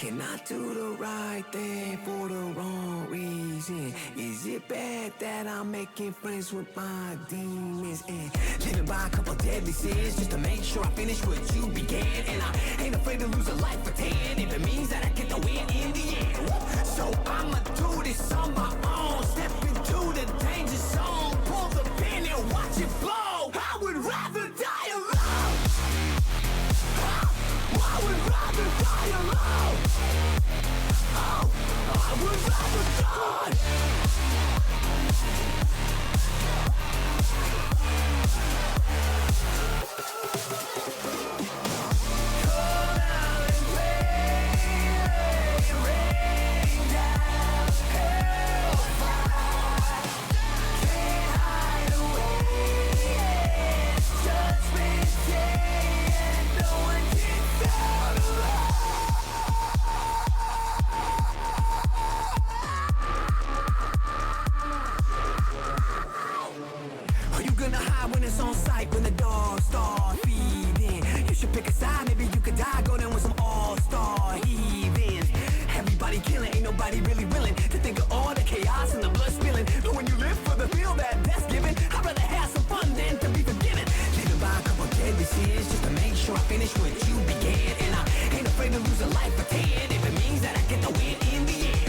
Can I do the right thing for the wrong reason? Is it bad that I'm making friends with my demons and living by a couple deadly sins just to make sure I finish what you began? And I ain't afraid to lose a life for 10 if it means that I get the win in the end. So I'ma do this on my own, step into the danger zone, pull the pin and watch it blow. I would rather die alone. I would rather die alone. Oh, I would rather die. Cold out and rain down, hellfire. Can't hide away. Judgment day and no one gets out alive. Are you gonna hide when it's on sight, when the dogs start feeding? You should pick a side, maybe you could die, go down with some all-star heathens. Everybody killing, ain't nobody really willing to think of all the chaos and the blood spilling. But when you live for the feel that death's given, I'd rather have some fun than to be forgiven. Living by a couple deadly sins just to make sure I finish what you began. And I ain't afraid to lose a life for 10 if it means that I get the win in the end.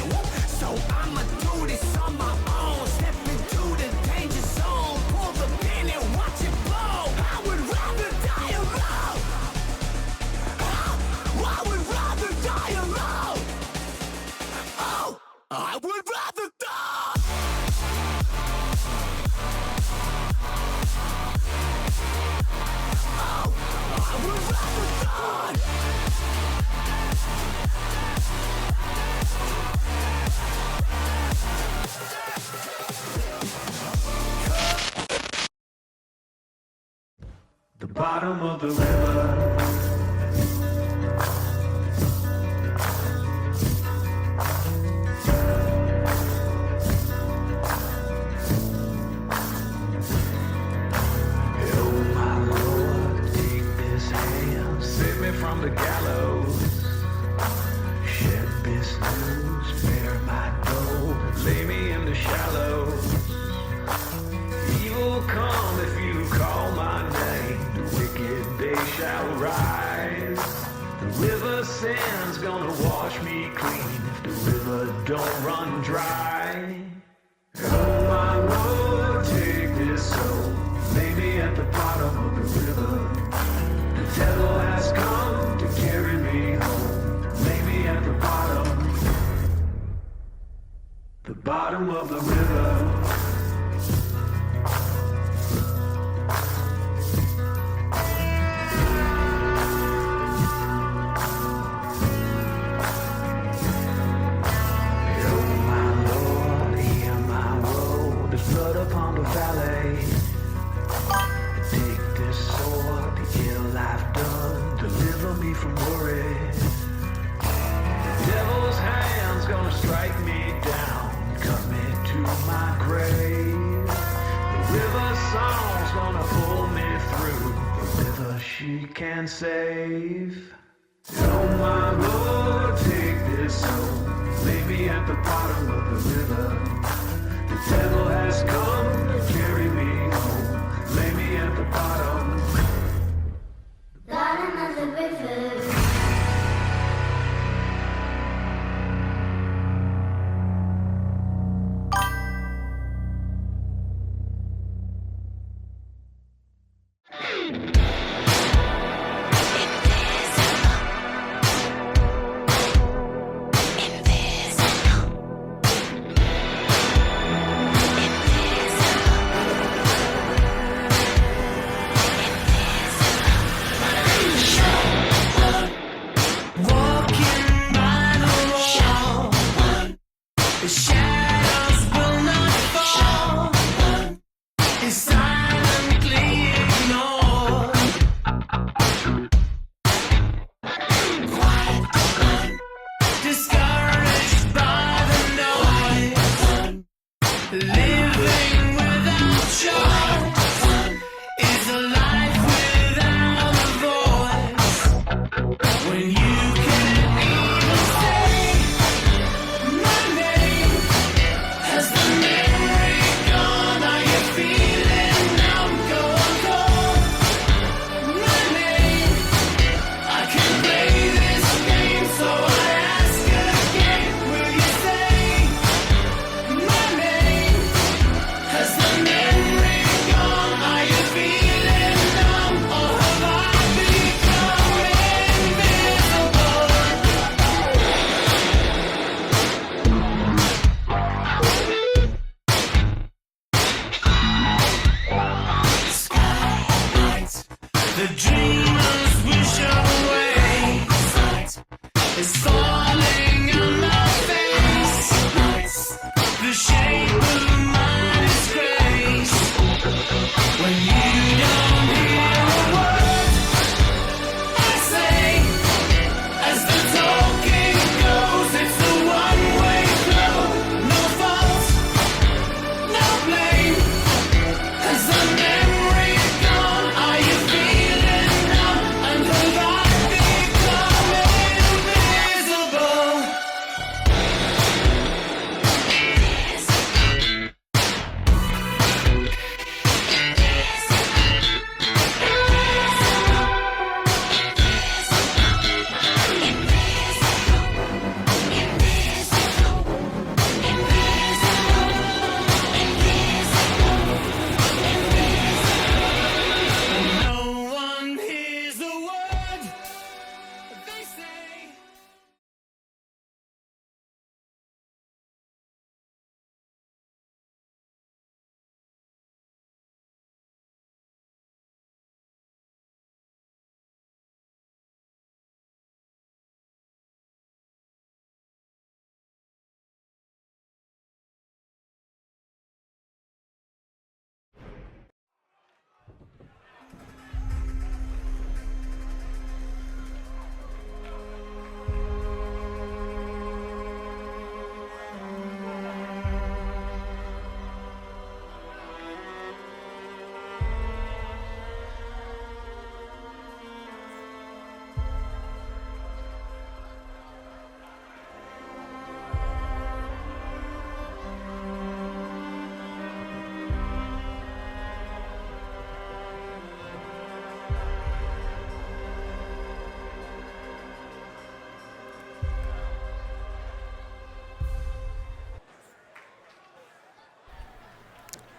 So I'ma do this on my own, step into the danger zone, pull the pin and watch it blow. I would rather die alone. I would rather die alone. Oh, I would rather die. Oh, I would rather die. The bottom of the river. Oh my Lord, take this hand, save me from the gallows. Shed this news, bear my gold, lay me in the shallows. Evil come if you call my name. The wicked they shall rise. The river sand's gonna wash me clean if the river don't run dry. Oh my Lord, take this soul, lay me at the bottom of the river. The devil has come to carry me home. Lay me at the bottom of the river. Blood upon the valley. Take this sword, the ill I've done, deliver me from worry. The devil's hand's gonna strike me down, cut me to my grave. The river song's gonna pull me through, the river she can save. Oh my Lord, take this soul, lay me at the bottom of the river. The devil has come to carry me home. Lay me at the bottom. Bottom of the river.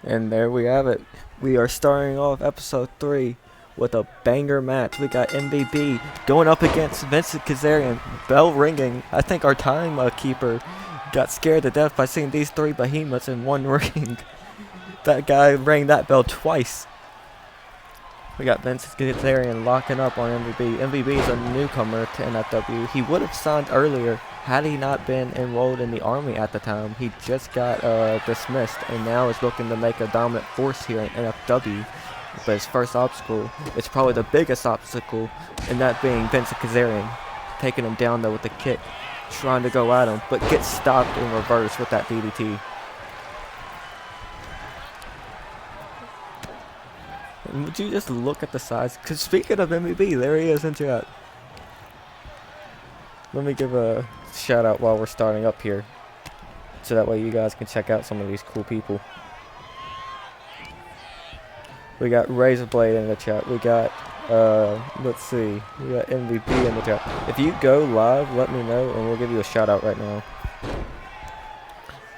And there we have it. We are starting off episode 3 with a banger match. We got MVP going up against Vincent Kazarian. Bell ringing. I think our timekeeper got scared to death by seeing these 3 behemoths in one ring. That guy rang that bell twice. We got Vincent Kazarian locking up on MVP. MVP is a newcomer to NFW. He would have signed earlier had he not been enrolled in the Army at the time. He just got dismissed and now is looking to make a dominant force here in NFW. But his first obstacle is probably the biggest obstacle, and that being Vincent Kazarian. Taking him down though with a kick, trying to go at him, but gets stopped in reverse with that DDT. And would you just look at the size? Because speaking of MVP, there he is in chat. Let me give a shout out while we're starting up here, so that way you guys can check out some of these cool people. We got Razorblade in the chat. We got, let's see, we got MVP in the chat. If you go live, let me know and we'll give you a shout out right now.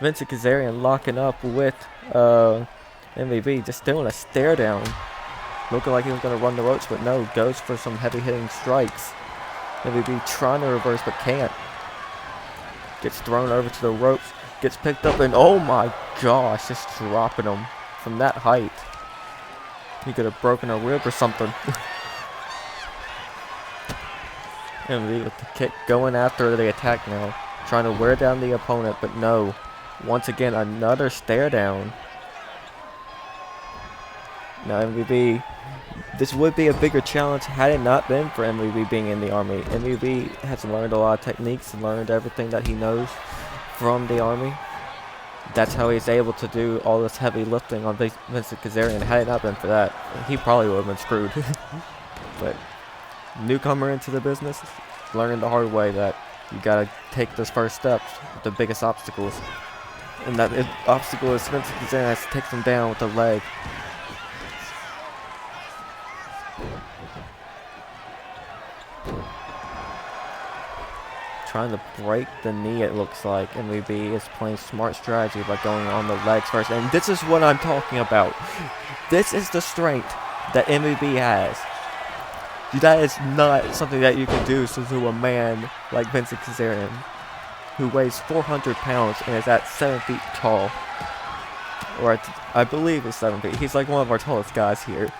Vincent Kazarian locking up with MVP, just doing a stare down. Looking like he was going to run the ropes, but no, goes for some heavy hitting strikes. MVP trying to reverse, but can't. Gets thrown over to the ropes, gets picked up, and oh my gosh, just dropping him from that height. He could have broken a rib or something. MVP with the kick, going after the attack now. Trying to wear down the opponent, but no. Once again, another stare down. Now MVP, this would be a bigger challenge had it not been for MVP being in the Army. MVP has learned a lot of techniques and learned everything that he knows from the Army. That's how he's able to do all this heavy lifting on Vincent Kazarian. Had it not been for that, he probably would have been screwed. But newcomer into the business, learning the hard way that you gotta take those first steps, the biggest obstacles. And that obstacle is Vincent Kazarian has to take him down with the leg. Trying to break the knee, it looks like. MVP is playing smart strategy by going on the legs first. And this is what I'm talking about. This is the strength that MVP has. That is not something that you can do to a man like Vincent Kazarian, who weighs 400 pounds and is at 7 feet tall. Or I believe it's 7 feet. He's like one of our tallest guys here.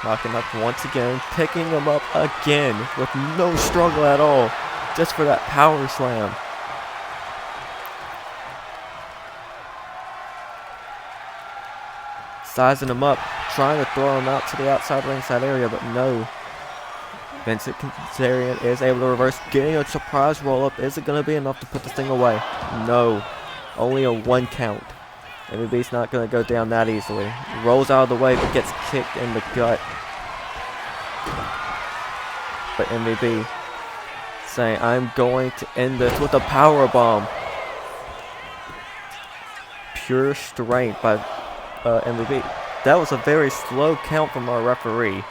Locking up once again, picking him up again with no struggle at all, just for that power slam. Sizing him up, trying to throw him out to the outside ringside area, but no. Vincent Kazarian is able to reverse, getting a surprise roll up. Is it going to be enough to put this thing away? No. Only a 1 count. MVP's not going to go down that easily. Rolls out of the way, but gets kicked in the gut. But MVP saying, I'm going to end this with a power bomb. Pure strength by MVP. That was a very slow count from our referee.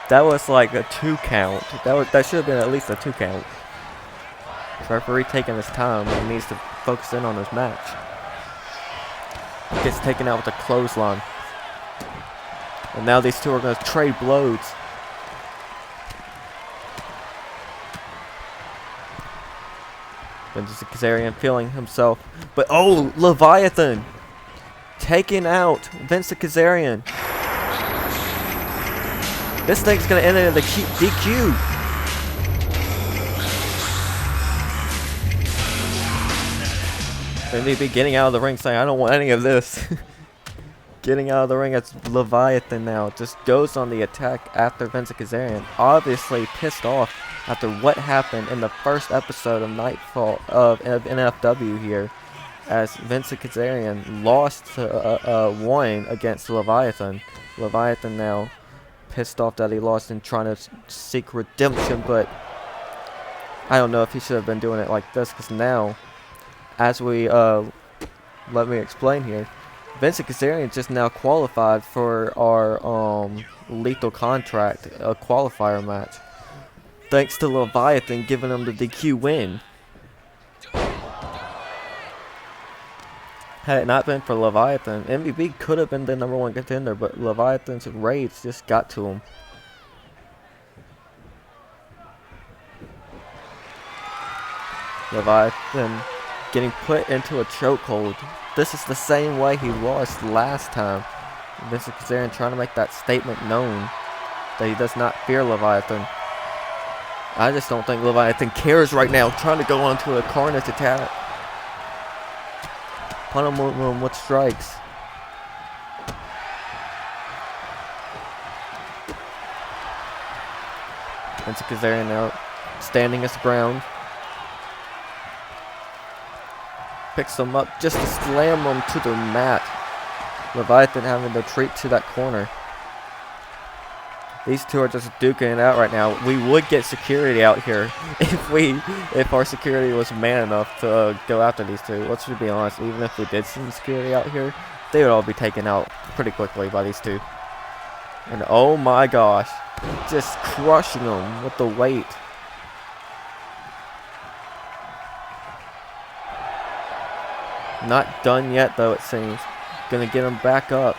That was like a 2 count. That should have been at least a 2 count. The referee taking his time and he needs to focus in on his match. Gets taken out with a clothesline. And now these two are going to trade blows. Vincent Kazarian feeling himself. But oh, Leviathan! Taking out Vincent Kazarian. This thing's going to end in the DQ. MVP getting out of the ring saying, I don't want any of this. Getting out of the ring as Leviathan now. Just goes on the attack after Vincent Kazarian. Obviously pissed off after what happened in the first episode of NightFall of NFW here. As Vincent Kazarian lost to Wayne against Leviathan. Leviathan now pissed off that he lost and trying to seek redemption. But I don't know if he should have been doing it like this. Because now, as we, let me explain here. Vincent Kazarian just now qualified for our lethal contract, a qualifier match. Thanks to Leviathan giving him the DQ win. Had it not been for Leviathan, MVP could have been the #1 contender, but Leviathan's rage just got to him. Leviathan getting put into a chokehold. This is the same way he lost last time. Vincent Kazarian trying to make that statement known that he does not fear Leviathan. I just don't think Leviathan cares right now, trying to go onto a carnage attack. Put him with strikes. Vincent Kazarian now standing his ground. Picks him up just to slam him to the mat. Leviathan having to retreat to that corner. These two are just duking it out right now. We would get security out here if our security was man enough to go after these two. Let's just be honest, even if we did send security out here, they would all be taken out pretty quickly by these two. And oh my gosh, just crushing them with the weight. Not done yet though, it seems. Gonna get him back up.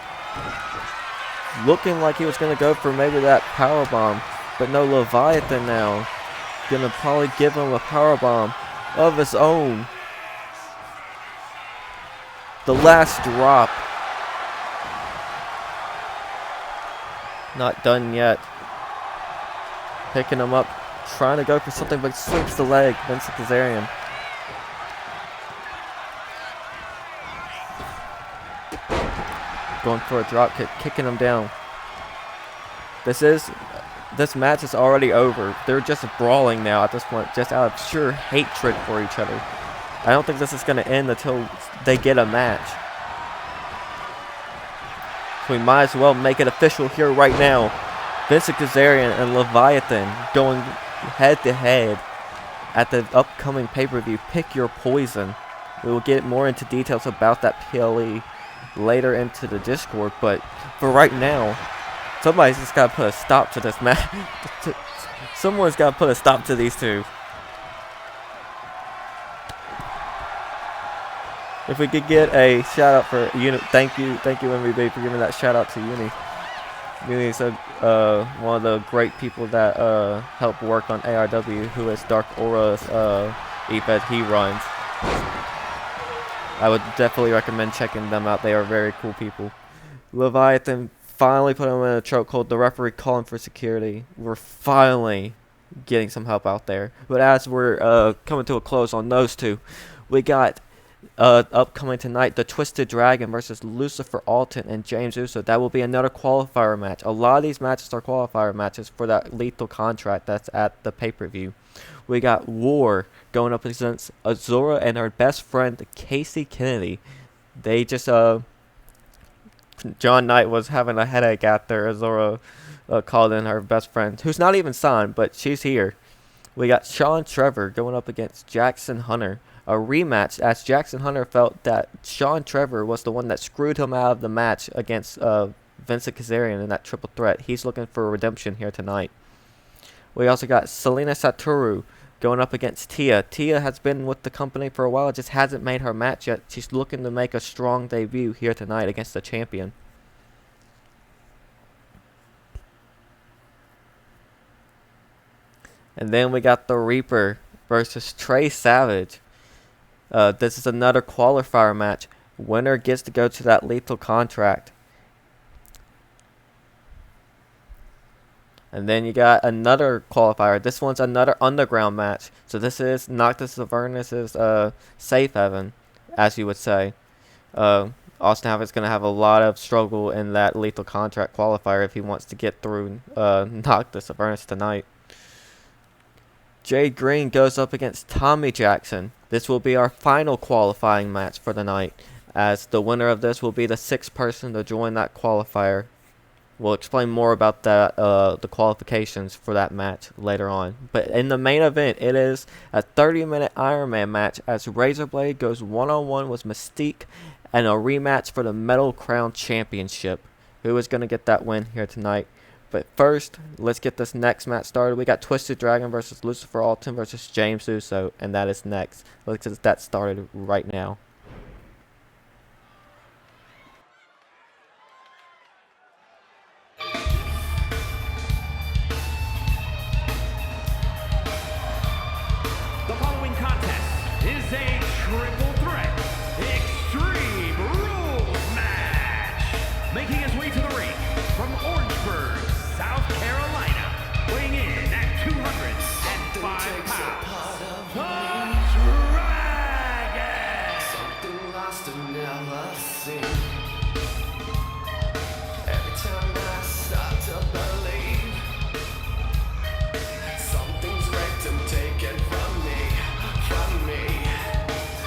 Looking like he was gonna go for maybe that power bomb, but no, Leviathan now. Gonna probably give him a power bomb of his own. The last drop. Not done yet. Picking him up, trying to go for something, but sweeps the leg. Vincent Kazarian. Going for a drop kick, kicking him down. This match is already over. They're just brawling now at this point, just out of sheer hatred for each other. I don't think this is going to end until they get a match. So we might as well make it official here right now. Vincent Kazarian and Leviathan going head to head at the upcoming pay-per-view. Pick your poison. We will get more into details about that PLE later into the Discord, but for right now, somebody's just got to put a stop to this match. Someone's got to put a stop to these two. If we could get a shout out for Uni, thank you MVB for giving that shout out to Uni. Uni's one of the great people that help work on ARW, who is Dark Aura's event he runs. I would definitely recommend checking them out. They are very cool people. Leviathan finally put him in a chokehold. The referee calling for security. We're finally getting some help out there. But as we're coming to a close on those two, we got upcoming tonight, the Twisted Dragon versus Lucifer Alton and James Uso. That will be another qualifier match. A lot of these matches are qualifier matches for that lethal contract that's at the pay-per-view. We got War going up against Azura and her best friend Casey Kennedy. They just John Knight was having a headache after Azura called in her best friend, who's not even signed, but she's here. We got Sean Trevor going up against Jackson Hunter. A rematch, as Jackson Hunter felt that Sean Trevor was the one that screwed him out of the match against Vincent Kazarian in that triple threat. He's looking for redemption here tonight. We also got Selena Satoru going up against Tia. Tia has been with the company for a while, just hasn't made her match yet. She's looking to make a strong debut here tonight against the champion. And then we got the Reaper versus Trey Savage. This is another qualifier match. Winner gets to go to that lethal contract. And then you got another qualifier. This one's another underground match. So this is Noctis Avernus' safe heaven, as you would say. Austin Havoc is going to have a lot of struggle in that lethal contract qualifier if he wants to get through Noctis Avernus tonight. Jay Green goes up against Tommy Jackson. This will be our final qualifying match for the night, as the winner of this will be the 6th person to join that qualifier. We'll explain more about that, the qualifications for that match later on. But in the main event, it is a 30-minute Iron Man match as Razorblade goes one-on-one with Mystique and a rematch for the Metal Crown Championship. Who is going to get that win here tonight? But first, let's get this next match started. We got Twisted Dragon versus Lucifer Alton versus James Uso, and that is next. Let's get that started right now. never seen. Every time I start to believe something's wrecked and taken from me, from me.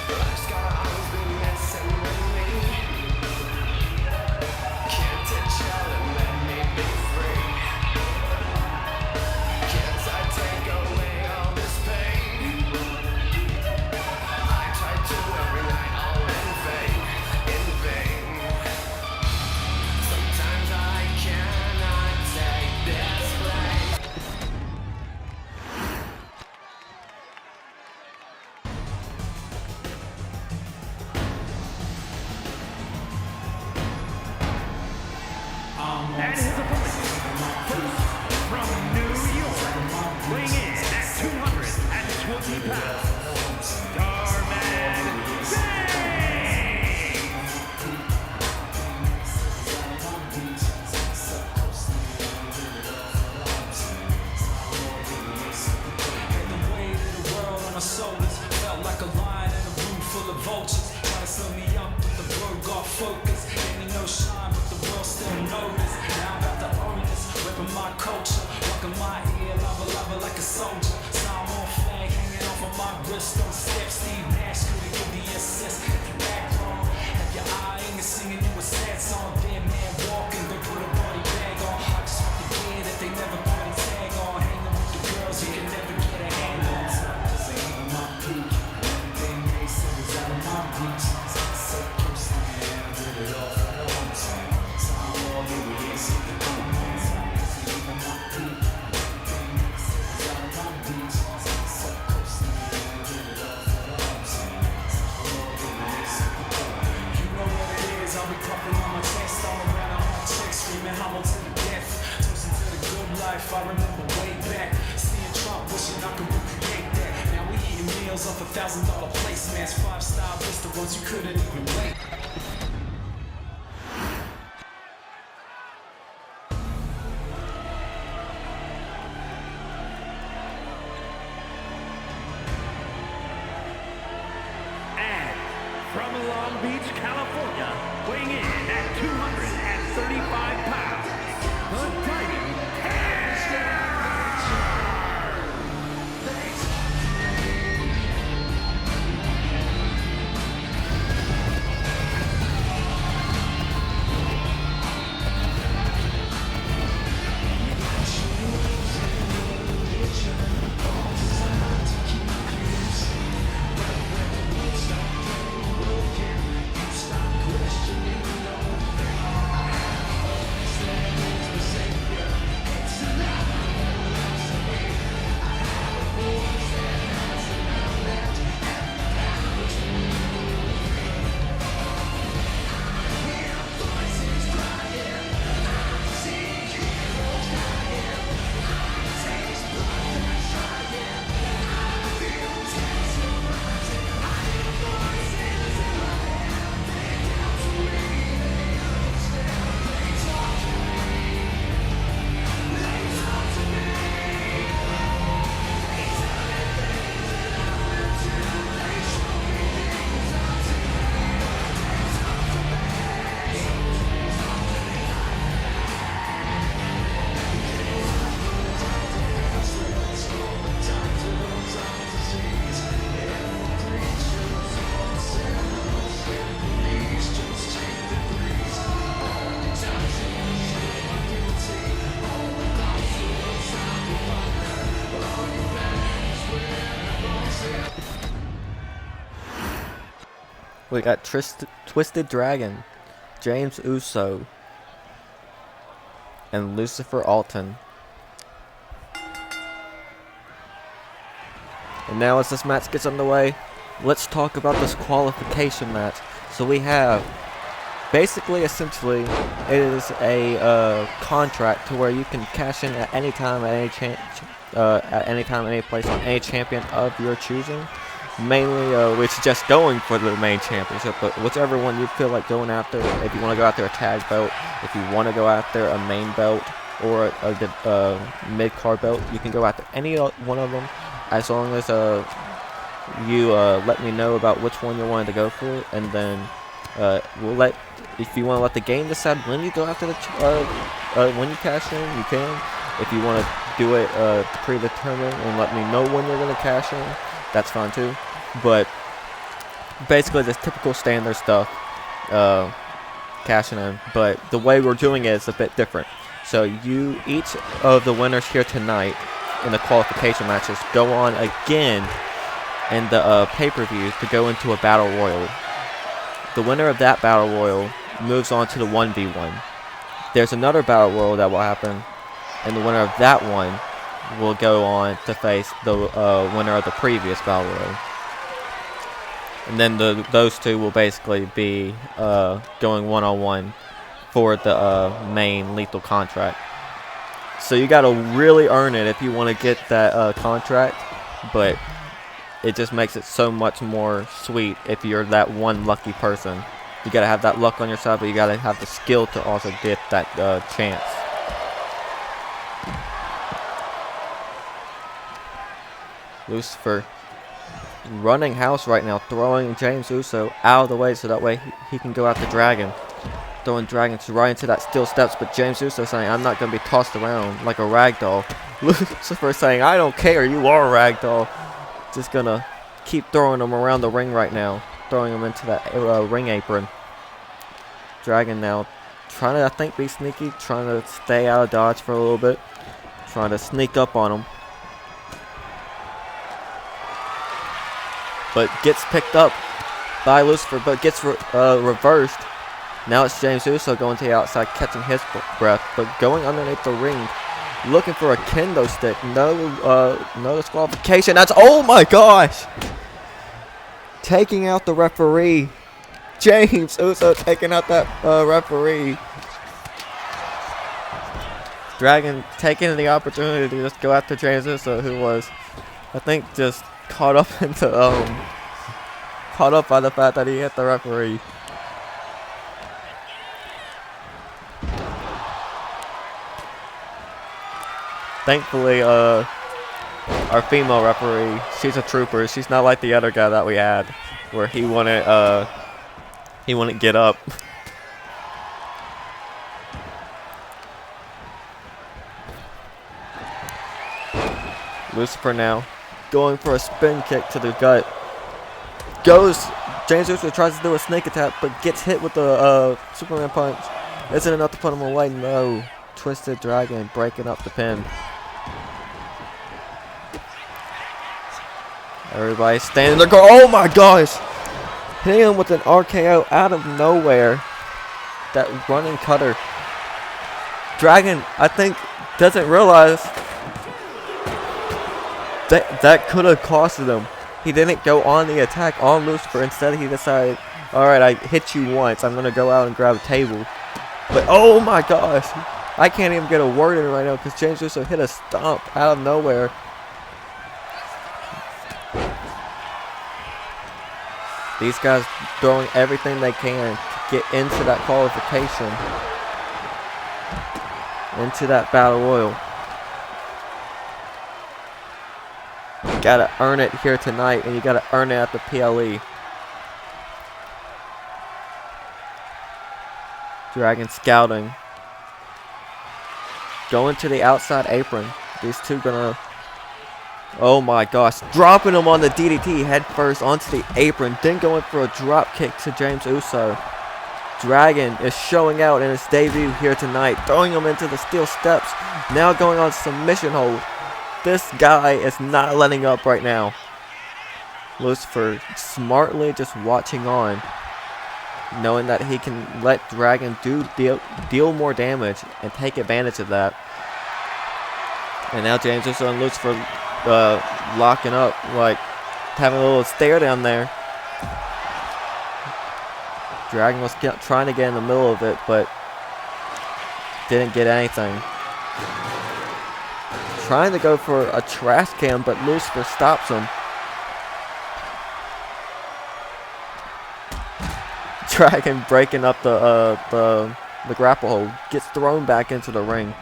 Life's gotta always be messing with me. Can't it chill and let me be free? Can't I take away all this pain? I try to every night, all in vain, in vain. Sometimes I cannot take this blame. And his opponent, first from New York, weighing in at 220 pounds, Starman Bang! And the weight of the world on my shoulders felt like a lion in a room full of vultures. Try to slow me up, but the world got focused. Gave me no shine, but the world still noticed. Now I'm about to own this, repping my culture, rocking my ear, lava like a soldier. Psalm on flag hanging off of my wrist. On step, Steve Nash could give the assist. If you act wrong, have your eye in and singing you a sad song. Dead man walking, go put a body bag on. I just want the gear that they never put a tag on. Hanging with the girls you can never get a hand on. This ain't even my peak. Everything they said is out of my reach. So close to me, I did it all for the whole time. So I'm all in, we ain't seen the good man. This ain't even my peak. Everything they said is out of my reach. So close to me, I did it all for the whole time. So I'm all in, we ain't seen the good man. You know what it is, I'll be pumping on my chest. All around on my chest, screaming hollow to the death. Toasting to the good life, I remember way back. Seeing Trump, wishing I could recreate that. Now we eating meals off $1,000 placemats. 5-star restaurants you couldn't even rate. And from Long Beach, California, weighing in at 235 pounds, the Titan We got Twisted Dragon, James Uso, and Lucifer Alton. And now as this match gets underway, let's talk about this qualification match. So we have, essentially, it is a contract to where you can cash in at any time, at any time, any place, on any champion of your choosing. Mainly, we suggest going for the main championship, but whichever one you feel like going after. If you want to go after a tag belt, if you want to go after a main belt or a mid-card belt, you can go after any one of them, as long as you let me know about which one you wanted to go for, and then If you want to let the game decide when you go after the when you cash in, you can. If you want to do it predetermined and let me know when you're gonna cash in, that's fine too. But basically, this typical standard stuff, cashing in. But the way we're doing it is a bit different. So each of the winners here tonight in the qualification matches go on again in the pay-per-view to go into a battle royal. The winner of that battle royal moves on to the 1v1. There's another battle royal that will happen, and the winner of that one will go on to face the winner of the previous battle royal. And then those two will basically be going one-on-one for the main lethal contract. So you gotta really earn it if you want to get that contract, but it just makes it so much more sweet if you're that one lucky person. You gotta have that luck on your side, but you gotta have the skill to also get that chance. Lucifer running house right now, throwing James Uso out of the way so that way he can go after Dragon. Throwing Dragon right into that steel steps, but James Uso saying, I'm not going to be tossed around like a ragdoll. Lucifer saying, I don't care, you are a ragdoll. Just going to keep throwing him around the ring right now. Throwing him into that ring apron. Dragon now trying to, I think, be sneaky. Trying to stay out of dodge for a little bit. Trying to sneak up on him. But gets picked up by Lucifer, but gets reversed. Now it's James Uso going to the outside, catching his breath, but going underneath the ring, looking for a kendo stick. No disqualification. That's, oh my gosh! Taking out the referee. James Uso taking out that referee. Dragon taking the opportunity to just go after James Uso, who was, I think, just caught up by the fact that he hit the referee. Thankfully, our female referee, she's a trooper. She's not like the other guy that we had, where he wouldn't get up. Lucifer now going for a spin kick to the gut. James Uso tries to do a snake attack, but gets hit with the Superman punch. Isn't enough to put him away. No. Twisted Dragon breaking up the pin. Everybody standing there going, oh my gosh! Hitting him with an RKO out of nowhere. That running cutter. Dragon, I think, doesn't realize that could have costed him. He didn't go on the attack on Lucifer. Instead, he decided, alright, I hit you once. I'm going to go out and grab a table. But, oh my gosh. I can't even get a word in right now because James Uso hit a stomp out of nowhere. These guys throwing everything they can to get into that qualification. Into that battle royal. You gotta earn it here tonight, and you gotta earn it at the PLE. Dragon scouting. Going to the outside apron. These two gonna... Oh my gosh. Dropping him on the DDT head first onto the apron. Then going for a drop kick to James Uso. Dragon is showing out in his debut here tonight. Throwing him into the steel steps. Now going on submission hold. This guy is not letting up right now. Lucifer smartly just watching on. Knowing that he can let Dragon deal more damage and take advantage of that. And now James Uso and Lucifer locking up, like having a little stare down there. Dragon was trying to get in the middle of it, but didn't get anything. Trying to go for a trash can, but Lucifer stops him. Dragon breaking up the grapple hold, gets thrown back into the ring.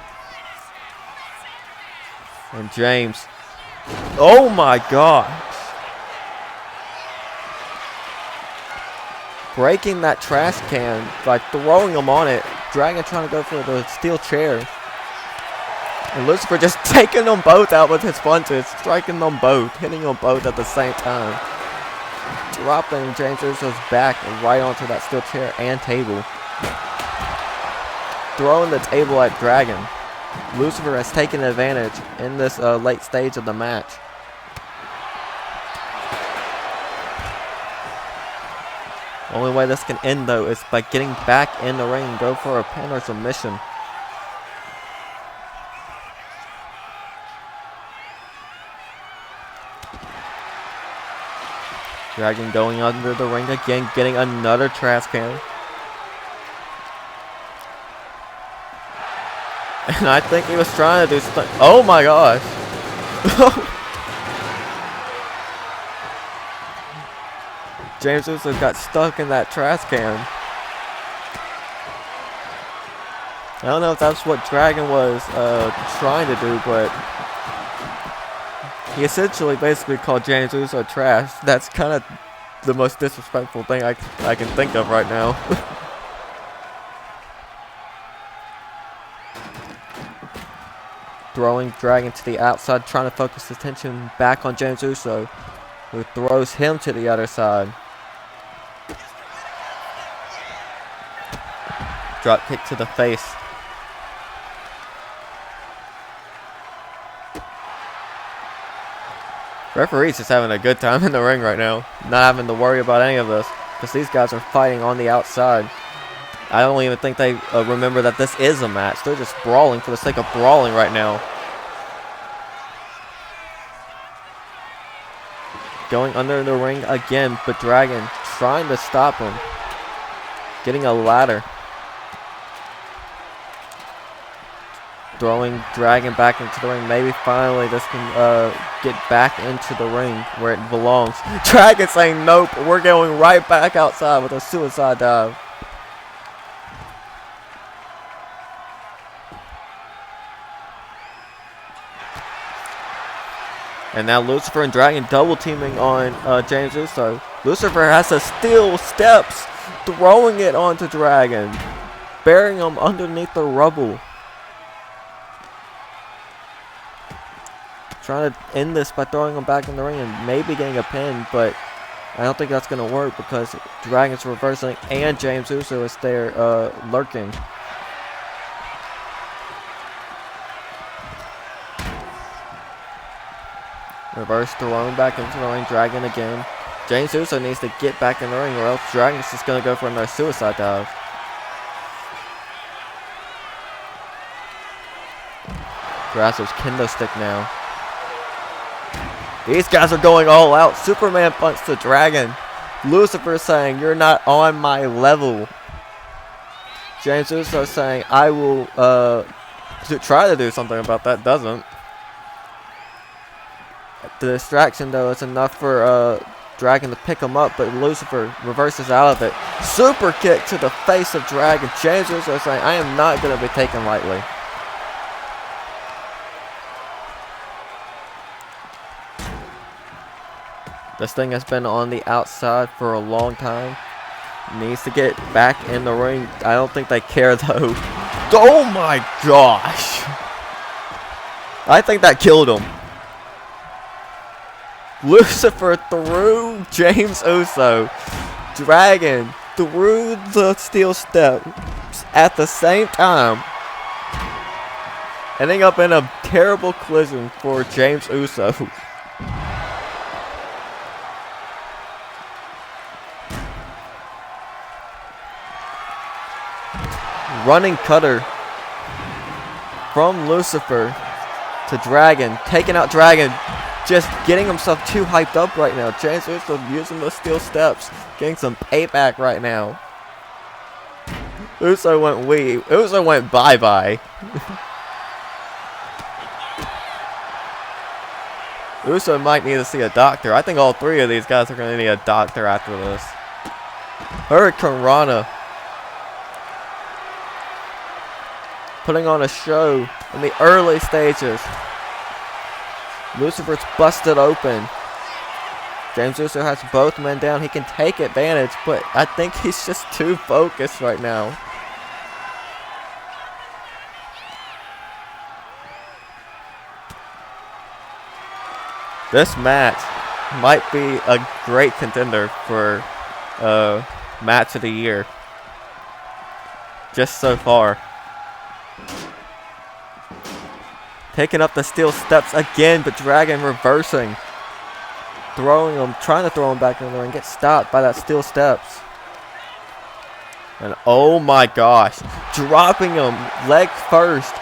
And James, oh my gosh. breaking that trash can by throwing him on it. Dragon trying to go for the steel chair. And Lucifer just taking them both out with his punches, striking them both, hitting them both at the same time. Dropping James Uso's back right onto that steel chair and table. Throwing the table at Dragon. Lucifer has taken advantage in this late stage of the match. Only way this can end though is by getting back in the ring and go for a pin or submission. Dragon going under the ring again, getting another trash can. And I think he was trying to do something. Oh my gosh. James Uso got stuck in that trash can. I don't know if that's what Dragon was trying to do, but he essentially basically called James Uso trash. That's kind of the most disrespectful thing I can think of right now. Throwing Dragon to the outside, trying to focus his attention back on James Uso, who throws him to the other side. Drop kick to the face. Referee's just having a good time in the ring right now. Not having to worry about any of this, because these guys are fighting on the outside. I don't even think they remember that this is a match. They're just brawling for the sake of brawling right now. Going under the ring again, but Dragon trying to stop him. Getting a ladder. Throwing Dragon back into the ring. Maybe finally this can get back into the ring where it belongs. Dragon saying nope. We're going right back outside with a suicide dive. And now Lucifer and Dragon double teaming on James Uso. Lucifer has to steal steps, throwing it onto Dragon, burying him underneath the rubble. Trying to end this by throwing him back in the ring and maybe getting a pin, but I don't think that's going to work because Dragon's reversing and James Uso is there lurking. Reverse throwing back and throwing Dragon again. James Uso needs to get back in the ring or else Dragon's just going to go for another suicide dive. Grabs his kendo stick now. These guys are going all out. Superman punch to Dragon. Lucifer saying, "You're not on my level." James Uso saying, "I will try to do something about that." Doesn't. The distraction though is enough for Dragon to pick him up, but Lucifer reverses out of it. Super kick to the face of Dragon. James Uso saying, "I am not going to be taken lightly." This thing has been on the outside for a long time. Needs to get back in the ring. I don't think they care though. Oh my gosh. I think that killed him. Lucifer threw James Uso. Dragon threw the steel steps at the same time. Ending up in a terrible collision for James Uso. Running cutter from Lucifer to Dragon, taking out Dragon, just getting himself too hyped up right now. James Uso using the steel steps, getting some payback right now. Uso went bye-bye. Uso might need to see a doctor. I think all three of these guys are going to need a doctor after this. Hurricane Rana. Putting on a show in the early stages. Lucifer's busted open. James Uso has both men down. He can take advantage, but I think he's just too focused right now. This match might be a great contender for match of the year. Just so far. Taking up the steel steps again, but Dragon reversing. Throwing him, trying to throw him back in the ring. Gets stopped by that steel steps. And oh my gosh. Dropping him leg first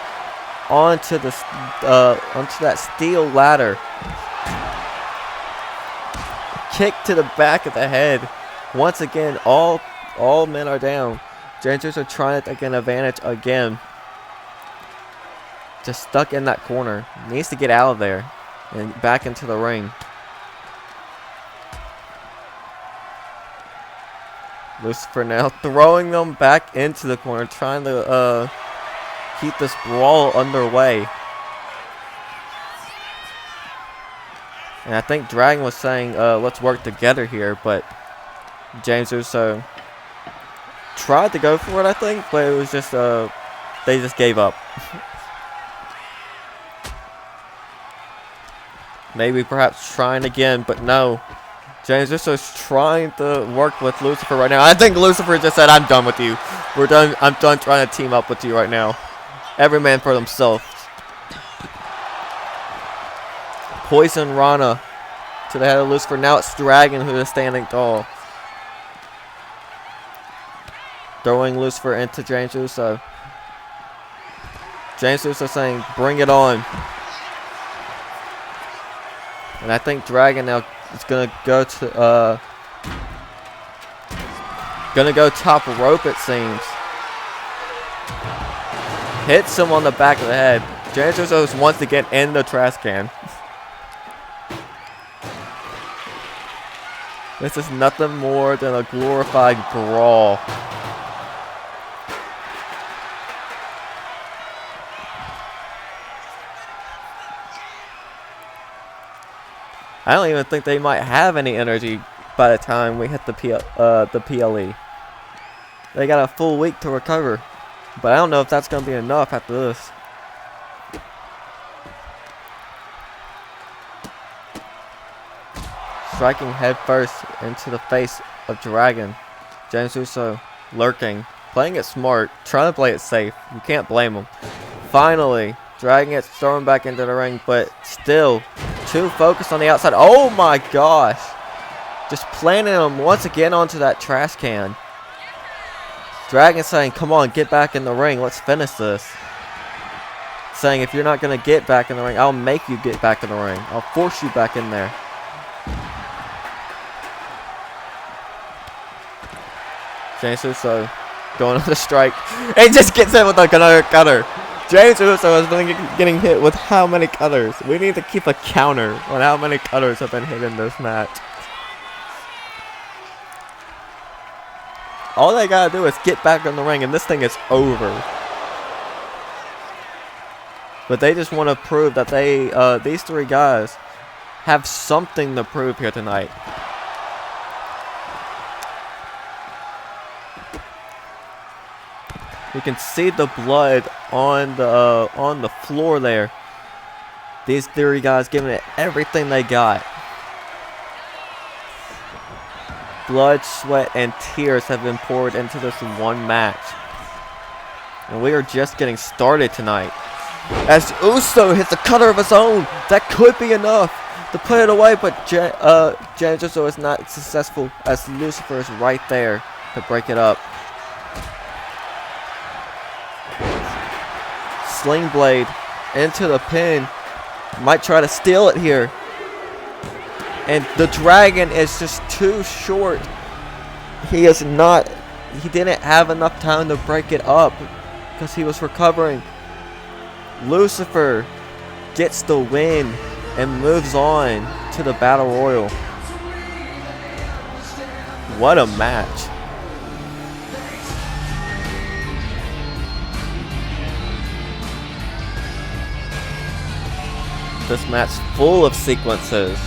onto that steel ladder. Kick to the back of the head. Once again, all men are down. Rangers are trying to get an advantage again. Just stuck in that corner. Needs to get out of there and back into the ring. Lucifer now throwing them back into the corner, trying to keep this brawl underway. And I think Dragon was saying, let's work together here, but James Uso tried to go for it, I think, but it was just, they just gave up. Maybe perhaps trying again, but no. James Uso's trying to work with Lucifer right now. I think Lucifer just said, I'm done with you. We're done. I'm done trying to team up with you right now. Every man for themselves. Poison Rana to the head of Lucifer. Now it's Dragon who is standing tall. Throwing Lucifer into James Uso. James Uso saying, bring it on. And I think Dragon now is gonna go to top rope, it seems. Hits him on the back of the head. James Uso wants to get in the trash can. This is nothing more than a glorified brawl. I don't even think they might have any energy by the time we hit the PLE. They got a full week to recover. But I don't know if that's going to be enough after this. Striking head first into the face of Dragon. James Uso lurking. Playing it smart. Trying to play it safe. You can't blame him. Finally, Dragon gets thrown back into the ring, but still too focused on the outside. Oh my gosh. Just planting him once again onto that trash can. Dragon saying, come on, get back in the ring. Let's finish this. Saying, if you're not going to get back in the ring, I'll make you get back in the ring. I'll force you back in there. James Uso going on the strike. And just gets hit with another cutter. James Uso has been getting hit with how many cutters? We need to keep a counter on how many cutters have been hit in this match. All they gotta do is get back in the ring and this thing is over. But they just want to prove that these three guys have something to prove here tonight. You can see the blood on the floor there. These three guys giving it everything they got. Blood, sweat, and tears have been poured into this one match. And we are just getting started tonight. As Uso hits a cutter of his own, that could be enough to put it away, but James Uso is not successful as Lucifer is right there to break it up. Sling blade into the pin. Might try to steal it here. And the Dragon is just too short. He didn't have enough time to break it up because he was recovering. Lucifer gets the win and moves on to the Battle Royal. What a match. This match full of sequences.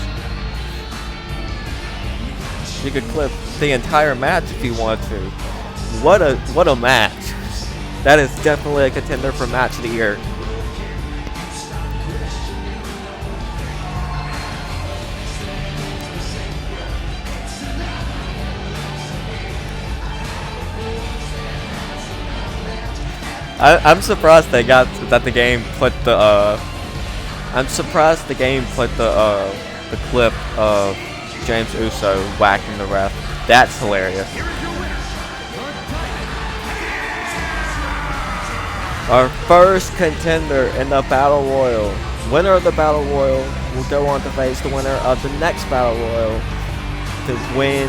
You could clip the entire match if you want to. What a match. That is definitely a contender for match of the year. I'm surprised they got that the game put the I'm surprised the game put the clip of James Uso whacking the ref. That's hilarious. Our first contender in the Battle Royal. Winner of the Battle Royal will go on to face the winner of the next Battle Royal to win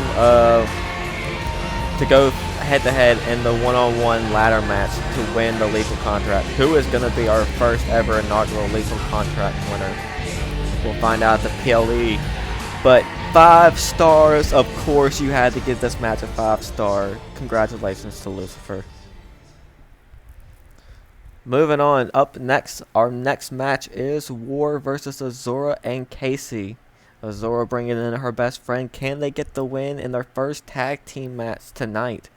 to go head-to-head in the one-on-one ladder match to win the Lethal Contract. Who is going to be our first ever inaugural Lethal Contract winner? We'll find out at the PLE. But 5 stars, of course you had to give this match a 5-star. Congratulations to Lucifer. Moving on, up next, our next match is War versus Azura and Casey. Azura bringing in her best friend. Can they get the win in their first tag team match tonight?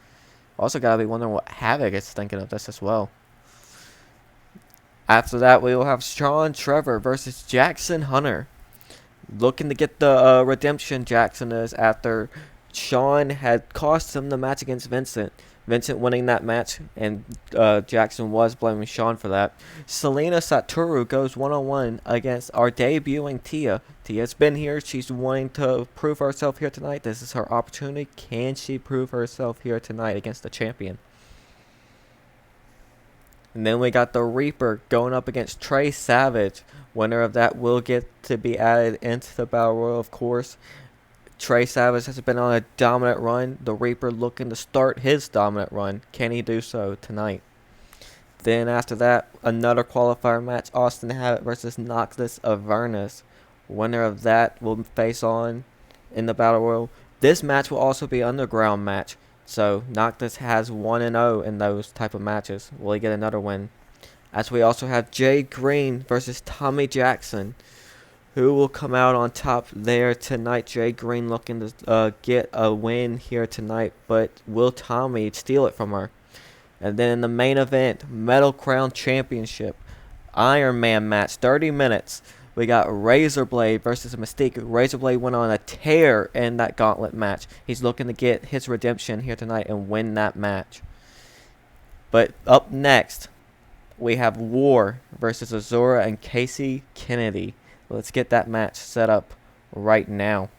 Also gotta be wondering what Havoc is thinking of this as well. After that, we will have Sean Trevor versus Jackson Hunter. Looking to get the redemption, Jackson is, after Sean had cost him the match against Vincent. Vincent winning that match, and Jackson was blaming Sean for that. Selena Satoru goes one-on-one against our debuting Tia. Tia's been here. She's wanting to prove herself here tonight. This is her opportunity. Can she prove herself here tonight against the champion? And then we got the Reaper going up against Trey Savage. Winner of that will get to be added into the Battle Royal, of course. Trey Savage has been on a dominant run. The Reaper looking to start his dominant run. Can he do so tonight? Then after that, another qualifier match. Austin Habit versus Noctis Avernus. Winner of that will face on in the Battle Royal. This match will also be an underground match. So Noctis has 1-0 in those type of matches. Will he get another win? As we also have Jay Green versus Tommy Jackson. Who will come out on top there tonight? Jay Green looking to get a win here tonight, but will Tommy steal it from her? And then in the main event, Metal Crown Championship, Iron Man match, 30 minutes. We got Razorblade versus Mystique. Razorblade went on a tear in that gauntlet match. He's looking to get his redemption here tonight and win that match. But up next, we have War versus Azura and Casey Kennedy. Let's get that match set up right now.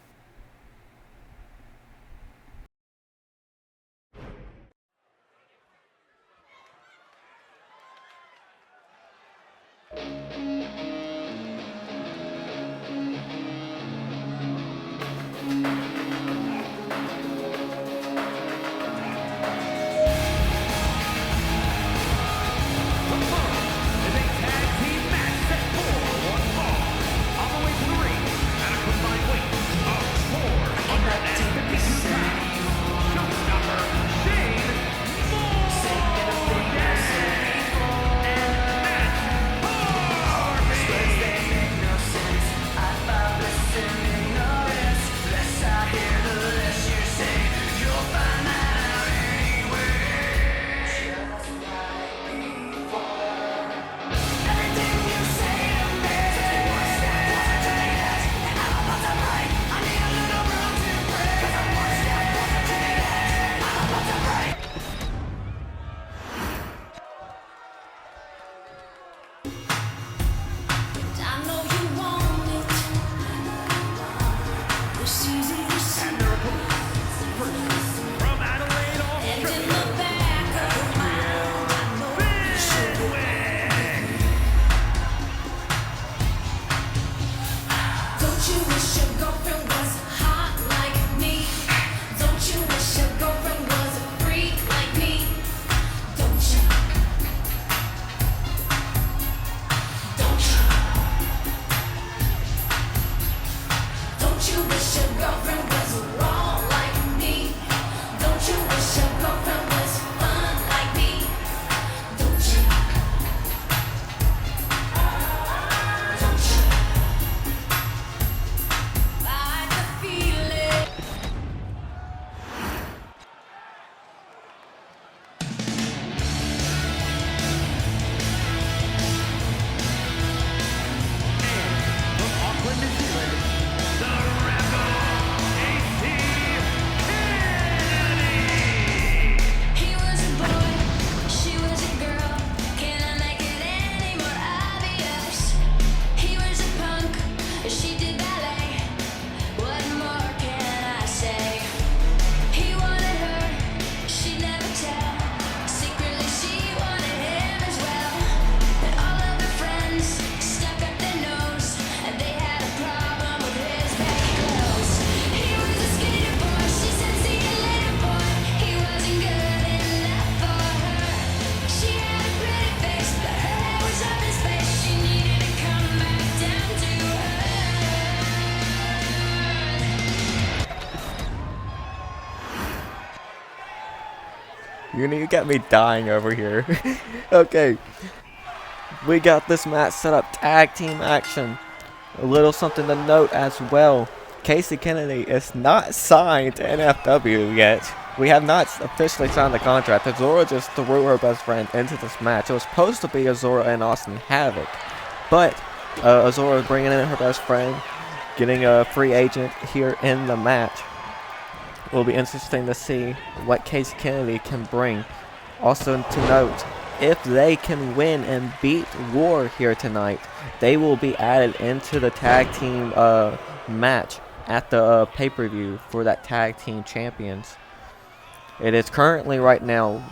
Combined weight of You got me dying over here. Okay. We got this match set up, tag team action. A little something to note as well. Casey Kennedy is not signed to NFW yet. We have not officially signed the contract. Azora just threw her best friend into this match. It was supposed to be Azora and Austin Havoc, but Azora bringing in her best friend, getting a free agent here in the match. It will be interesting to see what Casey Kennedy can bring. Also to note, if they can win and beat War here tonight, they will be added into the tag team match at the pay-per-view for that tag team champions. It is currently right now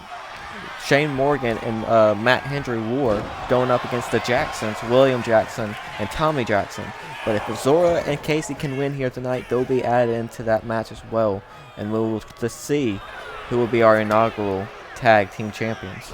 Shane Morgan and Matt Hendry War going up against the Jacksons, William Jackson and Tommy Jackson. But if Azora and Casey can win here tonight, they'll be added into that match as well. And we will see who will be our inaugural tag team champions.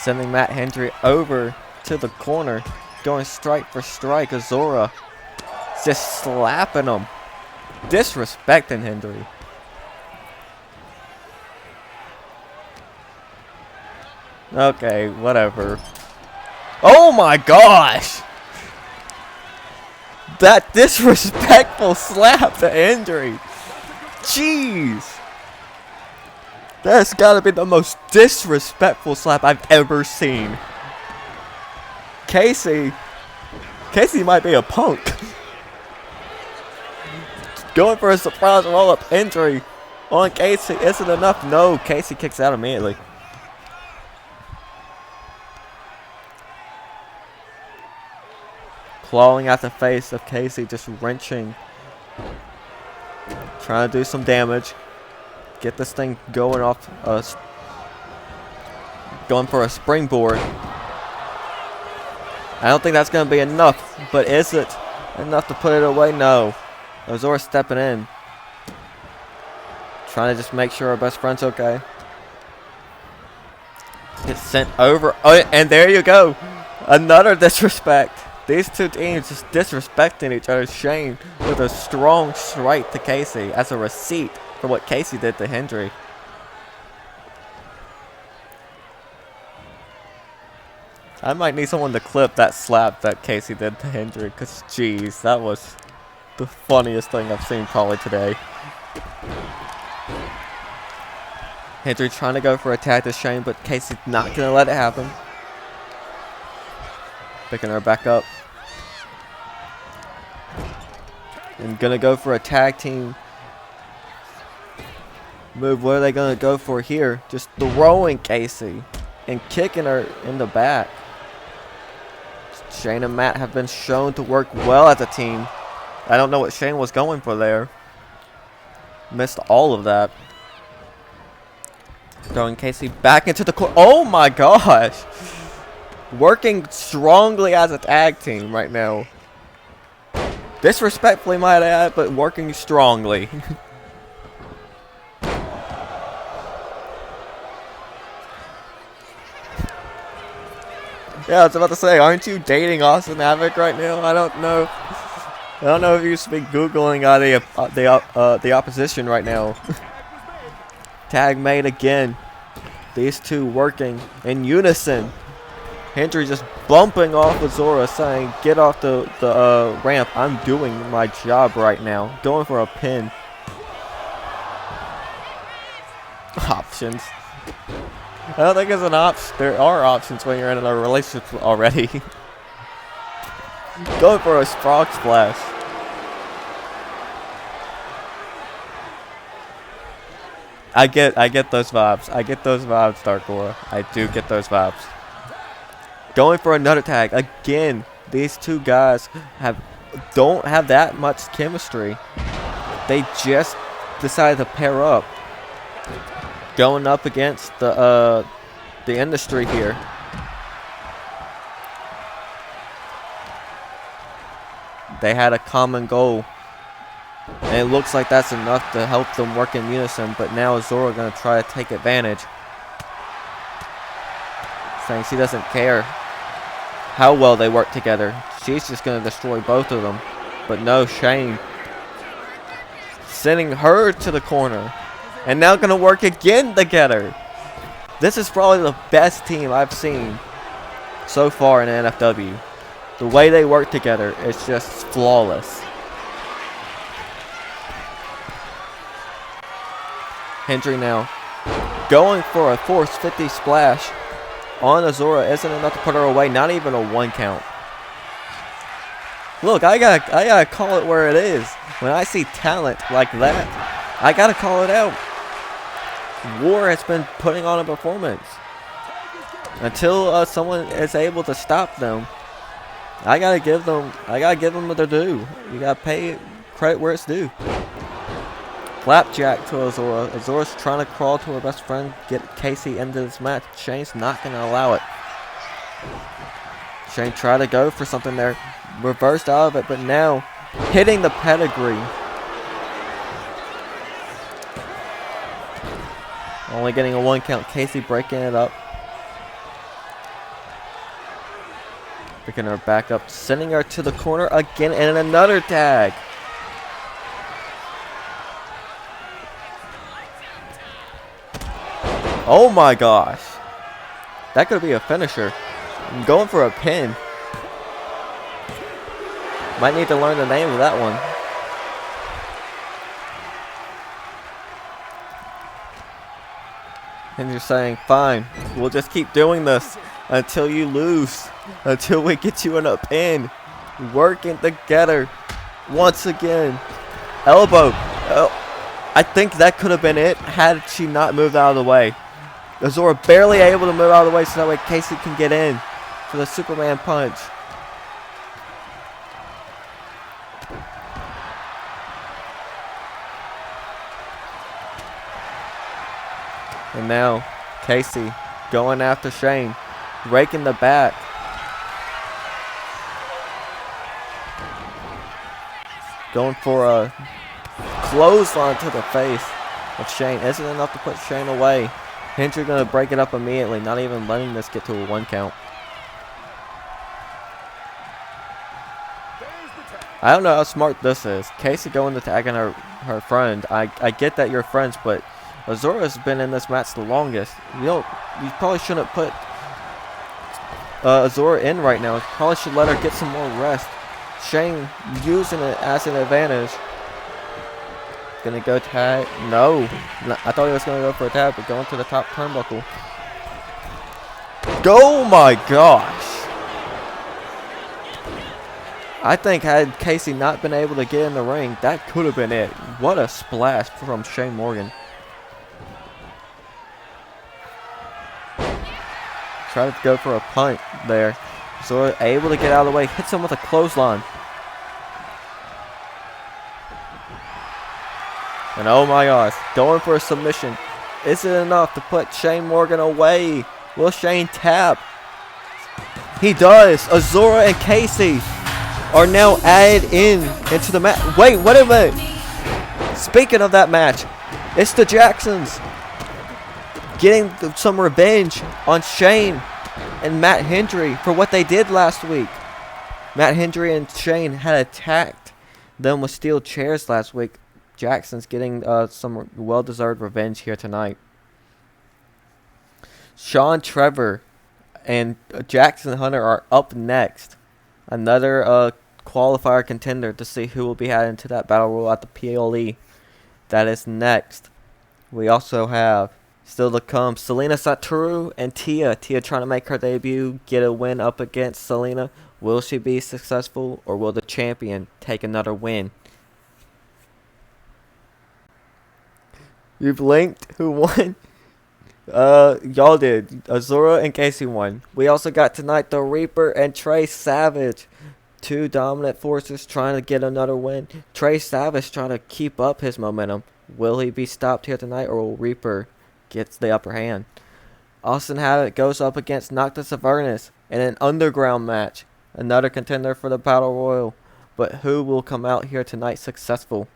Sending Matt Hendry over to the corner, going strike for strike. Azora just slapping him, disrespecting Hendry. Okay, whatever. Oh my gosh! That disrespectful slap to Hendry. Jeez. That's gotta be the most disrespectful slap I've ever seen. Casey might be a punk. Going for a surprise roll-up injury on Casey isn't enough. No, Casey kicks out immediately. Clawing at the face of Casey, just wrenching. Trying to do some damage. Get this thing going off, going for a springboard. I don't think that's going to be enough, but is it enough to put it away? No. Azora stepping in. Trying to just make sure our best friend's okay. Gets sent over. Oh, and there you go. Another disrespect. These two teams just disrespecting each other. Shane with a strong strike to Casey as a receipt for what Casey did to Hendry. I might need someone to clip that slap that Casey did to Hendry, because jeez, that was the funniest thing I've seen probably today. Hendry trying to go for a tag to Shane, but Casey's not going to let it happen. Picking her back up. And going to go for a tag team move. What are they going to go for here? Just throwing Casey and kicking her in the back. Shane and Matt have been shown to work well as a team. I don't know what Shane was going for there. Missed all of that. Throwing Casey back into the corner. Oh my gosh. Working strongly as a tag team right now. Disrespectfully might add, but working strongly. Yeah, I was about to say, aren't you dating Austin Havoc right now? I don't know. I don't know if you should be Googling the opposition right now. Tag made again. These two working in unison. Hendry just bumping off Azora, saying, get off the ramp. I'm doing my job right now. Going for a pin. Options. I don't think it's an option. There are options when you're in a relationship already. Going for a frog splash. I get those vibes. I get those vibes, Dark Aura. I do get those vibes. Going for another tag again. These two guys don't have that much chemistry. They just decided to pair up. Going up against the industry here. They had a common goal. And it looks like that's enough to help them work in unison. But now Azora going to try to take advantage. Saying she doesn't care. how well they work together. She's just going to destroy both of them. But no, Shane sending her to the corner. And now going to work again together. This is probably the best team I've seen so far in NFW. The way they work together is just flawless. Hendry now going for a force 50 splash on Azura. Isn't enough to put her away. Not even a 1 count. Look, I gotta call it where it is. When I see talent like that, I gotta call it out. War has been putting on a performance. Until someone is able to stop them, I gotta give them what they're due. You gotta pay credit where it's due. Flapjack to Azura. Azura's trying to crawl to her best friend, get Casey into this match. Shane's not gonna allow it. Shane tried to go for something there, reversed out of it, but now hitting the pedigree. Only getting a 1 count. Casey breaking it up. Picking her back up, sending her to the corner again, and another tag. Oh my gosh. That could be a finisher. I'm going for a pin. Might need to learn the name of that one. And you're saying, fine, we'll just keep doing this until you lose. Until we get you in a pin. Working together. Once again. Elbow. Oh, I think that could have been it had she not moved out of the way. Azura barely able to move out of the way so that way Casey can get in for the Superman punch. And now Casey going after Shane, raking the back. Going for a clothesline to the face of Shane. Isn't enough to put Shane away. Hendry going to break it up immediately, not even letting this get to a 1 count. I don't know how smart this is. Casey going to tag on her friend. I get that you're friends, but Azura's been in this match the longest. You probably shouldn't put Azura in right now. You probably should let her get some more rest. Shane using it as an advantage. Gonna go tag. No. I thought he was gonna go for a tag, but going to the top turnbuckle. Oh my gosh. I think had Casey not been able to get in the ring, that could have been it. What a splash from Shane Morgan. Tried to go for a punt there. So able to get out of the way. Hits him with a clothesline. And oh my gosh, going for a submission. Is it enough to put Shane Morgan away? Will Shane tap? He does. Azura and Casey are now added into the match. Wait, wait a minute. Speaking of that match, it's the Jacksons getting some revenge on Shane and Matt Hendry for what they did last week. Matt Hendry and Shane had attacked them with steel chairs last week. Jackson's getting some well-deserved revenge here tonight. Sean Trevor and Jackson Hunter are up next. Another qualifier contender to see who will be heading to that battle royal at the PLE. That is next. We also have, still to come, Selena Satoru and Tia. Tia trying to make her debut, get a win up against Selena. Will she be successful, or will the champion take another win? You blinked. Who won? Y'all did. Azura and Casey won. We also got tonight the Reaper and Trey Savage. Two dominant forces trying to get another win. Trey Savage trying to keep up his momentum. Will he be stopped here tonight, or will Reaper get the upper hand? Austin Havoc goes up against Noctis Avernus in an underground match. Another contender for the Battle Royal. But who will come out here tonight successful?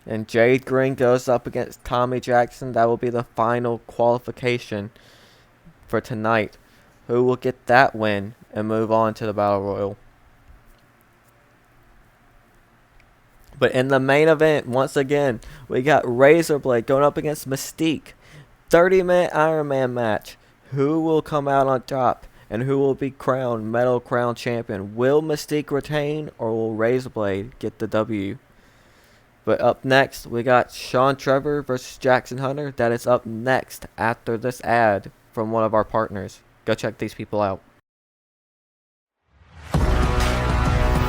And Jade Green goes up against Tommy Jackson. That will be the final qualification for tonight. Who will get that win and move on to the Battle Royal? But in the main event, once again, we got Razorblade going up against Mystique. 30-minute Iron Man match. Who will come out on top? And who will be crowned Metal Crown Champion? Will Mystique retain or will Razorblade get the W? But up next, we got Sean Trevor versus Jackson Hunter. That is up next after this ad from one of our partners. Go check these people out.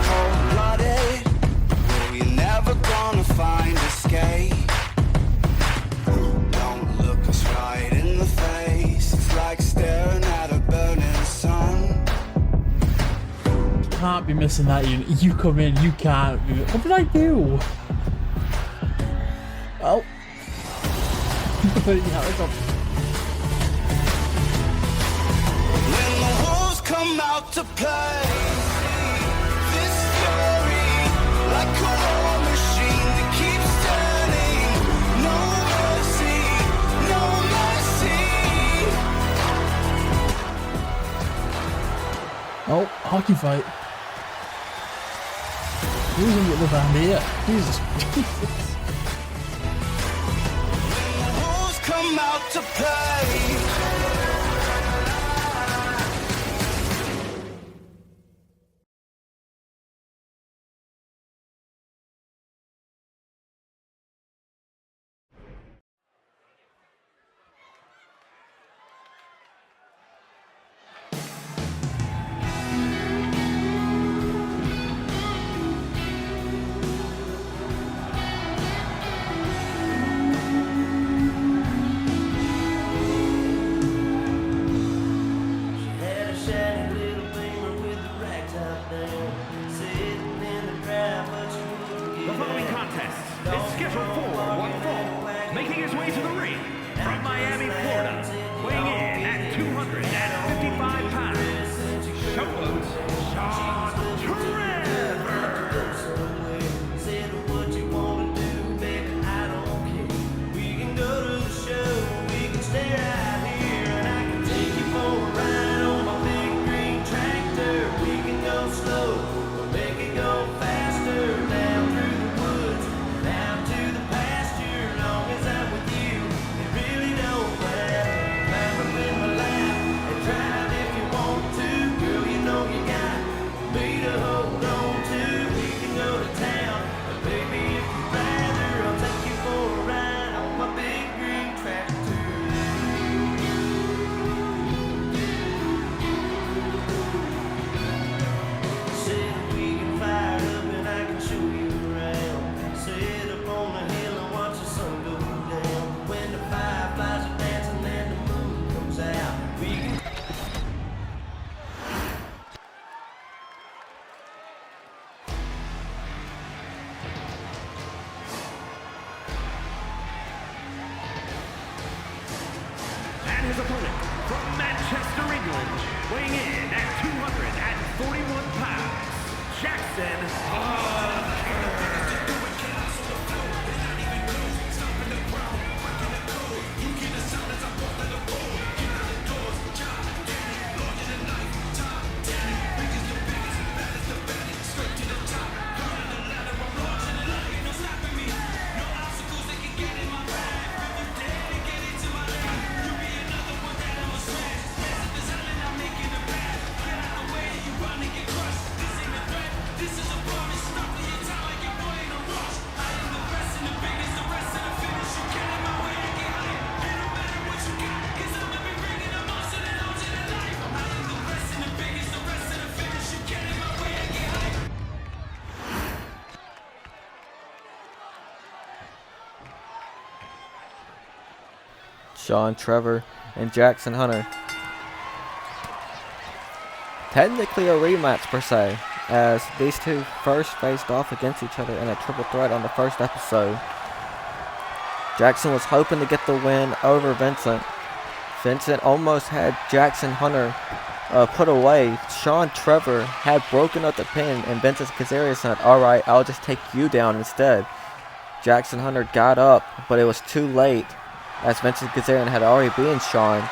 Cold-blooded, we're never gonna find escape. Don't look us right in the face. It's like staring at a burning sun. Can't be missing that unit. You come in, you can't be. What did I do? Oh. Yeah, it's up. When the wolves come out to play, this fury, like a war machine that keeps turning. No mercy, no mercy. Oh, hockey fight. Who's in the band here? Jesus. When the wolves come out to play. The following contest is scheduled for one fall, making his way to the ring from Miami, Florida, weighing in at 255 pounds, Showboat Sean Trevor. His opponent from Manchester, England, weighing in at 241 pounds, Jackson Hunter. Sean Trevor and Jackson Hunter. Technically a rematch per se, as these two first faced off against each other in a triple threat on the first episode. Jackson was hoping to get the win over Vincent. Vincent almost had Jackson Hunter put away. Sean Trevor had broken up the pin, and Vincent Kazarian said, "Alright, I'll just take you down instead." Jackson Hunter got up, but it was too late, as Vincent Kazarian had already beaten Sean.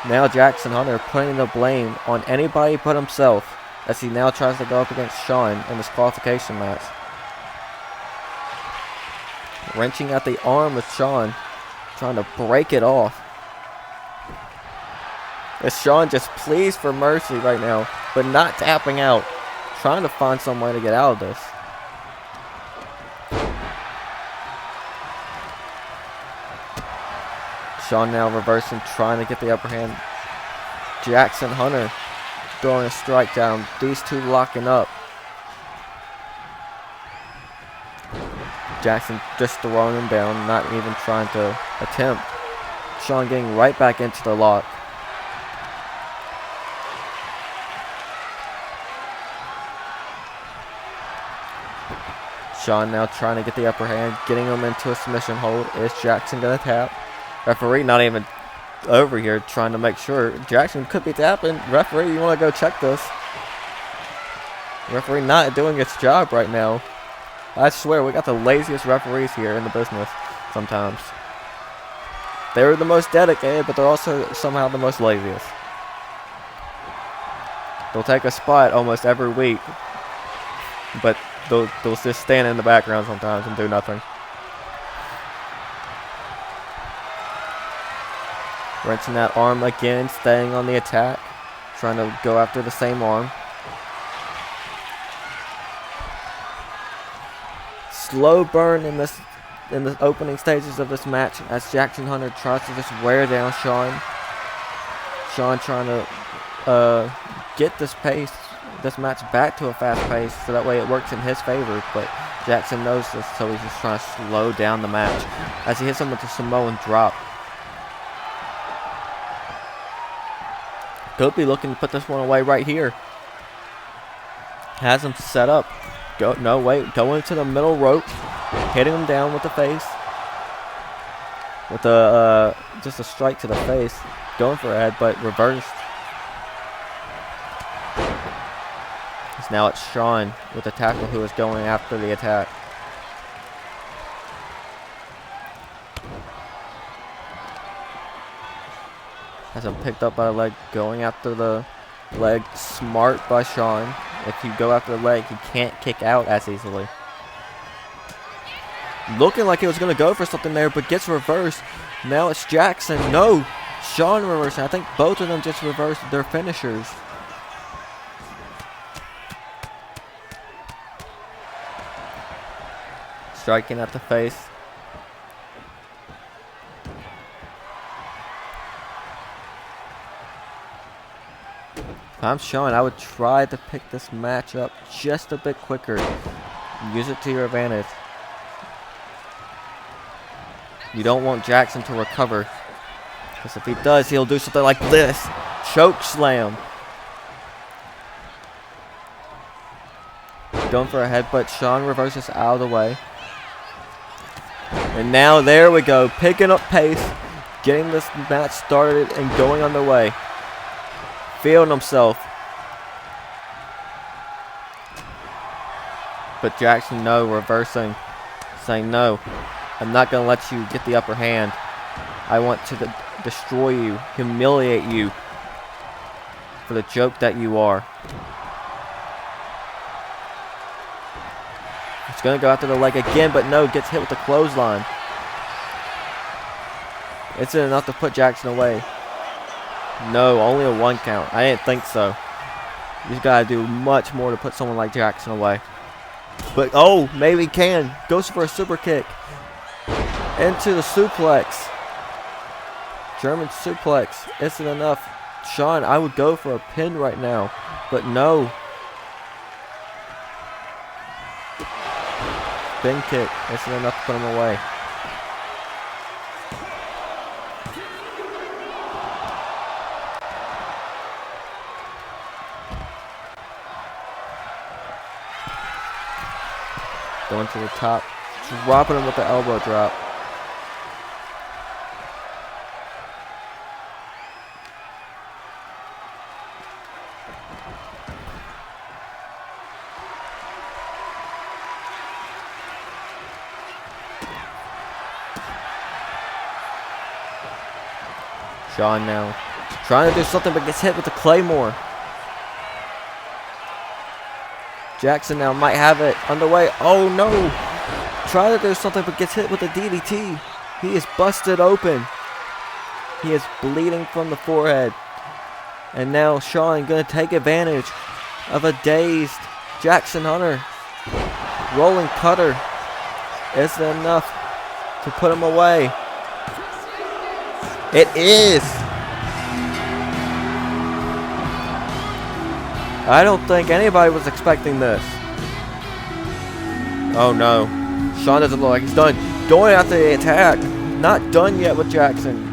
Now Jackson Hunter putting the blame on anybody but himself as he now tries to go up against Sean in this qualification match. Wrenching at the arm of Sean, trying to break it off. As Sean just pleads for mercy right now, but not tapping out. Trying to find some way to get out of this. Sean now reversing, trying to get the upper hand. Jackson Hunter throwing a strike down. These two locking up. Jackson just throwing him down, not even trying to attempt. Sean getting right back into the lock. Sean now trying to get the upper hand, getting him into a submission hold. Is Jackson going to tap? Referee not even over here trying to make sure. Jackson could be tapping. Referee, you want to go check this? Referee not doing its job right now. I swear, we got the laziest referees here in the business sometimes. They're the most dedicated, but they're also somehow the most laziest. They'll take a spot almost every week, but they'll just stand in the background sometimes and do nothing. Wrenching that arm again, staying on the attack, trying to go after the same arm. Slow burn in the opening stages of this match as Jackson Hunter tries to just wear down Sean. Sean trying to get this match back to a fast pace so that way it works in his favor, but Jackson knows this, so he's just trying to slow down the match as he hits him with the Samoan drop. Could be looking to put this one away right here. Has him set up. Going to the middle rope, hitting him down with the face. With just a strike to the face. Going for a head, but reversed. Now it's Sean with the tackle who is going after the attack. Has him picked up by the leg, going after the leg. Smart by Sean. If you go after the leg, he can't kick out as easily. Looking like he was going to go for something there, but gets reversed. Now it's Jackson. No! Sean reversing. I think both of them just reversed their finishers. Striking at the face. If I'm Sean, I would try to pick this match up just a bit quicker. Use it to your advantage. You don't want Jackson to recover, because if he does, he'll do something like this. Choke slam. Going for a headbutt. Sean reverses out of the way. And now there we go. Picking up pace. Getting this match started and going underway. Feeling himself. But Jackson, no, reversing. Saying, no, I'm not going to let you get the upper hand. I want to destroy you, humiliate you for the joke that you are. He's going to go after the leg again, but no, gets hit with the clothesline. Is it enough to put Jackson away? No, only a 1 count. I didn't think so. You've got to do much more to put someone like Jackson away. But, oh, maybe he can. Goes for a super kick. Into the suplex. German suplex. Isn't enough. Sean, I would go for a pin right now. But no. Spin kick. Isn't enough to put him away. Going to the top, dropping him with the elbow drop. Sean now Trying to do something but gets hit with the Claymore. Jackson now might have it underway. Oh no! Trying to do something but gets hit with a DDT. He is busted open. He is bleeding from the forehead. And now Sean going to take advantage of a dazed Jackson Hunter. Rolling cutter. Is it enough to put him away? It is. I don't think anybody was expecting this. Oh no. Sean doesn't look like he's done. Going after the attack. Not done yet with Jackson.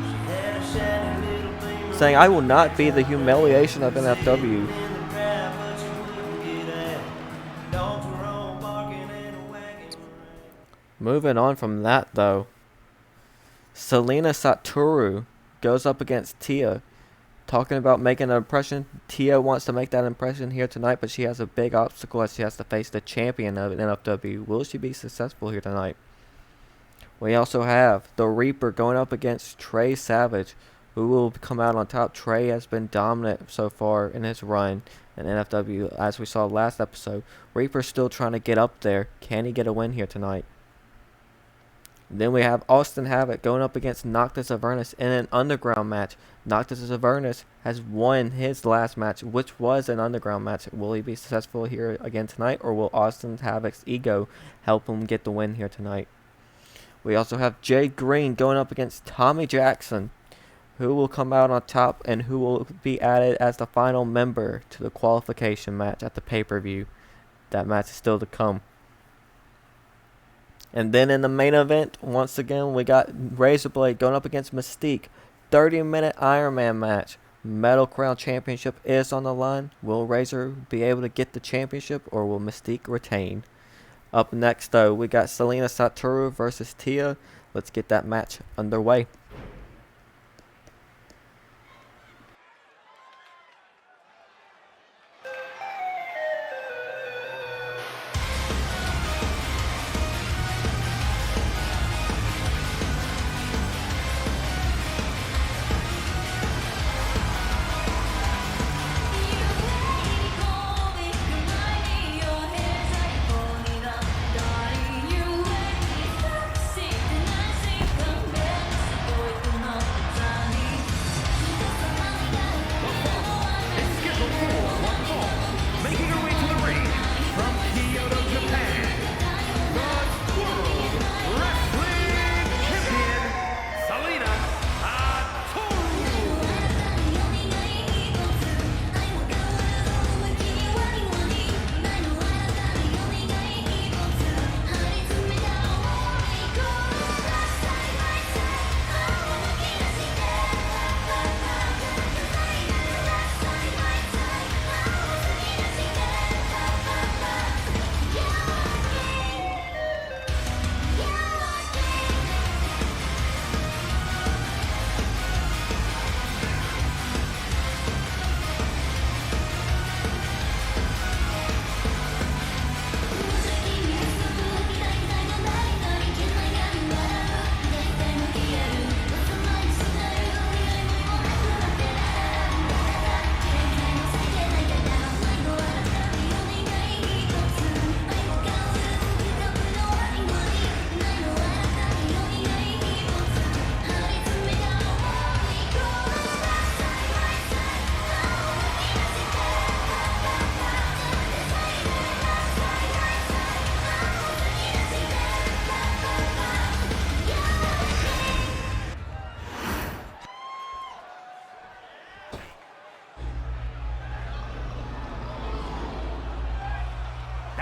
Saying, I will not be the humiliation of NFW. Moving on from that though. Selena Satoru goes up against Tia. Talking about making an impression. Tia wants to make that impression here tonight, but she has a big obstacle as she has to face the champion of NFW. Will she be successful here tonight? We also have the Reaper going up against Trey Savage. Who will come out on top? Trey has been dominant so far in his run in NFW, as we saw last episode. Reaper's still trying to get up there. Can he get a win here tonight? Then we have Austin Havoc going up against Noctis Avernus in an underground match. Noctis Avernus has won his last match, which was an underground match. Will he be successful here again tonight, or will Austin Havoc's ego help him get the win here tonight? We also have Jay Green going up against Tommy Jackson. Who will come out on top and who will be added as the final member to the qualification match at the pay-per-view? That match is still to come. And then in the main event, once again, we got Razorblade going up against Mystique. 30-minute Iron Man match. Metal Crown Championship is on the line. Will Razor be able to get the championship, or will Mystique retain? Up next, though, we got Selena Satoru versus Tia. Let's get that match underway.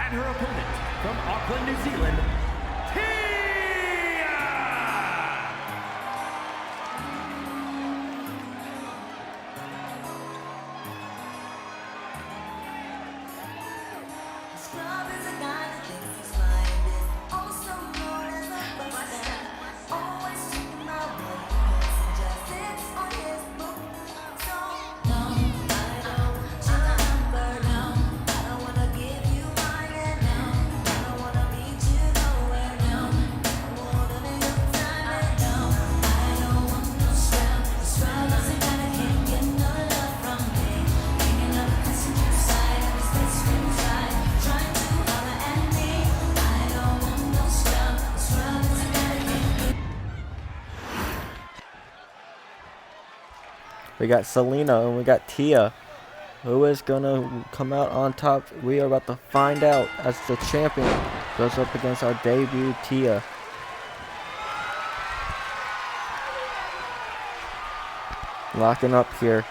And her opponent from Auckland, New Zealand, Tia! We got Selena and we got Tia. Who is gonna come out on top? We are about to find out as the champion goes up against our debut Tia. Locking up here.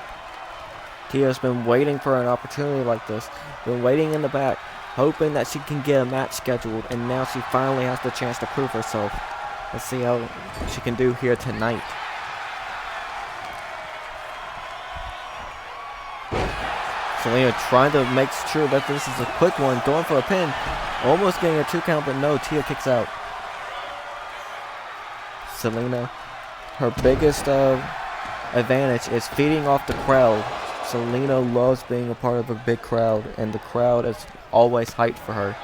Tia's been waiting for an opportunity like this. Been waiting in the back, hoping that she can get a match scheduled, and now she finally has the chance to prove herself. Let's see how she can do here tonight. Selena trying to make sure that this is a quick one, going for a pin. Almost getting a 2 count, but no, Tia kicks out. Selena, her biggest advantage is feeding off the crowd. Selena loves being a part of a big crowd, and the crowd is always hyped for her.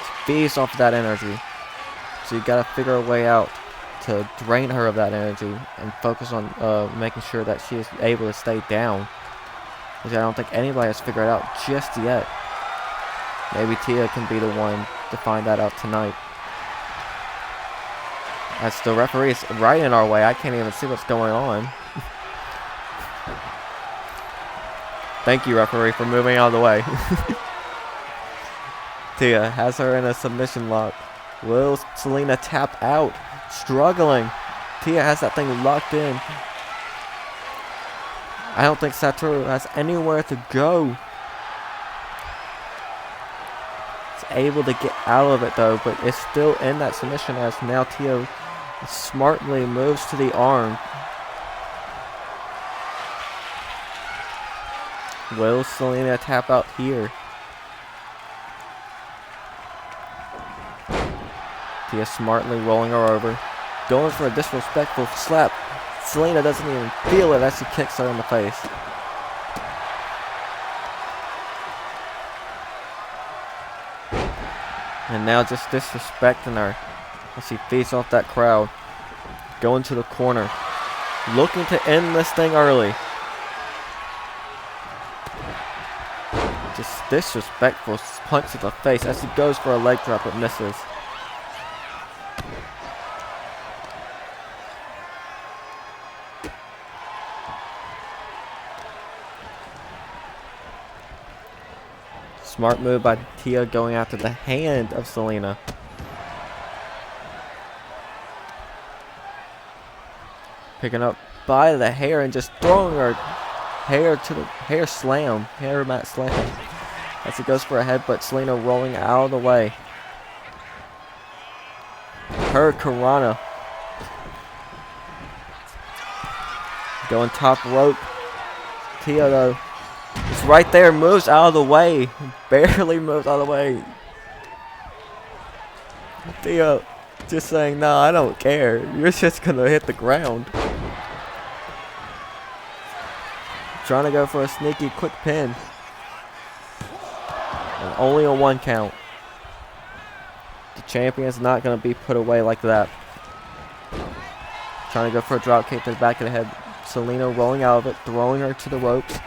She feeds off that energy. So you gotta figure a way out to drain her of that energy and focus on making sure that she is able to stay down, which I don't think anybody has figured out just yet. Maybe Tia can be the one to find that out tonight. As the referee is right in our way, I can't even see what's going on. Thank you, referee, for moving out of the way. Tia has her in a submission lock. Will Selena tap out? Struggling. Tia has that thing locked in. I don't think Satoru has anywhere to go. It's able to get out of it though, but it's still in that submission as now Tia smartly moves to the arm. Will Selena tap out here? Tia smartly rolling her over. Going for a disrespectful slap. Selena doesn't even feel it as she kicks her in the face. And now just disrespecting her as she feeds off that crowd. Going to the corner. Looking to end this thing early. Just disrespectful punch to the face as she goes for a leg drop but misses. Smart move by Tia going after the hand of Selena. Picking up by the hair and just throwing her hair to the hair mat slam. As he goes for a headbutt, Selena rolling out of the way. Her Karana. Going top rope. Tia though. It's right there, moves out of the way. Barely moves out of the way. Tia just saying, no, I don't care. You're just gonna hit the ground. Trying to go for a sneaky quick pin. And only a 1 count. The champion's not gonna be put away like that. Trying to go for a drop kick to the back of the head. Selena rolling out of it, throwing her to the ropes.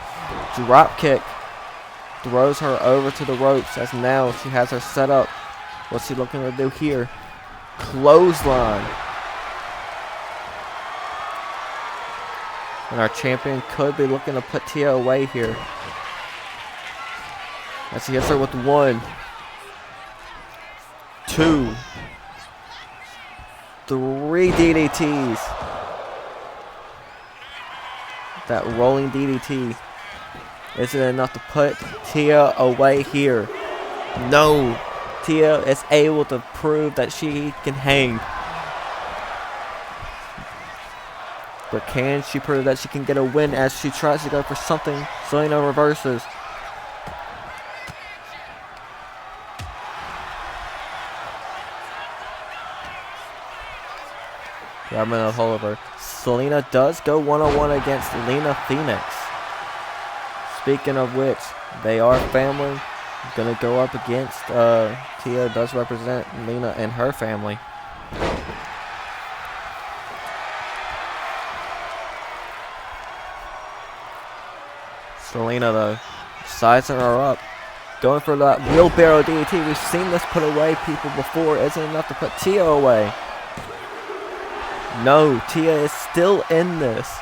Drop kick. Throws her over to the ropes as now she has her set up. What's she looking to do here? Clothesline. And our champion could be looking to put Tia away here. As he hits her with 1, 2, 3 DDTs. That rolling DDT. Is it enough to put Tia away here? No. Tia is able to prove that she can hang. But can she prove that she can get a win as she tries to go for something? Selena reverses. Grabbing a hold of her. Selena does go one-on-one against Lena Phoenix. Speaking of which, they are family. Gonna go up against Tia does represent Lena and her family. Selena though, sizing her up. Going for that wheelbarrow DDT. We've seen this put away people before. Isn't enough to put Tia away. No, Tia is still in this.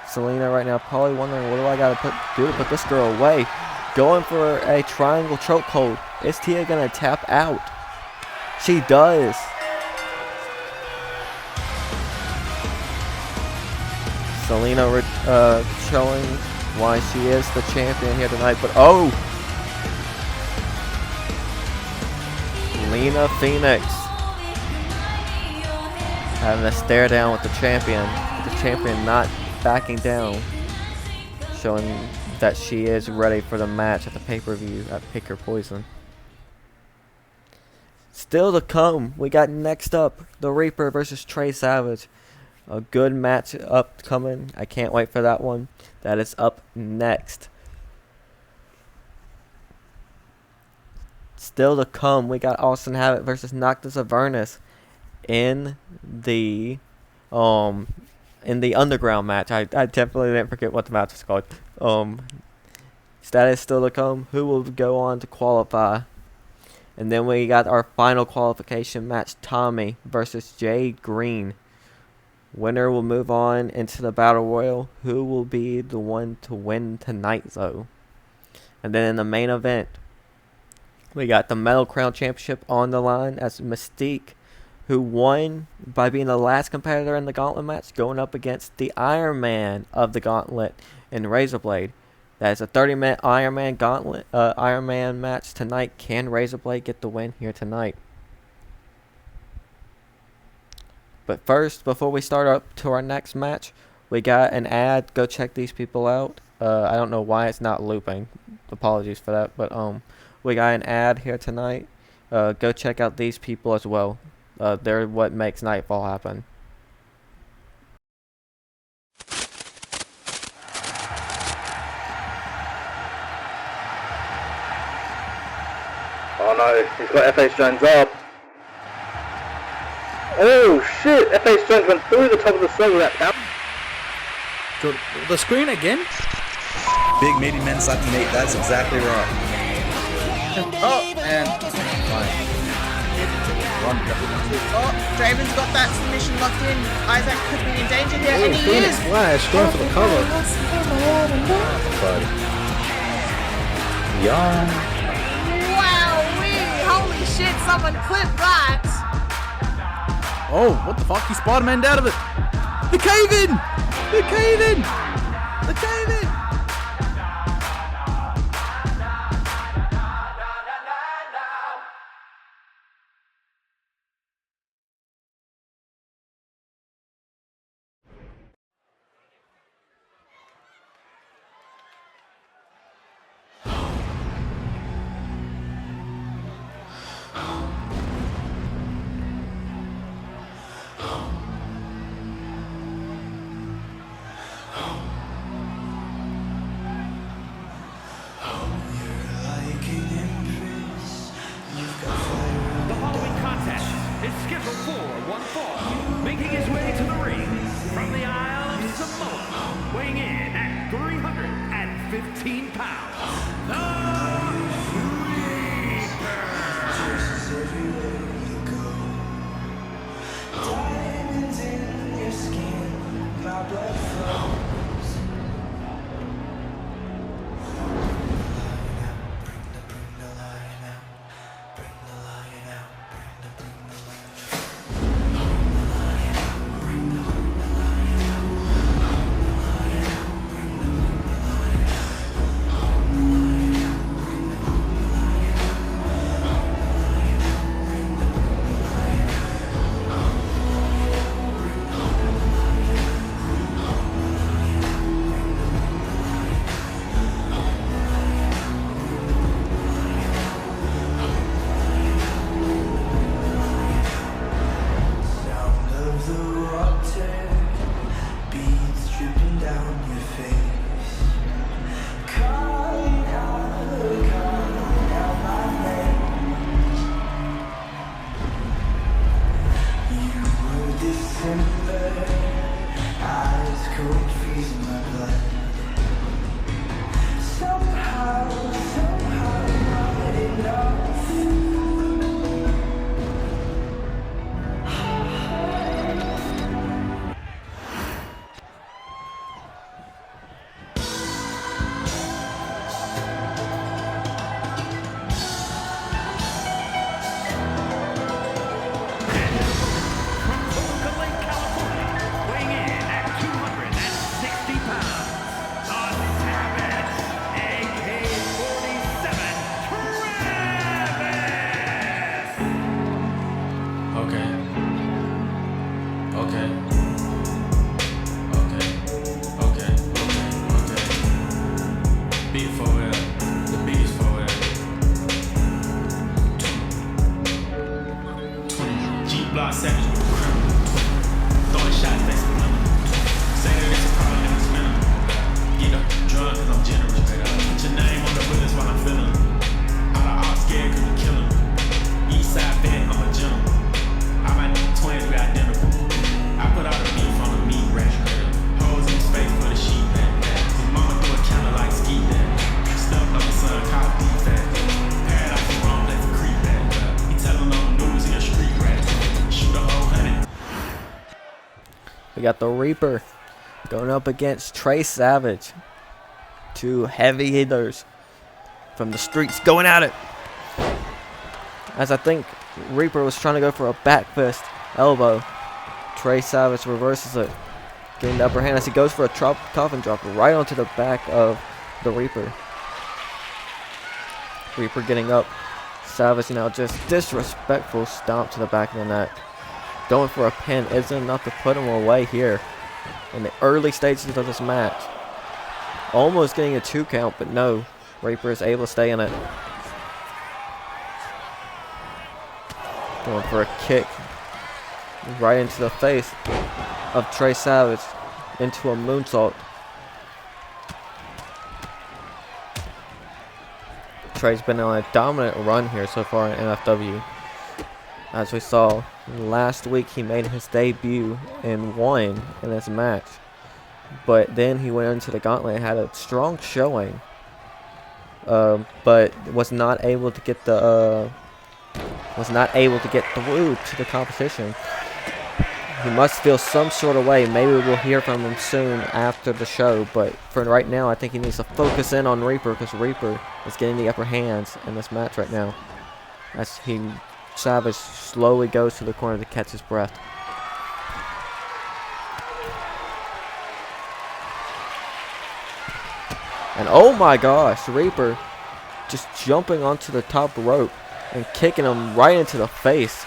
Selena right now probably wondering, what do I gotta do to put this girl away? Going for a triangle chokehold. Is Tia gonna tap out? She does. Selena showing why she is the champion here tonight. But oh! Lena Phoenix having a stare down with the champion. The champion not backing down. Showing that she is ready for the match at the pay-per-view at Pick Your Poison. Still to come, we got next up the Reaper versus Trey Savage. A good match upcoming. I can't wait for that one. That is up next. Still to come, we got Austin Habit versus Noctis Avernus in the underground match. I definitely didn't forget what the match was called. That is still to come. Who will go on to qualify? And then we got our final qualification match, Tommy versus Jay Green. Winner will move on into the Battle Royal. Who will be the one to win tonight, though? And then in the main event, we got the Metal Crown Championship on the line as Mystique, who won by being the last competitor in the Gauntlet match, going up against the Iron Man of the Gauntlet in Razorblade. That is a 30-minute Iron Man match tonight. Can Razorblade get the win here tonight? But first, before we start up to our next match, we got an ad. Go check these people out. I don't know why it's not looping. Apologies for that. But we got an ad here tonight. Go check out these people as well. They're what makes Nightfall happen. Oh no, he's got FH Jones up. Oh shit, FH Jones went through the top of the cell with that power. The screen again? Big meaty men sucking meat, that's exactly right. Oh, and fine. Oh, Draven's got that submission locked in. Isaac could be in danger here, and he is. Flash, going for the cover. Wowee! Holy shit, someone clip that! Oh, what the fuck? He Spider-Man'd out of it. The cave-in! The cave-in! The cave-in! The following contest is scheduled for one fall, making his way to the ring from the Isle of Samoa, weighing in at 315 pounds, the We got the Reaper going up against Trey Savage. Two heavy hitters from the streets going at it. As I think Reaper was trying to go for a back fist elbow. Trey Savage reverses it, getting the upper hand as he goes for a coffin drop right onto the back of the Reaper. Reaper getting up. Savage now just disrespectful stomp to the back of the neck. Going for a pin isn't enough to put him away here in the early stages of this match. Almost getting a 2 count, but no. Reaper is able to stay in it. Going for a kick right into the face of Trey Savage into a moonsault. Trey's been on a dominant run here so far in NFW. As we saw last week, he made his debut and won in this match. But then he went into the gauntlet and had a strong showing. But was not able to get through to the competition. He must feel some sort of way. Maybe we'll hear from him soon after the show. But for right now, I think he needs to focus in on Reaper, because Reaper is getting the upper hands in this match right now. As Savage slowly goes to the corner to catch his breath. And oh my gosh, Reaper just jumping onto the top rope and kicking him right into the face.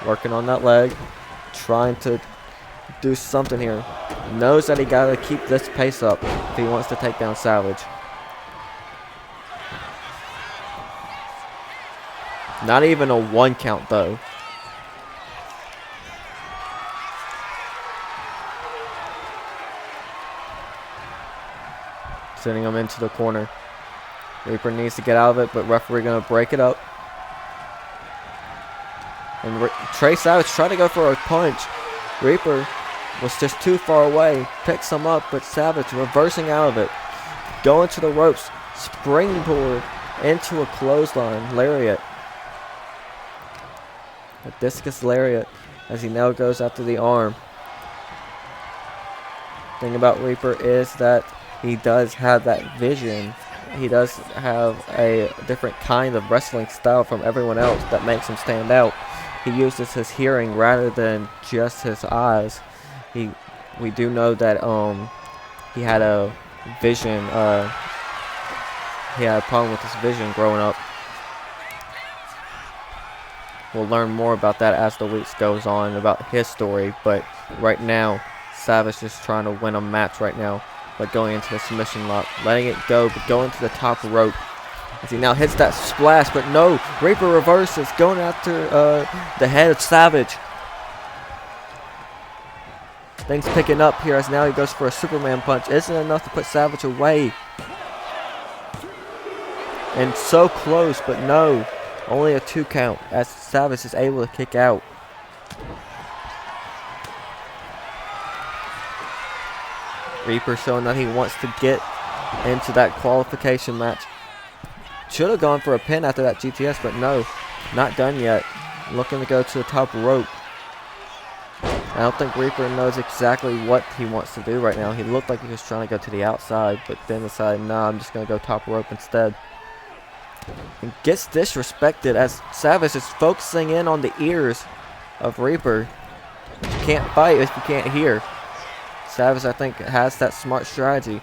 Working on that leg, trying to do something here. Knows that he gotta keep this pace up if he wants to take down Savage. Not even a 1 count though. Sending him into the corner. Reaper needs to get out of it, but referee gonna break it up. And Trey Savage tried to go for a punch. Reaper was just too far away. Picks him up, but Savage reversing out of it. Going to the ropes. Springboard into a clothesline. Lariat. A discus lariat as he now goes after the arm. Thing about Reaper is that he does have that vision. He does have a different kind of wrestling style from everyone else that makes him stand out. He uses his hearing rather than just his eyes. We do know that he had a vision. He had a problem with his vision growing up. We'll learn more about that as the weeks goes on about his story. But right now, Savage is trying to win a match right now. But going into the submission lock, letting it go, but going to the top rope. As he now hits that splash, but no, Reaper reverses, going after the head of Savage. Things picking up here as now he goes for a Superman punch. Isn't enough to put Savage away. And so close, but no, only a 2 count as Savage is able to kick out. Reaper showing that he wants to get into that qualification match. Should have gone for a pin after that GTS, but no, not done yet. Looking to go to the top rope. I don't think Reaper knows exactly what he wants to do right now. He looked like he was trying to go to the outside, but then decided, nah, I'm just going to go top rope instead. And gets disrespected as Savage is focusing in on the ears of Reaper. You can't fight if you can't hear. Savage, I think, has that smart strategy.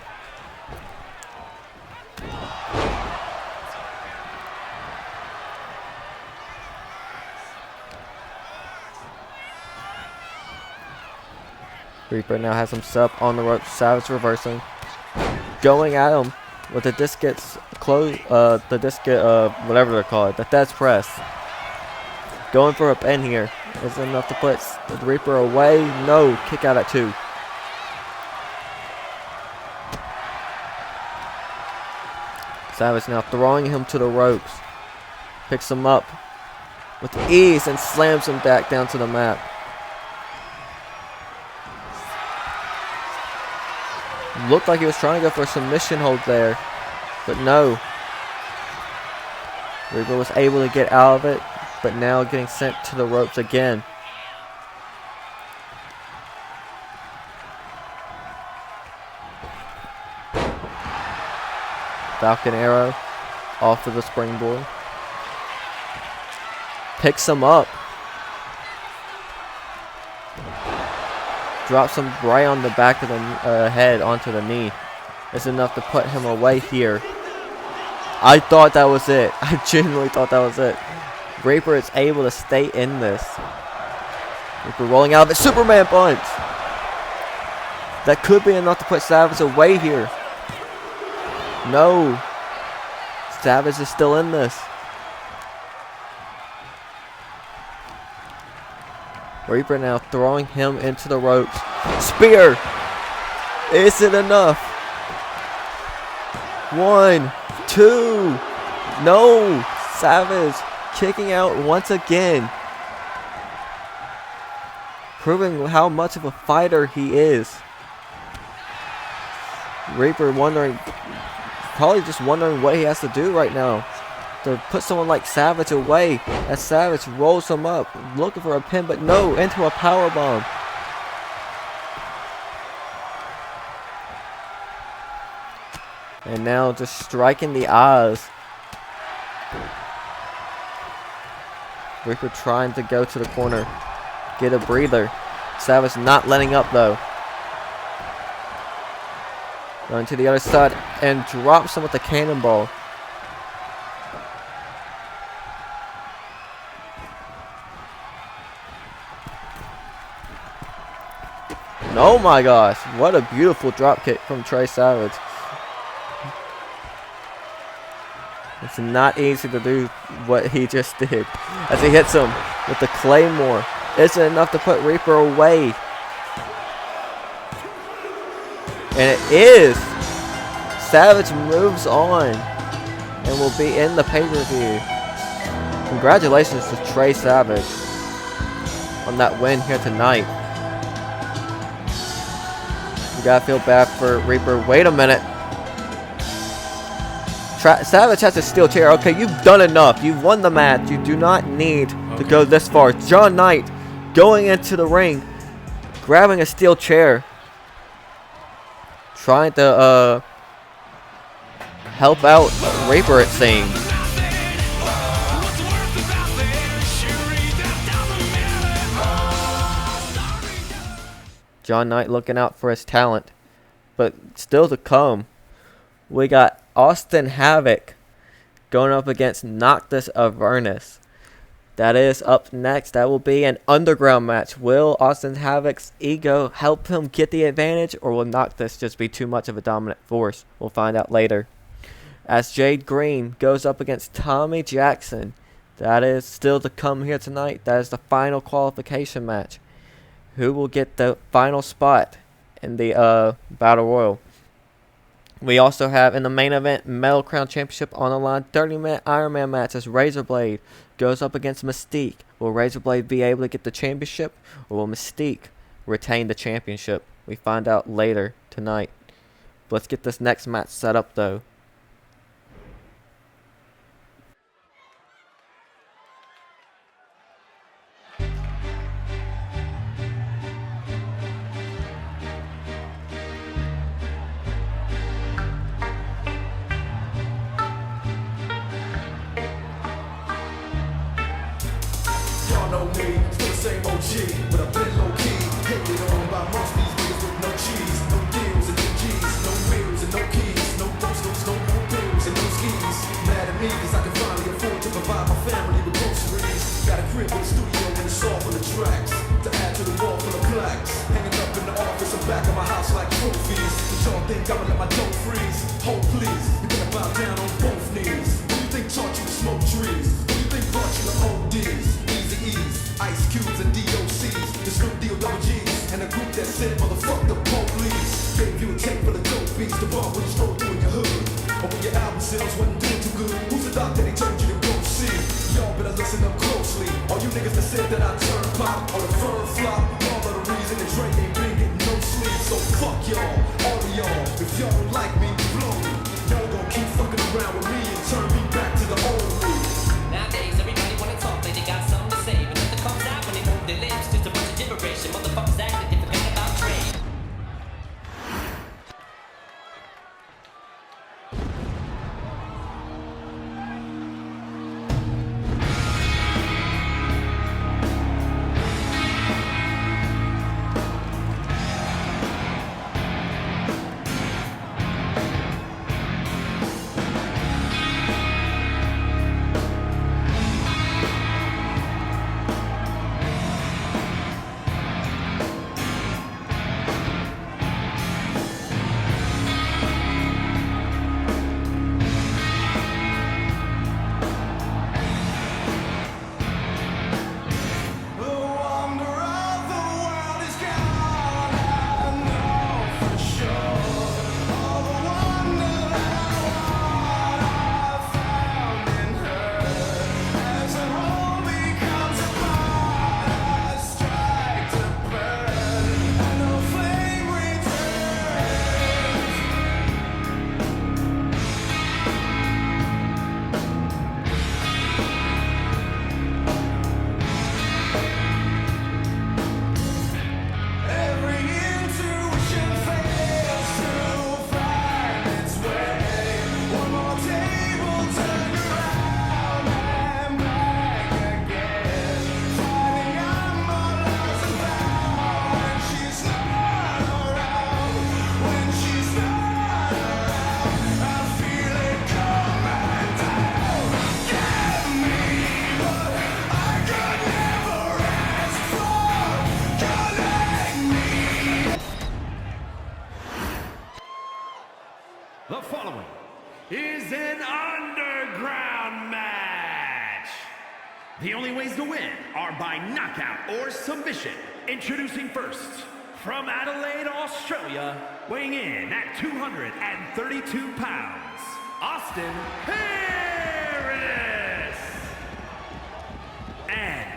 Reaper now has himself on the rope. Savage reversing. Going at him with the discus whatever they're called, the death press. Going for a pin here. Isn't enough to put the Reaper away. No, kick out at 2. Savage now throwing him to the ropes. Picks him up with ease and slams him back down to the mat. Looked like he was trying to go for a submission hold there, but no. Reaper was able to get out of it, but now getting sent to the ropes again. Falcon Arrow off of the springboard. Picks him up. Drops him right on the back of the head onto the knee. It's enough to put him away here. I thought that was it. I genuinely thought that was it. Reaper is able to stay in this. Reaper rolling out of it. Superman punch. That could be enough to put Savage away here. No. Savage is still in this. Reaper now throwing him into the ropes. Spear. Is it enough? 1, 2. No. Savage kicking out once again. Proving how much of a fighter he is. Reaper probably just wondering what he has to do right now to put someone like Savage away, as Savage rolls him up, looking for a pin, but no, into a powerbomb. And now just striking the eyes. Reaper trying to go to the corner, get a breather. Savage not letting up though. Going to the other side and drops him with the cannonball. Oh my gosh, what a beautiful drop kick from Trey Savage. It's not easy to do what he just did as he hits him with the Claymore. Isn't enough to put Reaper away. And it is. Savage moves on and will be in the pay-per-view. Congratulations to Trey Savage on that win here tonight. You gotta feel bad for Reaper. Wait a minute. Savage has a steel chair. Okay, you've done enough. You've won the match. You do not need to go this far. John Knight going into the ring, grabbing a steel chair, trying to help out Reaper, it seems. John Knight looking out for his talent. But still to come, we got Austin Havoc going up against Noctis Avernus. That is up next. That will be an underground match. Will Austin Havoc's ego help him get the advantage, or will Noctis just be too much of a dominant force? We'll find out later. As Jade Green goes up against Tommy Jackson. That is still to come here tonight. That is the final qualification match. Who will get the final spot in the Battle Royal? We also have in the main event Metal Crown Championship on the line. 30-minute Iron Man match as Razorblade goes up against Mystique. Will Razorblade be able to get the championship, or will Mystique retain the championship? We find out later tonight. Let's get this next match set up though. Know me, still the same OG, but I've been low key. Hated on by most these niggas with no cheese, no deals and no G's, no wheels and no keys, no posters, no more bills and no skis. Mad at me cause I can finally afford to provide my family with groceries. Got a crib with a studio and a saw full of tracks to add to the wall full of plaques. Hanging up in the office and back of my house like trophies. But y'all think I'ma let my dough freeze? Hold please, you better bow down on both knees. Who you think taught you to smoke trees? Who you think brought you to ODs? Ice Cubes and DOCs, the Snoop Deal double G's, and a group that said motherfuck the police. Gave you a tape for the dope beats, the bomb when you stroll through in your hood. Or when your album sales wasn't doing too good, who's the doctor they told you to go see? Y'all better listen up closely. All you niggas that said that I turn pop or the firm flop, all of the reason that Drake ain't been getting no sleep. So fuck y'all, all of y'all. If y'all don't like me, blow me. Y'all gon' keep fucking around with me and turn me back to the old me. Nowadays, everybody wanna talk, they got The only ways to win are by knockout or submission. Introducing first, from Adelaide, Australia, weighing in at 232 pounds, Austin Harris. And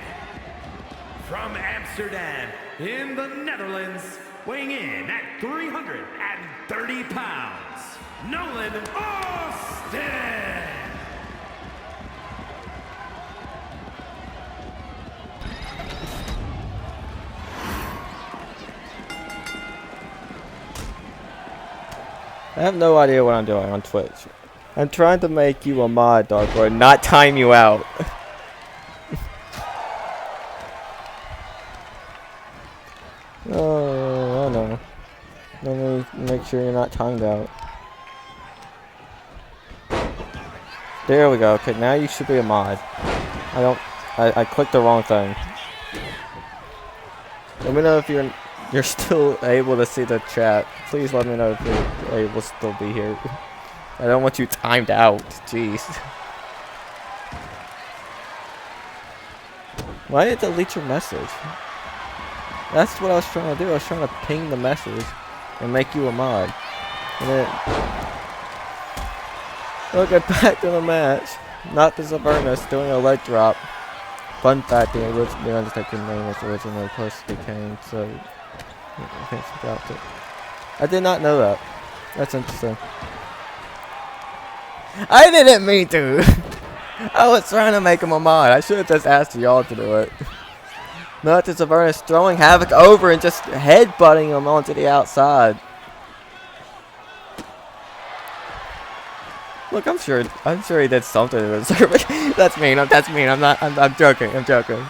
from Amsterdam in the Netherlands, weighing in at 330 pounds, Nolan Austin. I have no idea what I'm doing on Twitch. I'm trying to make you a mod, Dark Lord, not time you out. Oh, I know. Let me make sure you're not timed out. There we go. Okay, now you should be a mod. I clicked the wrong thing. Let me know if you're still able to see the chat. Please let me know if you're able to still be here. I don't want you timed out. Jeez. Why did it delete your message? That's what I was trying to do. I was trying to ping the message and make you a mod. And then we'll get back to the match. Not the Zavernus doing a leg drop. Fun fact, the Undertaker name was originally supposed to be Kane, so I did not know that. That's interesting. I didn't mean to. I was trying to make him a mod. I should have just asked y'all to do it. Not just Avernus throwing Havoc over and just headbutting him onto the outside. Look, I'm sure he did something to deserve it. That's mean. That's mean. I'm joking. I'm joking.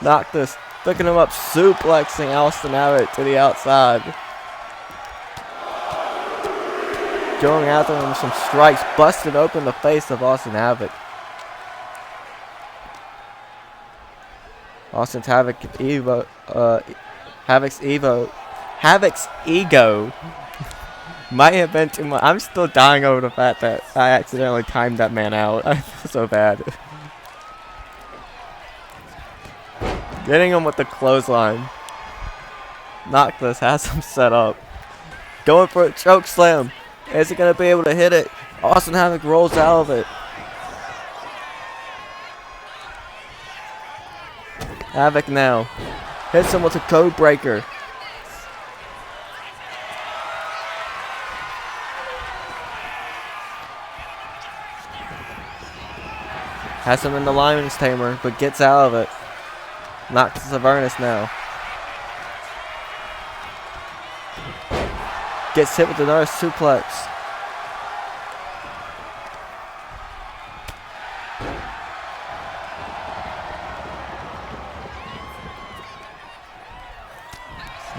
Knock this, picking him up, suplexing Austin Abbott to the outside. Going after him with some strikes, busted open the face of Austin Havoc. Austin's Havoc's ego might have been too much. I'm still dying over the fact that I accidentally timed that man out. I feel so bad. Getting him with the clothesline. Noctis has him set up. Going for a choke slam. Is he going to be able to hit it? Austin Havoc rolls out of it. Havoc now. Hits him with a code breaker. Has him in the Lion's Tamer, but gets out of it. Knocks Avernus now. Gets hit with another suplex.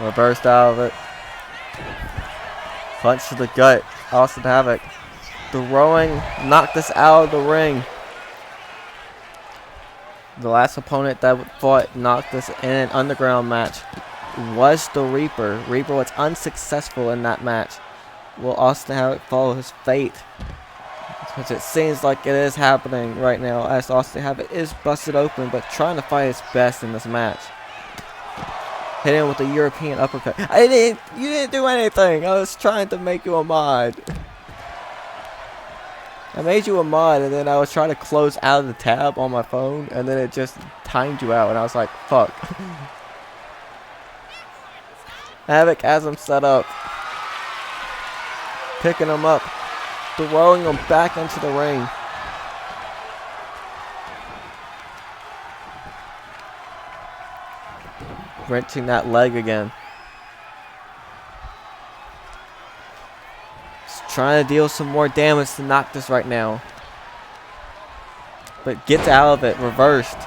Reversed out of it. Punch to the gut. Austin Havoc. Throwing Noctis out of the ring. The last opponent that fought Noctis in an underground match was the Reaper. Reaper was unsuccessful in that match. Will Austin Havoc follow his fate? Because it seems like it is happening right now, as Austin Havoc is busted open, but trying to fight his best in this match. Hitting with a European uppercut. You didn't do anything. I was trying to make you a mod. I made you a mod, and then I was trying to close out of the tab on my phone, and then it just timed you out, and I was like, fuck. Havoc has him set up. Picking him up. Throwing him back into the ring. Wrenching that leg again. Trying to deal some more damage to Noctis right now. But gets out of it. Reversed.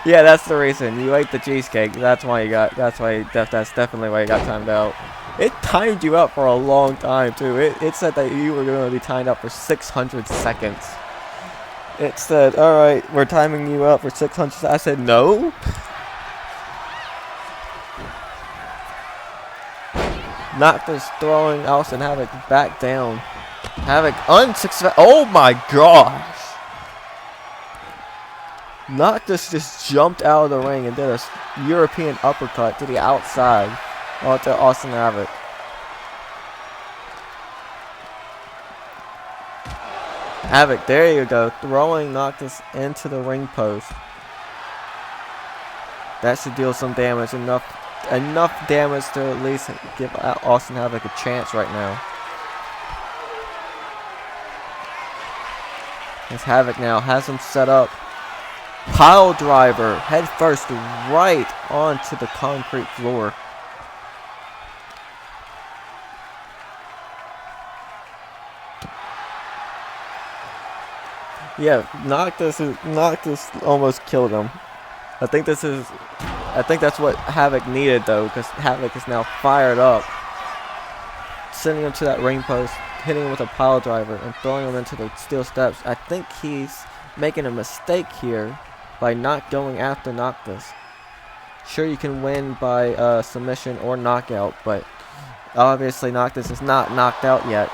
Yeah, that's the reason. You ate the cheesecake. That's why you got. That's definitely why you got timed out. It timed you out for a long time too. It said that you were going to be timed out for 600 seconds. It said, "All right, we're timing you out for 600." I said, "No." Noctis throwing Austin Havoc back down. Havoc unsuccessful. Oh my gosh. Noctis just jumped out of the ring and did a European uppercut to the outside onto Austin Havoc. Havoc, there you go, throwing Noctis into the ring post. That should deal some damage, enough damage to at least give Austin Havoc a chance right now. As Havoc now has him set up. Pile driver, head first, right onto the concrete floor. Yeah, Noctis almost killed him. I think that's what Havoc needed though, because Havoc is now fired up. Sending him to that ring post, hitting him with a pile driver, and throwing him into the steel steps. I think he's making a mistake here by not going after Noctis. Sure, you can win by submission or knockout, but obviously Noctis is not knocked out yet.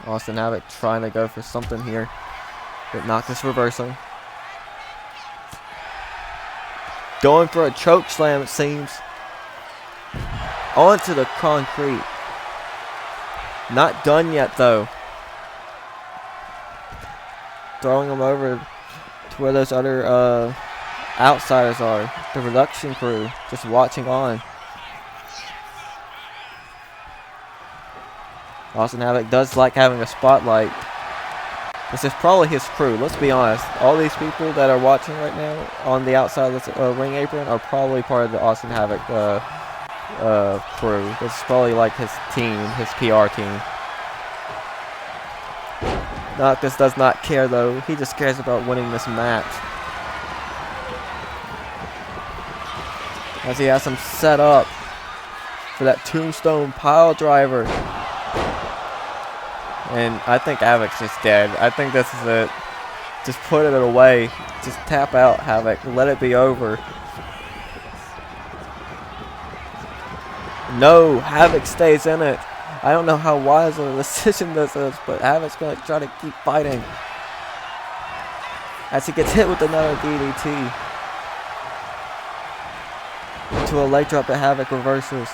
Austin Havoc trying to go for something here, but Noctis reversing. Going for a choke slam, it seems. Onto the concrete. Not done yet, though. Throwing him over to where those other outsiders are. The reduction crew just watching on. Austin Havoc does like having a spotlight. This is probably his crew, let's be honest. All these people that are watching right now on the outside of this ring apron are probably part of the Austin Havoc crew. This is probably like his team, his PR team. Noctis does not care though, he just cares about winning this match. As he has him set up for that tombstone pile driver. And I think Havoc's just dead. I think this is it. Just put it away. Just tap out, Havoc. Let it be over. No, Havoc stays in it. I don't know how wise of a decision this is, but Havoc's going to try to keep fighting. As he gets hit with another DDT. Into a leg drop that Havoc reverses.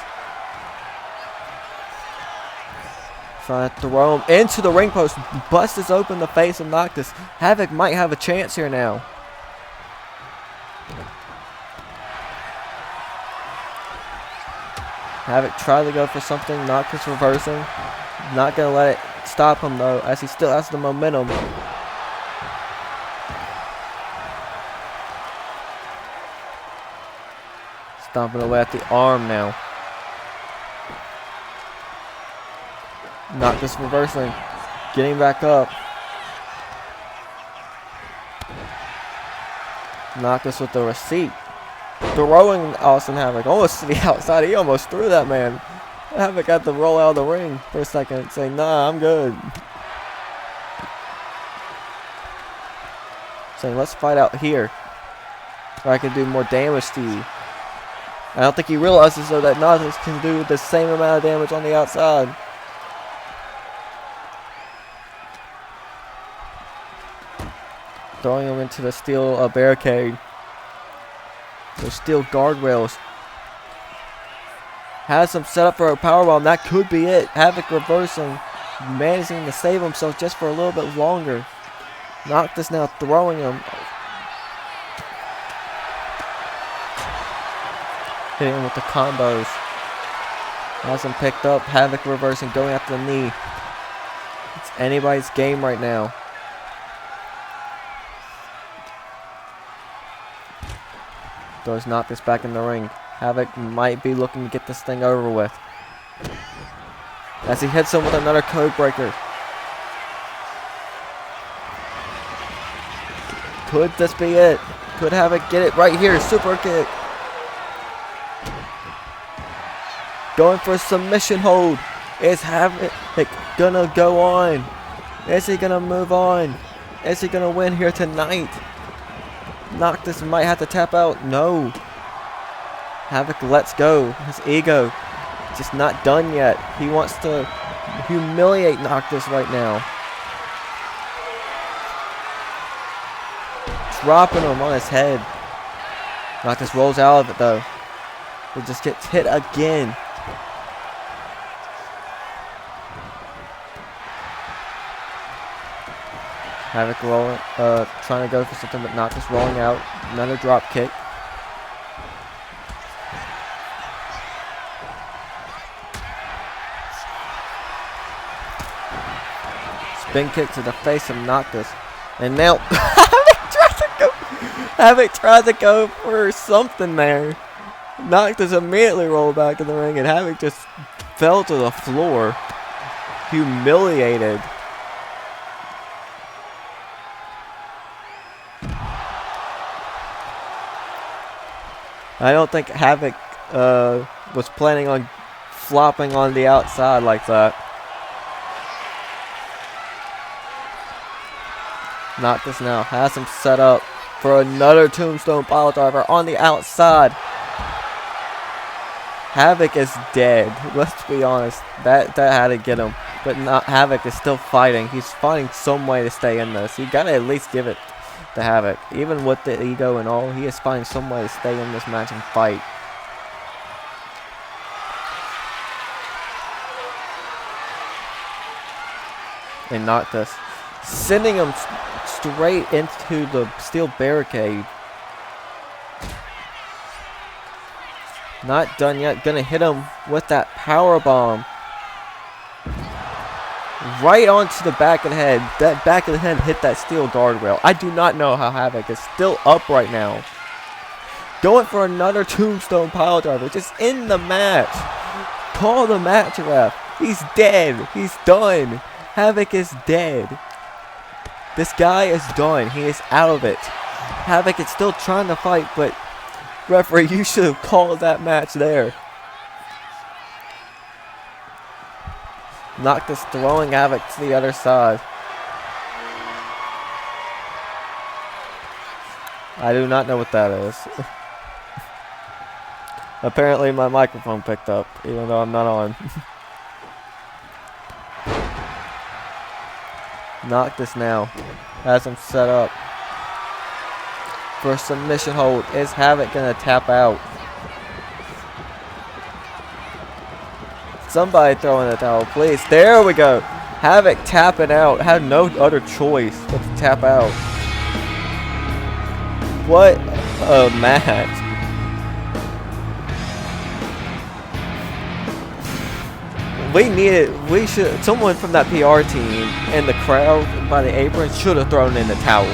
Trying to throw him into the ring post. Busts open the face of Noctis. Havoc might have a chance here now. Havoc tried to go for something. Noctis reversing. Not going to let it stop him though, as he still has the momentum. Stomping away at the arm now. Noctis reversing, getting back up. Noctis with the receipt. Throwing Austin Havoc almost to the outside. He almost threw that man. Havoc had to roll out of the ring for a second, saying, nah, I'm good. Saying, let's fight out here, where I can do more damage to you. I don't think he realizes though that Noctis can do the same amount of damage on the outside. Throwing him into the steel barricade. Those steel guardrails. Has him set up for a powerbomb. That could be it. Havoc reversing. Managing to save himself just for a little bit longer. Noctis now throwing him. Hitting him with the combos. Has him picked up. Havoc reversing. Going after the knee. It's anybody's game right now. Throws Noctis back in the ring. Havoc might be looking to get this thing over with. As he hits him with another code breaker. Could this be it? Could Havoc get it right here? Super kick. Going for a submission hold. Is Havoc gonna go on? Is he gonna move on? Is he gonna win here tonight? Noctis might have to tap out. No. Havoc lets go. His ego just not done yet. He wants to humiliate Noctis right now. Dropping him on his head. Noctis rolls out of it though. He just gets hit again. Havoc rolling, trying to go for something, but Noctis rolling out. Another drop kick. Spin kick to the face of Noctis. And now Havoc tried to go for something there. Noctis immediately rolled back in the ring and Havoc just fell to the floor. Humiliated. I don't think Havoc was planning on flopping on the outside like that. Noctis now has him set up for another tombstone pile driver on the outside. Havoc is dead. Let's be honest. That had to get him. But not Havoc is still fighting. He's finding some way to stay in this. You gotta at least give it to Havoc. Even with the ego and all, he is finding some way to stay in this match and fight. And Noctis sending him straight into the steel barricade. Not done yet. Gonna hit him with that power bomb. Right onto the back of the head. That back of the head hit that steel guardrail. I do not know how Havoc is still up right now. Going for another tombstone pile driver. Just in the match. Call the match ref. He's dead. He's done. Havoc is dead. This guy is done. He is out of it. Havoc is still trying to fight, but referee, you should have called that match there. Noctis throwing Havoc to the other side. I do not know what that is. Apparently my microphone picked up, even though I'm not on. Noctis now has him set up for a submission hold. Is Havoc gonna tap out? Somebody throw in the towel, please. There we go. Havoc tapping out. Had no other choice but to tap out. What a match. Someone from that PR team and the crowd by the apron should have thrown in the towel.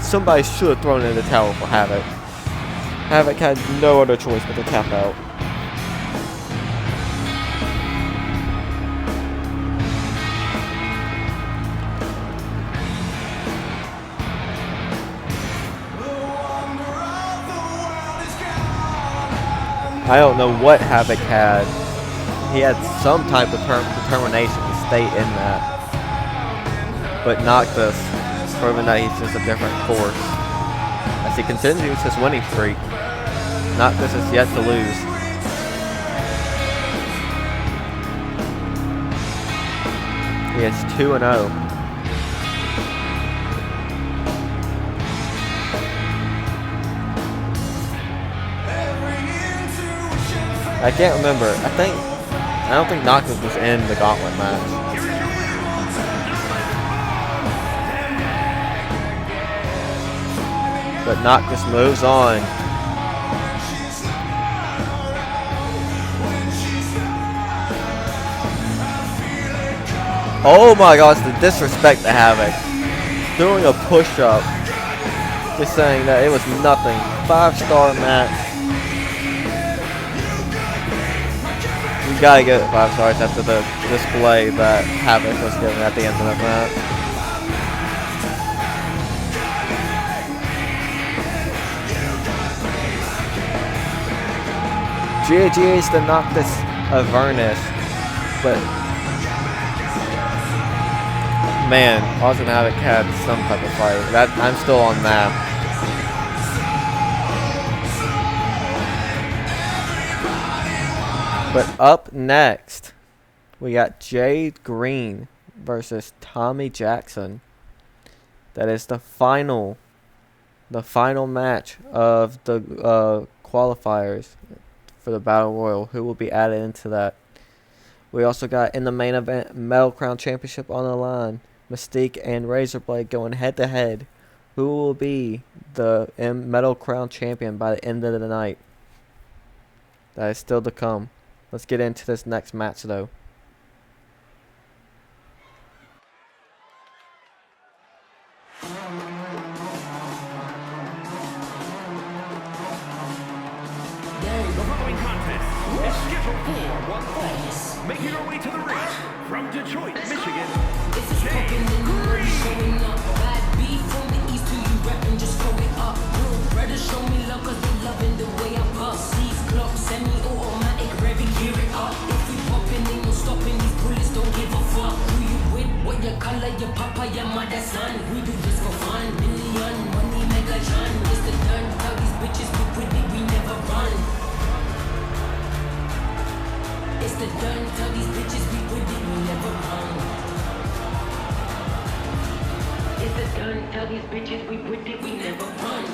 Somebody should have thrown in the towel for Havoc. Havoc had no other choice but to tap out. I don't know what Havoc had. He had some type of determination to stay in that. But Noctis proving that he's just a different force. As he continues his winning streak. Noctis is yet to lose. He is 2-0. I can't remember. I don't think Noctis was in the gauntlet match. But Noctis moves on. Oh my gosh, the disrespect to Havoc. Doing a push-up. Just saying that it was nothing. 5-star match. You gotta give it 5 stars after the display that Havoc was given at the end of the match. GG's to Noctis Avernus, but man, Austin Havoc had some type of fight. I'm still on that. But up next, we got Jade Green versus Tommy Jackson. That is the final match of the qualifiers for the Battle Royal. Who will be added into that? We also got in the main event Metal Crown Championship on the line. Mystique and Razorblade going head to head. Who will be the Metal Crown Champion by the end of the night? That is still to come. Let's get into this next match though. The following contest is scheduled for one fall. Making her way to the ring from Detroit, Michigan, Jade Green. Your papa, your mother, son. We do this for fun. Million money, Megatron. It's the done. Tell these bitches we pretty, we never run. It's the done. Tell these bitches we pretty, we never run. It's the done. Tell these bitches we pretty, we never run.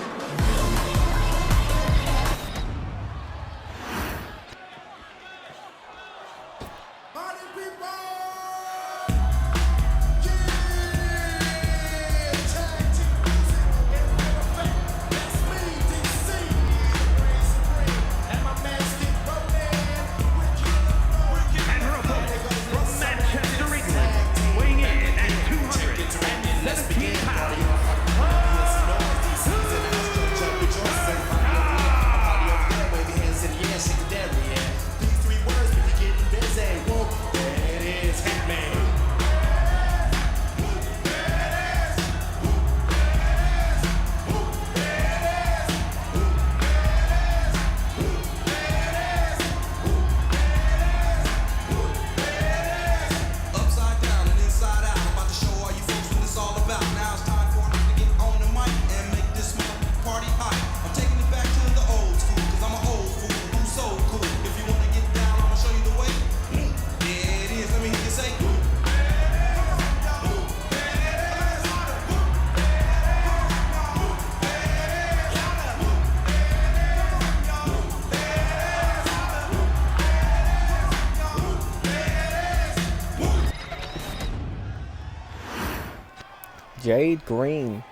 Jade Green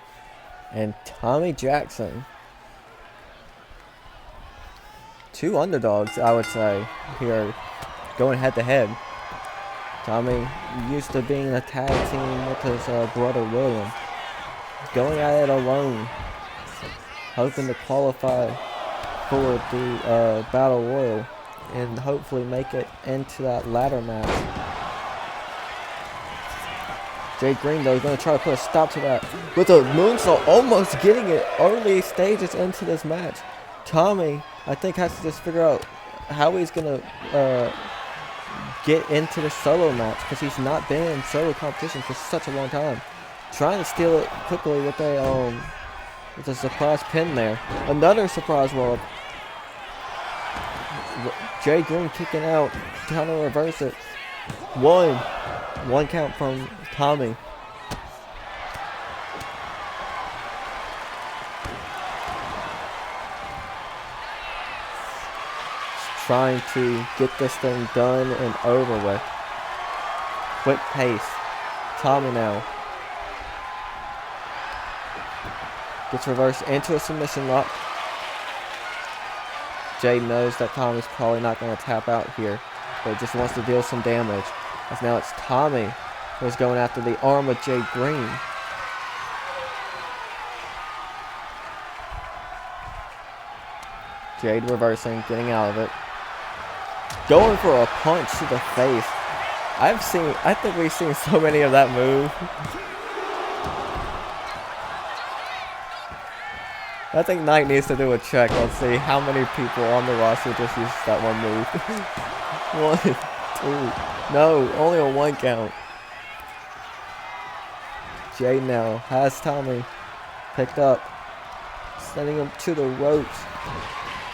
and Tommy Jackson. Two underdogs, I would say, here going head to head. Tommy used to being a tag team with his brother William. Going at it alone, hoping to qualify for the Battle Royal and hopefully make it into that ladder match. Jade Green, though, is going to try to put a stop to that with a moonsault, almost getting it early stages into this match. Tommy, I think, has to just figure out how he's going to get into the solo match because he's not been in solo competition for such a long time. Trying to steal it quickly with a surprise pin there. Another surprise roll. Jade Green kicking out, trying to reverse it. One count from Tommy. Trying to get this thing done and over with. Quick pace. Tommy now. Gets reversed into a submission lock. Jade knows that Tommy's probably not going to tap out here, but just wants to deal some damage. As now it's Tommy who's going after the arm of Jade Green. Jade reversing, getting out of it. Going for a punch to the face. I think we've seen so many of that move. I think Knight needs to do a check. Let's see how many people on the roster just used that one move. 1, 2. No, only a 1 count. Jade now has Tommy picked up. Sending him to the ropes.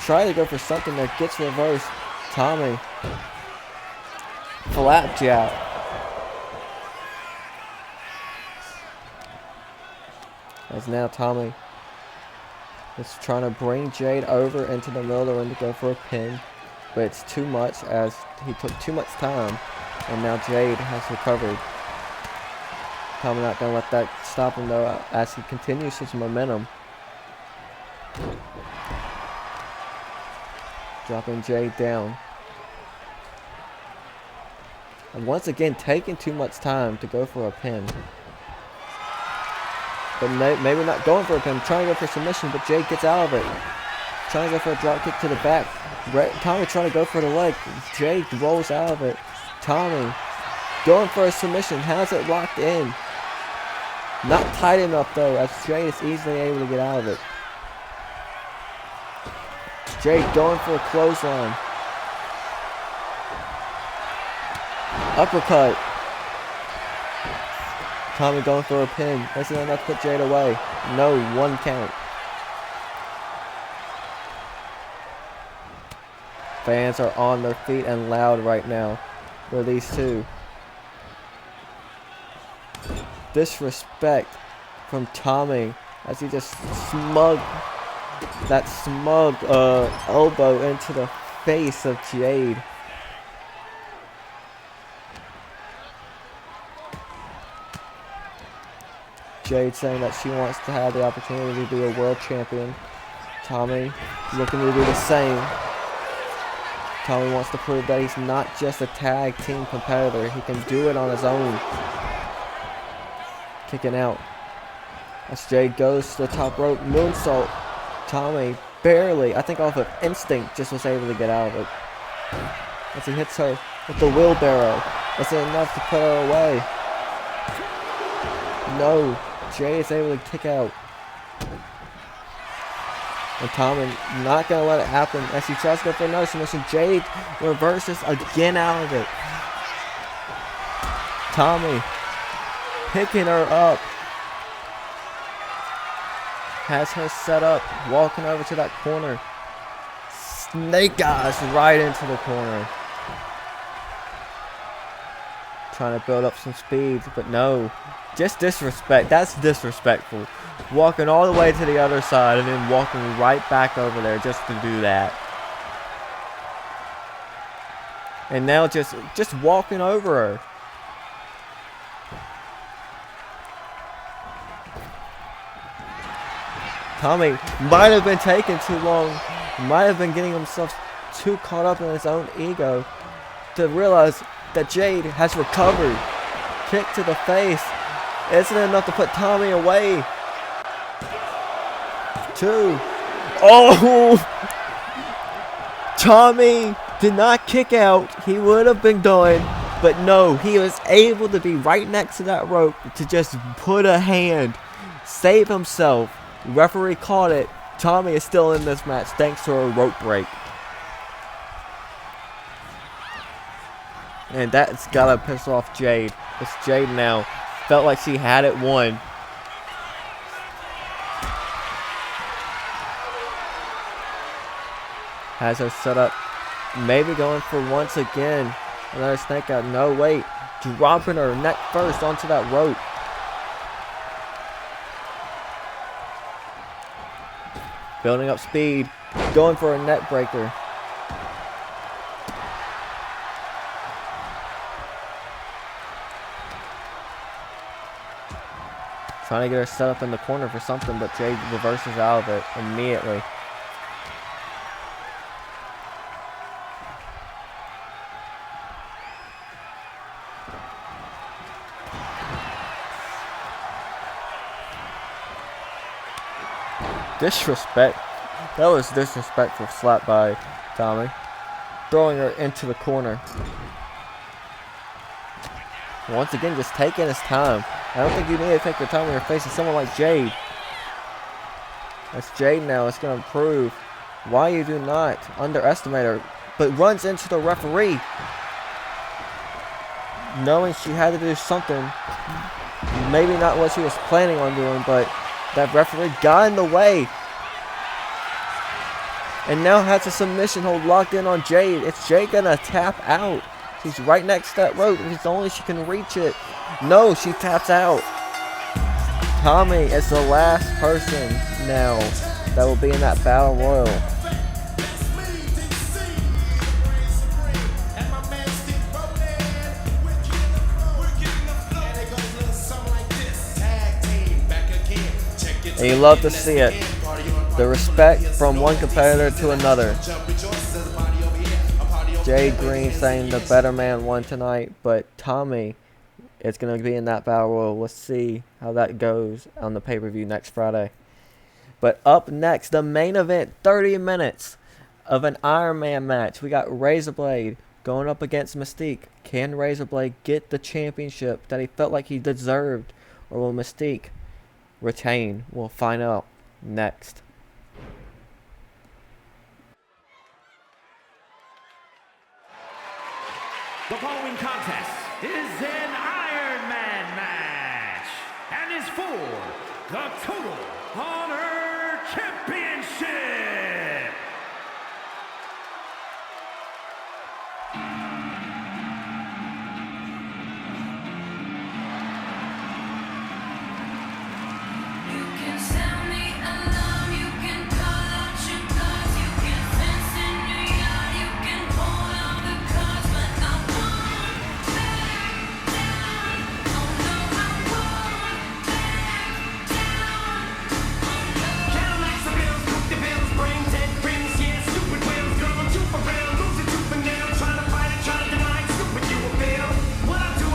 Try to go for something that gets reversed. Tommy. Flapjack. As now Tommy is trying to bring Jade over into the middle of the ring to go for a pin. But it's too much as he took too much time. And now Jade has recovered. Tommy not going to let that stop him though as he continues his momentum. Dropping Jade down. And once again taking too much time to go for a pin. But maybe not going for a pin, trying to go for submission, but Jade gets out of it. Trying to go for a drop kick to the back. Tommy trying to go for the leg. Jade rolls out of it. Tommy going for a submission, has it locked in. Not tight enough though, as Jade is easily able to get out of it. Jade going for a clothesline. Uppercut. Tommy going for a pin. That's enough to put Jade away. No, 1 count. Fans are on their feet and loud right now for these two. Disrespect from Tommy as he just smugged that elbow into the face of Jade. Jade saying that she wants to have the opportunity to be a world champion. Tommy looking to do the same. Tommy wants to prove that he's not just a tag team competitor. He can do it on his own. Kicking out. As Jade goes to the top rope. Moonsault. Tommy barely, I think off of instinct, just was able to get out of it. As he hits her with the wheelbarrow. That's enough to put her away. No. Jade is able to kick out. And Tommy not going to let it happen as he tries to go for another submission. Jade reverses again out of it. Tommy picking her up. Has her set up. Walking over to that corner. Snake eyes right into the corner. Trying to build up some speed, but no. Just disrespect. That's disrespectful. Walking all the way to the other side and then walking right back over there just to do that. And now just walking over her. Tommy might have been taking too long. Might have been getting himself too caught up in his own ego to realize that Jade has recovered. Kick to the face. Isn't enough to put Tommy away. 2. Oh! Tommy did not kick out. He would have been done. But no, he was able to be right next to that rope to just put a hand. Save himself. Referee caught it. Tommy is still in this match thanks to a rope break. And that's gotta piss off Jade. It's Jade now. Felt like she had it won. Has her set up. Maybe going for once again. Another snake out. No, wait. Dropping her neck first onto that rope. Building up speed. Going for a neck breaker. Trying to get her set up in the corner for something, but Jade reverses out of it immediately. Disrespect. That was disrespectful slap by Tommy. Throwing her into the corner. Once again, just taking his time. I don't think you need to take your time when you're facing someone like Jade. That's Jade now. It's going to prove why you do not underestimate her. But runs into the referee. Knowing she had to do something. Maybe not what she was planning on doing, but that referee got in the way. and now has a submission hold locked in on Jade. Is Jade gonna tap out? She's right next to that rope. If it's only she can reach it. No, she taps out. Tommy is the last person now that will be in that battle royal. And you love to see it. The respect from one competitor to another. Jay Green saying the better man won tonight, but Tommy is going to be in that battle royal. Let's see how that goes on the pay-per-view next Friday. But up next, the main event, 30 minutes of an Iron Man match. We got Razorblade going up against Mystique. Can Razorblade get the championship that he felt like he deserved, or will Mystique retain? We'll find out next. The following contest is an Iron Man match and is for the Total Honor Championship. You can sound the alarm, you can call out your guards, you can fence in your yard, you can hold all the cards, but I won't back down. Oh no, I won't back down. Oh no. Cadillacs and bills, cook the bills, bring 10 rings, yeah, stupid wheels, going tooth around, lose a tooth and nail, trying to fight it, trying to deny it, stupid you will fail. What I do it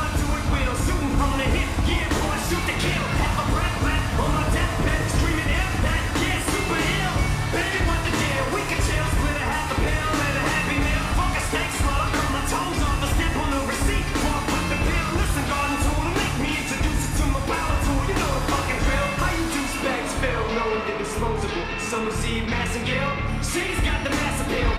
will, shooting from the hip, yeah, boy, shoot to kill, have a breath left on my deathbed, screaming impact, yeah, super ill. Baby, what the deal? We can chill, split a half a pill, and a happy meal, fuck a steak, slaughter, cut my toes off, a step on the receipt, walk with the bill, listen, garden tool, make me introduce you to my power tool, you know the fucking drill, how you juice bags fill, no one get disposable, Summer's Eve, Mass and Gill, she's got the mass appeal.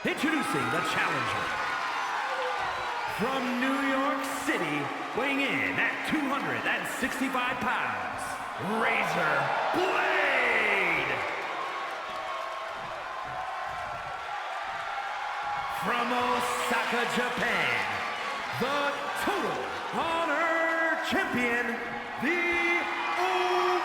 Introducing the challenger. From New York City, weighing in at 265 pounds, Razor Blade. From Osaka, Japan, the Total Honor Champion, the Omega.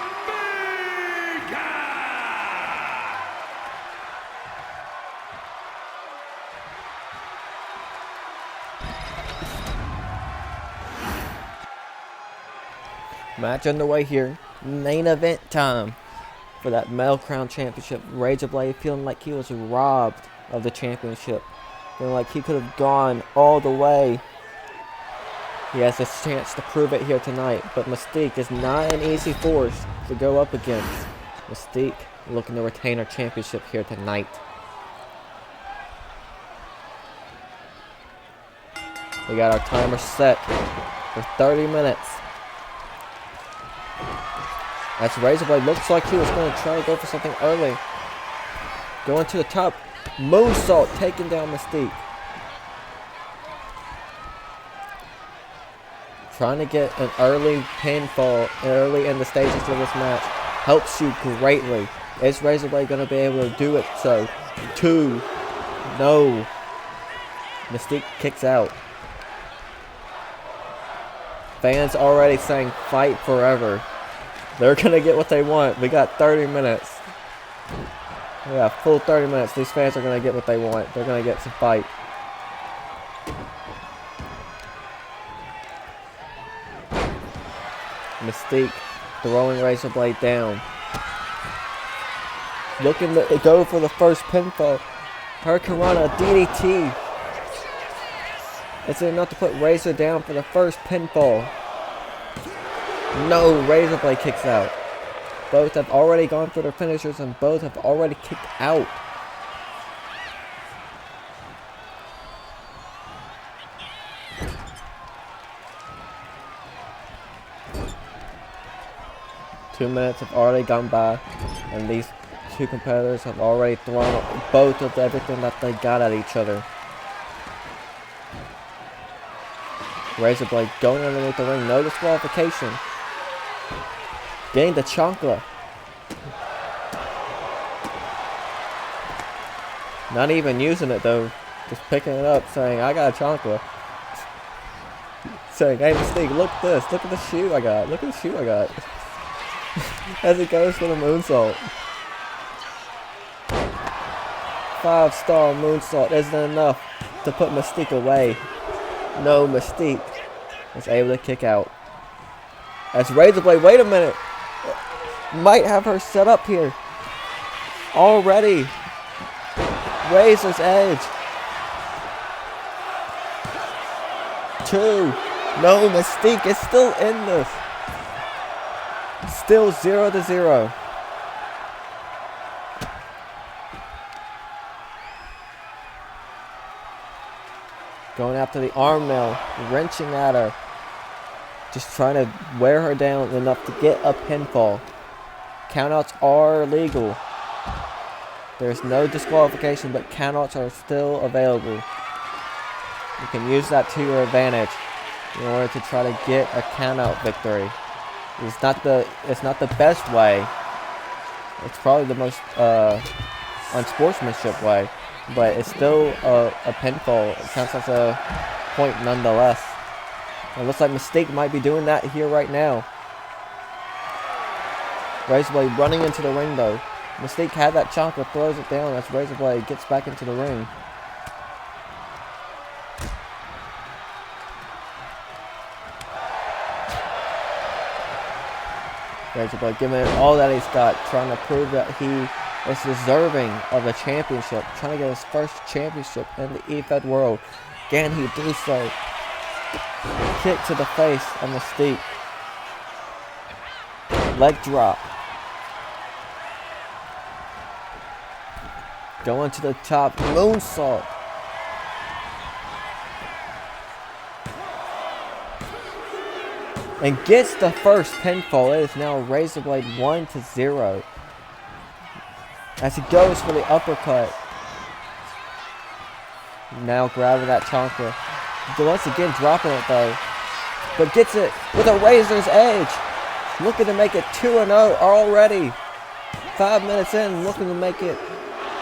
Match underway here. Main event time for that Metal Crown Championship. Razor Blade feeling like he was robbed of the championship. Feeling like he could have gone all the way. He has a chance to prove it here tonight, but Mystique is not an easy force to go up against. Mystique looking to retain her championship here tonight. We got our timer set for 30 minutes. As Razorblade looks like he was going to try to go for something early. Going to the top. Moonsault taking down Mystique. Trying to get an early pinfall early in the stages of this match helps you greatly. Is Razorblade going to be able to do it? So, 2. No. Mystique kicks out. Fans already saying fight forever. They're going to get what they want. We got 30 minutes. Yeah, full 30 minutes. These fans are going to get what they want. They're going to get some fight. Mystique throwing Razorblade down. Looking to go for the first pinfall. Hurricanrana DDT. Is it enough to put Razor down for the first pinfall? No, Razorblade kicks out. Both have already gone for their finishers and both have already kicked out. Two minutes have already gone by, and these two competitors have already thrown both of everything that they got at each other. Razorblade going underneath the ring, no disqualification. Getting the chancla. Not even using it though, just picking it up, saying, I got a chancla. Saying, hey Mystique, look at this, look at the shoe I got, look at the shoe I got. As it goes for the moonsault. 5-star moonsault isn't enough to put Mystique away. No, Mystique is able to kick out. As Razorblade, wait a minute. Might have her set up here. Already. Razor's Edge. 2. No, Mystique is still in this. Still 0-0. Going after the arm nail, wrenching at her. Just trying to wear her down enough to get a pinfall. Countouts are legal. There's no disqualification, but countouts are still available. You can use that to your advantage in order to try to get a countout victory. It's not the best way. It's probably the most unsportsmanship way, but it's still a pinfall. It counts as a point nonetheless. It looks like Mystique might be doing that here right now. Razorblade running into the ring though. Mystique had that chancla, throws it down as Razorblade gets back into the ring. Razorblade giving it all that he's got, trying to prove that he is deserving of the championship, trying to get his first championship in the E-Fed world. Can he do so? Kick to the face of Mystique. Leg drop. Going to the top, moonsault. And gets the first pinfall. It is now Razorblade 1-0. As he goes for the uppercut. Now grabbing that chancla. Once again dropping it though. But gets it with a Razor's Edge. Looking to make it 2-0 already. 5 minutes in, looking to make it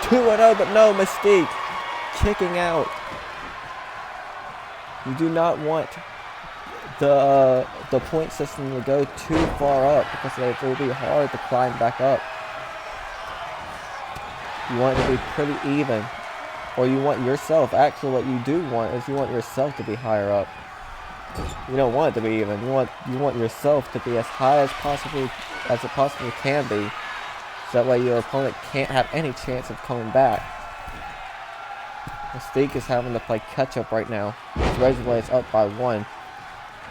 2-0, but no, Mystique kicking out. You do not want the point system to go too far up because it will be hard to climb back up. You want it to be pretty even. Or you want yourself, actually what you do want is you want yourself to be higher up. You don't want it to be even. You want yourself to be as high as it possibly can be. So that way your opponent can't have any chance of coming back. Mystique is having to play catch up right now. Razorblade is up by 1.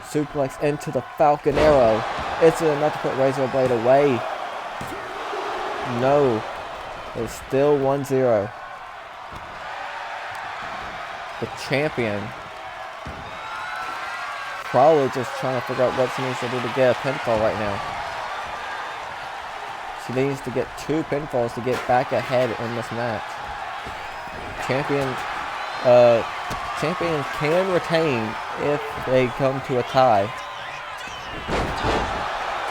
Suplex into the Falcon Arrow. Is it enough to put Razorblade away? No. It's still 1-0. The champion probably just trying to figure out what she needs to do to get a pinfall right now. She needs to get 2 pinfalls to get back ahead in this match. Champion can retain if they come to a tie.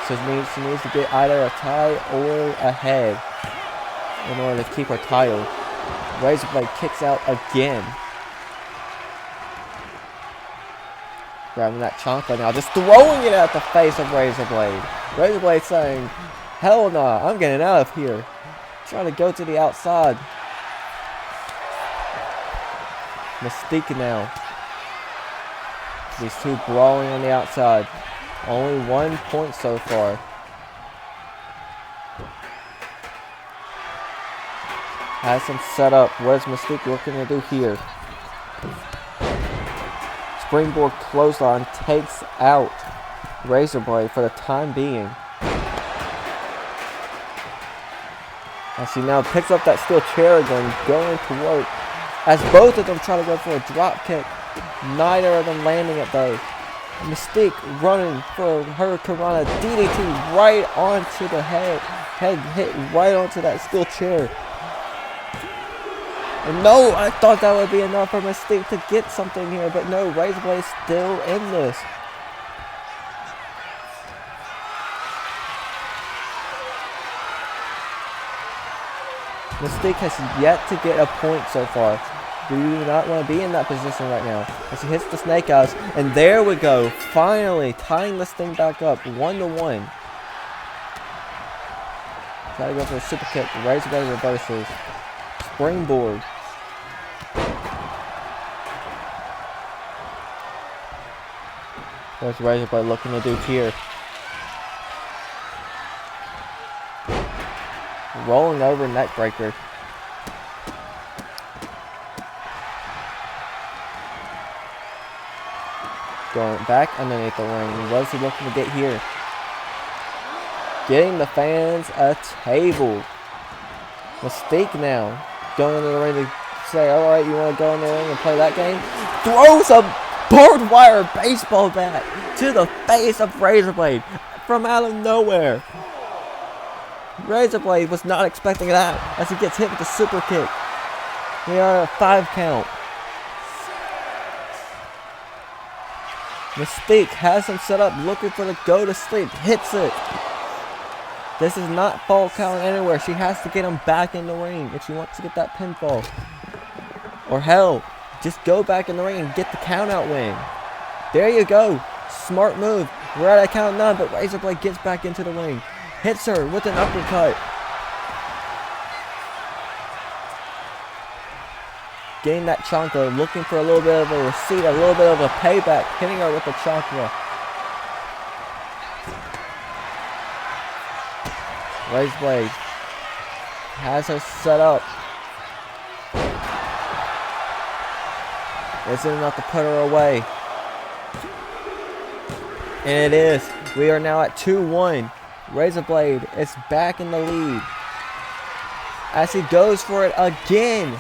So she needs to get either a tie or a head in order to keep her title. Razorblade kicks out again. Grabbing that chancla now, just throwing it at the face of Razorblade. Razorblade saying, hell nah, I'm getting out of here. Trying to go to the outside. Mystique now. These two brawling on the outside. Only 1 point so far. Has him set up. What is Mystique looking to do here? Springboard clothesline takes out Razorblade for the time being. As she now picks up that steel chair again, going to work. As both of them try to go for a drop kick, neither of them landing it though. Mystique running for her Karana DDT right onto the head. Head hit right onto that steel chair. And no, I thought that would be enough for Mystique to get something here, but no, Razorblade is still in this. Mystique has yet to get a point so far. We do not want to be in that position right now. As he hits the snake eyes, and there we go, finally tying this thing back up, 1-1. Try to go for a super kick, Razorblade reverses. Springboard. What's Razorblade looking to do here? Rolling over neckbreaker. Going back underneath the ring. What is he looking to get here? Getting the fans a table. Mystique now. Going into the ring to say, alright, you want to go in the ring and play that game? Throws a barbed wire baseball bat to the face of Razorblade from out of nowhere. Razorblade was not expecting that as he gets hit with a super kick. We are at a 5 count. Mystique has him set up looking for the go to sleep. Hits it. This is not fall count anywhere. She has to get him back in the ring if she wants to get that pinfall. Or hell, just go back in the ring and get the count out win. There you go. Smart move. We're at a count of 9, but Razorblade gets back into the ring. Hits her with an uppercut. Getting that chancla, looking for a little bit of a receipt, a little bit of a payback, hitting her with the chancla. Razorblade has her set up. Isn't enough to put her away. And it is. We are now at 2-1. Razorblade is back in the lead. As he goes for it again.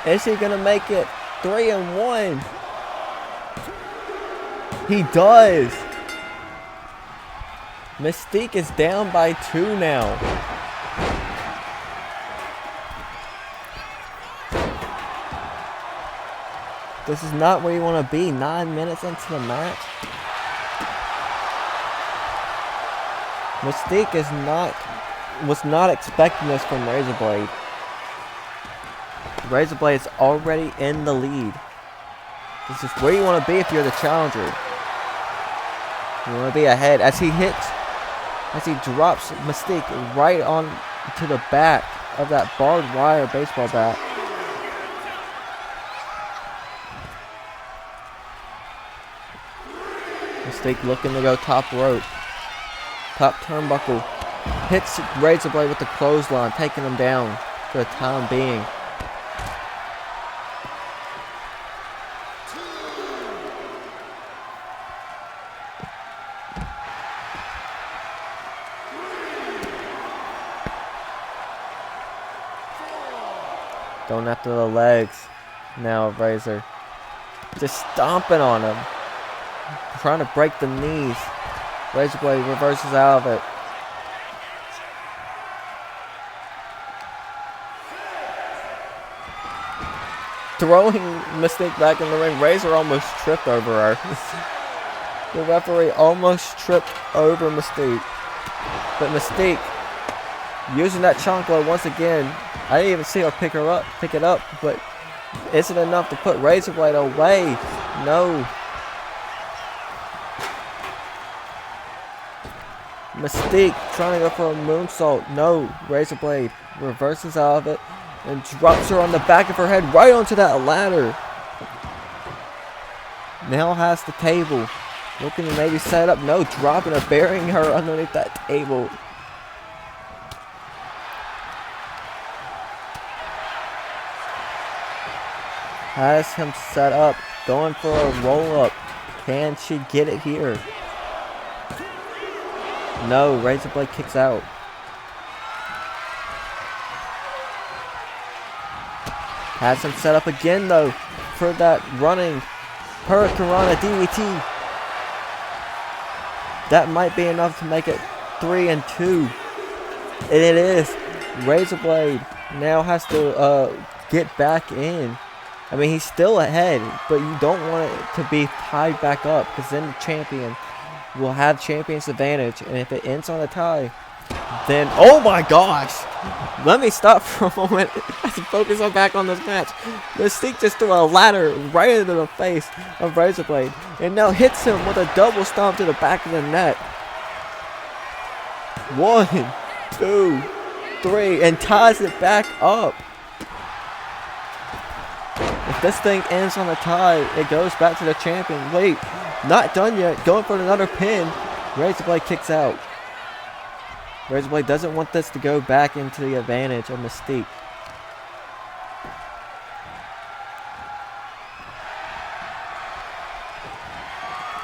Is he going to make it 3-1? He does. Mystique is down by 2 now. This is not where you want to be 9 minutes into the match. Mystique was not expecting this from Razorblade. Razorblade is already in the lead. This is where you want to be if you're the challenger. You want to be ahead as he drops Mystique right on to the back of that barbed wire baseball bat. Mystique looking to go top rope. Top turnbuckle. Hits Razor Blade with the clothesline, taking him down for the time being. Going after the legs now of Razor. Just stomping on him. Trying to break the knees. Razor Blade reverses out of it. Throwing Mystique back in the ring. Razor almost tripped over her. The referee almost tripped over Mystique. But Mystique using that chancla once again. I didn't even see her pick it up, but isn't enough to put Razor Blade away. No. Mystique trying to go for a moonsault. No. Razor Blade reverses out of it and drops her on the back of her head right onto that ladder. Now has the table. Looking to maybe set up. No, dropping her, burying her underneath that table. Has him set up. Going for a roll up. Can she get it here? No, Razor Blade kicks out. Has him set up again though for that running Hurricanrana DDT. That might be enough to make it 3-2. And it is. Razor Blade now has to get back in. I mean, he's still ahead, but you don't want it to be tied back up because then the champion will have champion's advantage. And if it ends on a tie, then, oh my gosh! Let me stop for a moment and focus on back on this match. Mystique just threw a ladder right into the face of Razor Blade and now hits him with a double stomp to the back of the net. 1, 2, 3, and ties it back up. If this thing ends on a tie, it goes back to the champion. Wait, not done yet. Going for another pin. Razor Blade kicks out. Razor Blade doesn't want this to go back into the advantage of Mystique.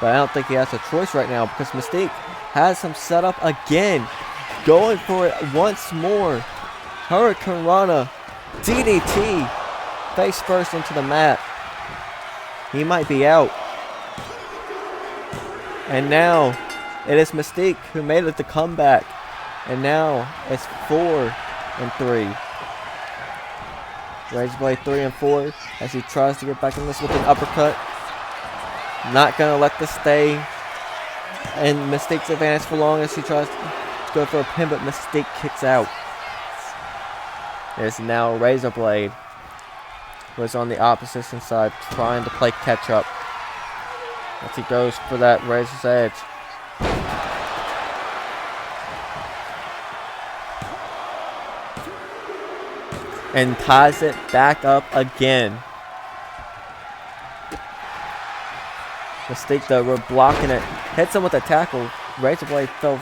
But I don't think he has a choice right now because Mystique has him set up again. Going for it once more. Hurricanrana DDT. Face first into the mat. He might be out. And now it is Mystique who made it the comeback. And now it's 4-3. Razor Blade 3-4 as he tries to get back in this with an uppercut. Not gonna let this stay in Mystique's advantage for long as he tries to go for a pin, but Mystique kicks out. There's now Razor Blade, was on the opposition side trying to play catch up as he goes for that Razor's Edge. And ties it back up again. Mystique though, we're blocking it. Hits him with a tackle. Razor Blade fell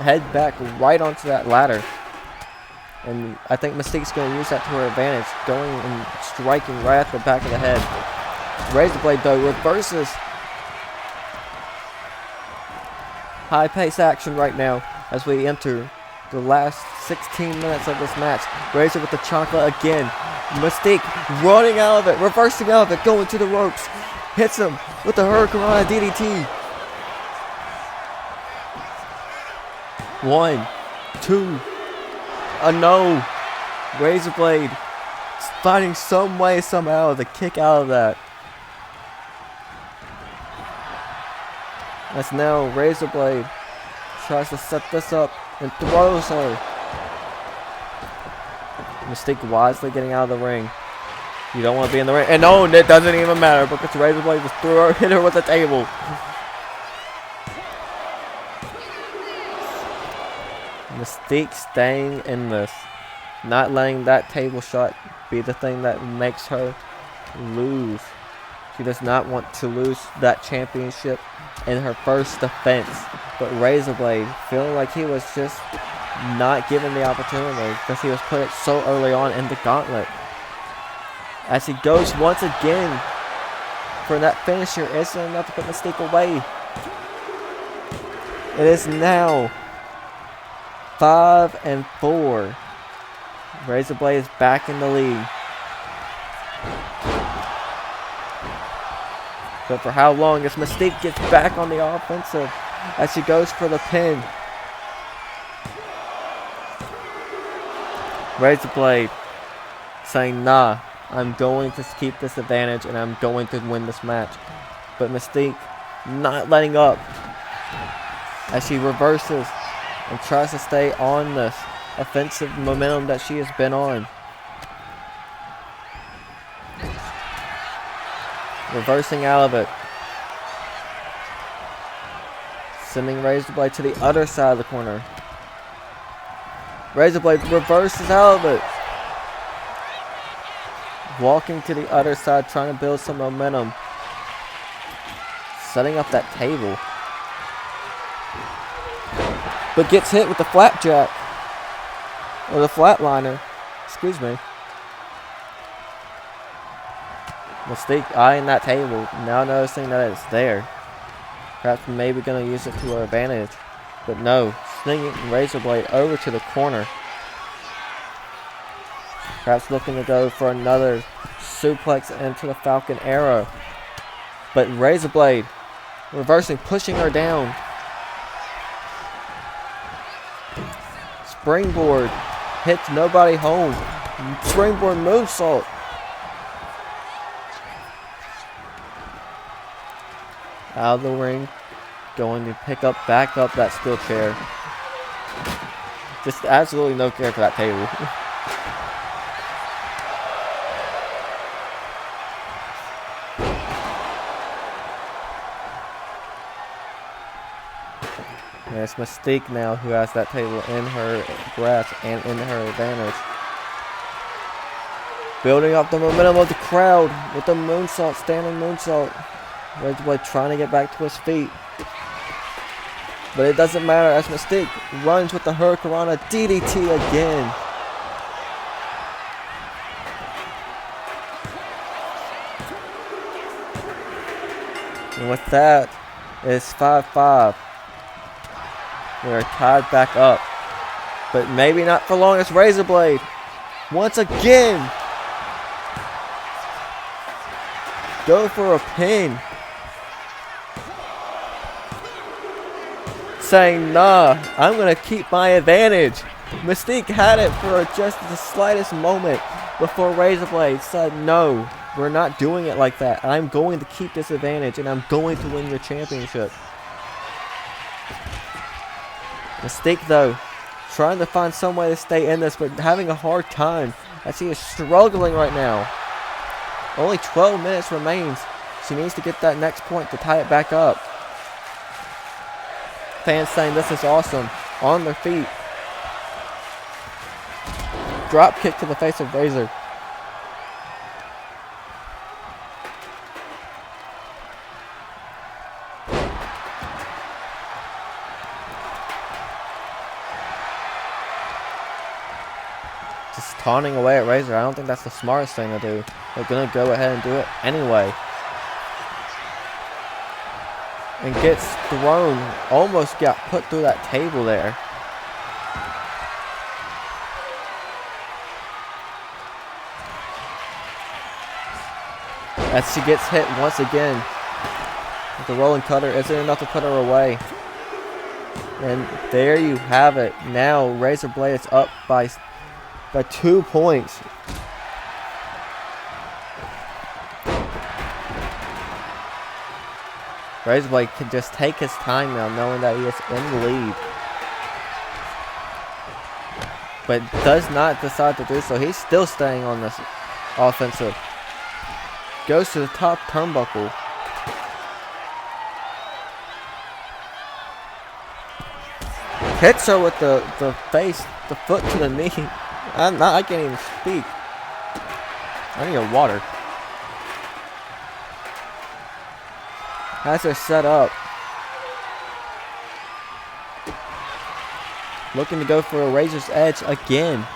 head back right onto that ladder. And I think Mystique's going to use that to her advantage. Going and striking right at the back of the head. Razor Blade though reverses. High pace action right now as we enter the last 16 minutes of this match. Razor with the chancla again. Mystique running out of it, reversing out of it, going to the ropes. Hits him with the Hurricanrana DDT. 1, 2. No. Razor Blade finding some way somehow to kick out of that. That's now Razor Blade tries to set this up and throws her. Mystique wisely getting out of the ring. You don't want to be in the ring. And no, it doesn't even matter because Razor Blade just threw her, hit her with the table. Mystique staying in this. Not letting that table shot be the thing that makes her lose. She does not want to lose that championship in her first defense. But Razorblade, feeling like he was just not given the opportunity because he was put it so early on in the gauntlet. As he goes once again for that finisher, isn't enough to put Mystique away. It is now 5-4. Razorblade is back in the lead. But for how long as Mystique gets back on the offensive as she goes for the pin. Razorblade saying, nah, I'm going to keep this advantage and I'm going to win this match. But Mystique not letting up as she reverses and tries to stay on this offensive momentum that she has been on. Reversing out of it. Sending Razorblade to the other side of the corner. Razorblade reverses out of it. Walking to the other side, trying to build some momentum. Setting up that table. But gets hit with the flapjack. Or the flatliner. Excuse me. Mystique eyeing that table. Now noticing that it's there. Perhaps maybe going to use it to her advantage. But no. Slinging Razorblade over to the corner. Perhaps looking to go for another suplex into the Falcon Arrow. But Razorblade reversing, pushing her down. Springboard hits nobody home. Springboard moonsault. Out of the ring. Going to back up that steel chair. Just absolutely no care for that table. And it's Mystique now who has that table in her grasp and in her advantage. Building up the momentum of the crowd with the moonsault, standing moonsault. Razorblade trying to get back to his feet. But it doesn't matter as Mystique runs with the Hurricanrana DDT again. And with that, it's 5-5. We are tied back up. But maybe not for long as Razorblade once again go for a pin. Saying, nah, I'm going to keep my advantage. Mystique had it for just the slightest moment before Razorblade said, no, we're not doing it like that. I'm going to keep this advantage and I'm going to win your championship. Mystique, though, trying to find some way to stay in this, but having a hard time as she is struggling right now. Only 12 minutes remains. She needs to get that next point to tie it back up. Fans saying this is awesome. On their feet. Drop kick to the face of Razor. Just taunting away at Razor. I don't think that's the smartest thing to do. They're going to go ahead and do it anyway. And gets thrown. Almost got put through that table there. As she gets hit once again. The rolling cutter isn't enough to put her away. And there you have it. Now Razorblade is up by 2 points. Razorblade can just take his time now, knowing that he is in the lead. But does not decide to do so. He's still staying on this offensive. Goes to the top turnbuckle. Hits her with the face, the foot to the knee. I can't even speak. I need a water. Has her set up. Looking to go for a Razor's Edge again.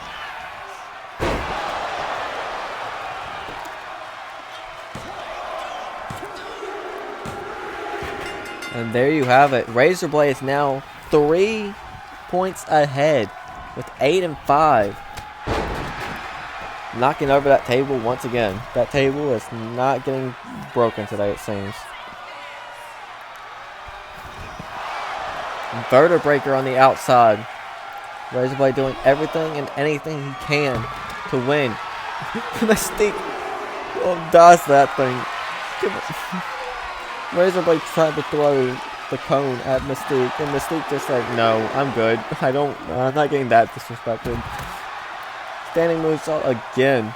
And there you have it. Razor Blade is now 3 points ahead with 8 and 5. Knocking over that table once again. That table is not getting broken today, it seems. Inverter breaker on the outside. Razorblade doing everything and anything he can to win. Mystique does that thing. Razorblade tried to throw the cone at Mystique, and Mystique just like, no, I'm good. I'm not getting that disrespected. Standing moonsault again.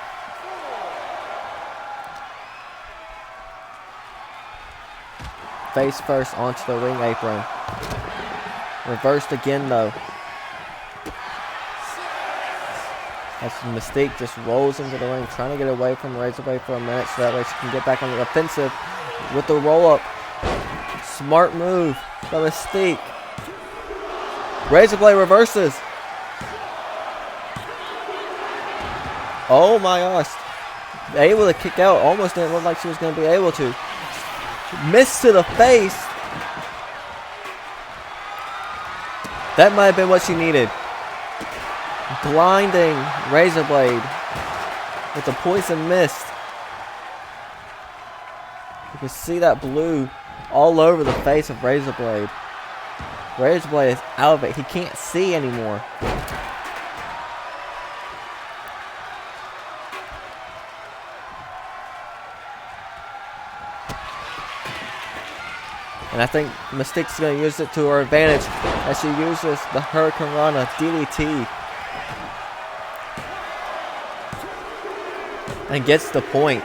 Face first onto the ring apron. Reversed again though. As Mystique just rolls into the ring, trying to get away from Razorblade for a minute so that way she can get back on the offensive with the roll up. Smart move by Mystique. Razorblade reverses. Oh my gosh. Able to kick out. Almost didn't look like she was going to be able to. Missed to the face. That might have been what she needed. Blinding Razorblade with the poison mist. You can see that blue all over the face of Razorblade. Razorblade is out of it. He can't see anymore. And I think Mystique's going to use it to her advantage as she uses the Hurricane Rana DDT. And gets the point.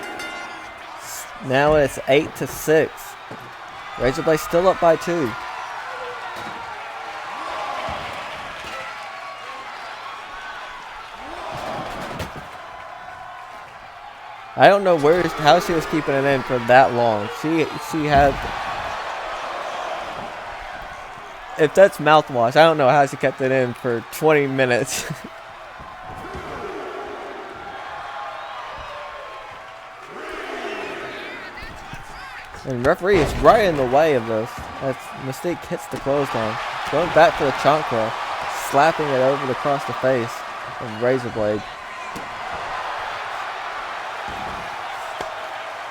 Now it's 8-6. Razorblade still up by 2. I don't know how she was keeping it in for that long. She had... If that's mouthwash, I don't know how she kept it in for 20 minutes. And referee is right in the way of this. As Mystique hits the clothesline. Going back for the chancla. Slapping it over across the face of Razorblade.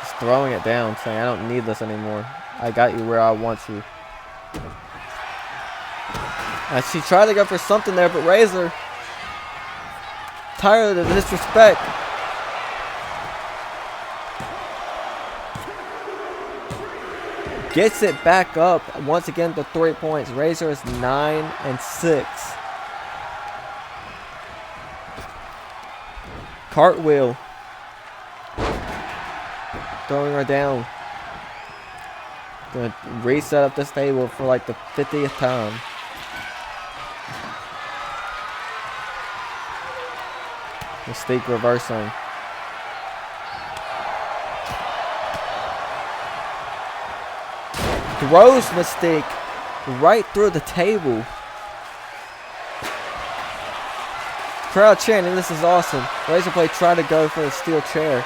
Just throwing it down, saying, I don't need this anymore. I got you where I want you. And she tried to go for something there, but Razor, tired of the disrespect, gets it back up once again to 3 points. Razor is 9-6. Cartwheel. Throwing her down. Gonna reset up this table for like the 50th time. Mystique reversing. Throws Mystique right through the table. Crowd chanting, this is awesome. Razorblade tried to go for the steel chair,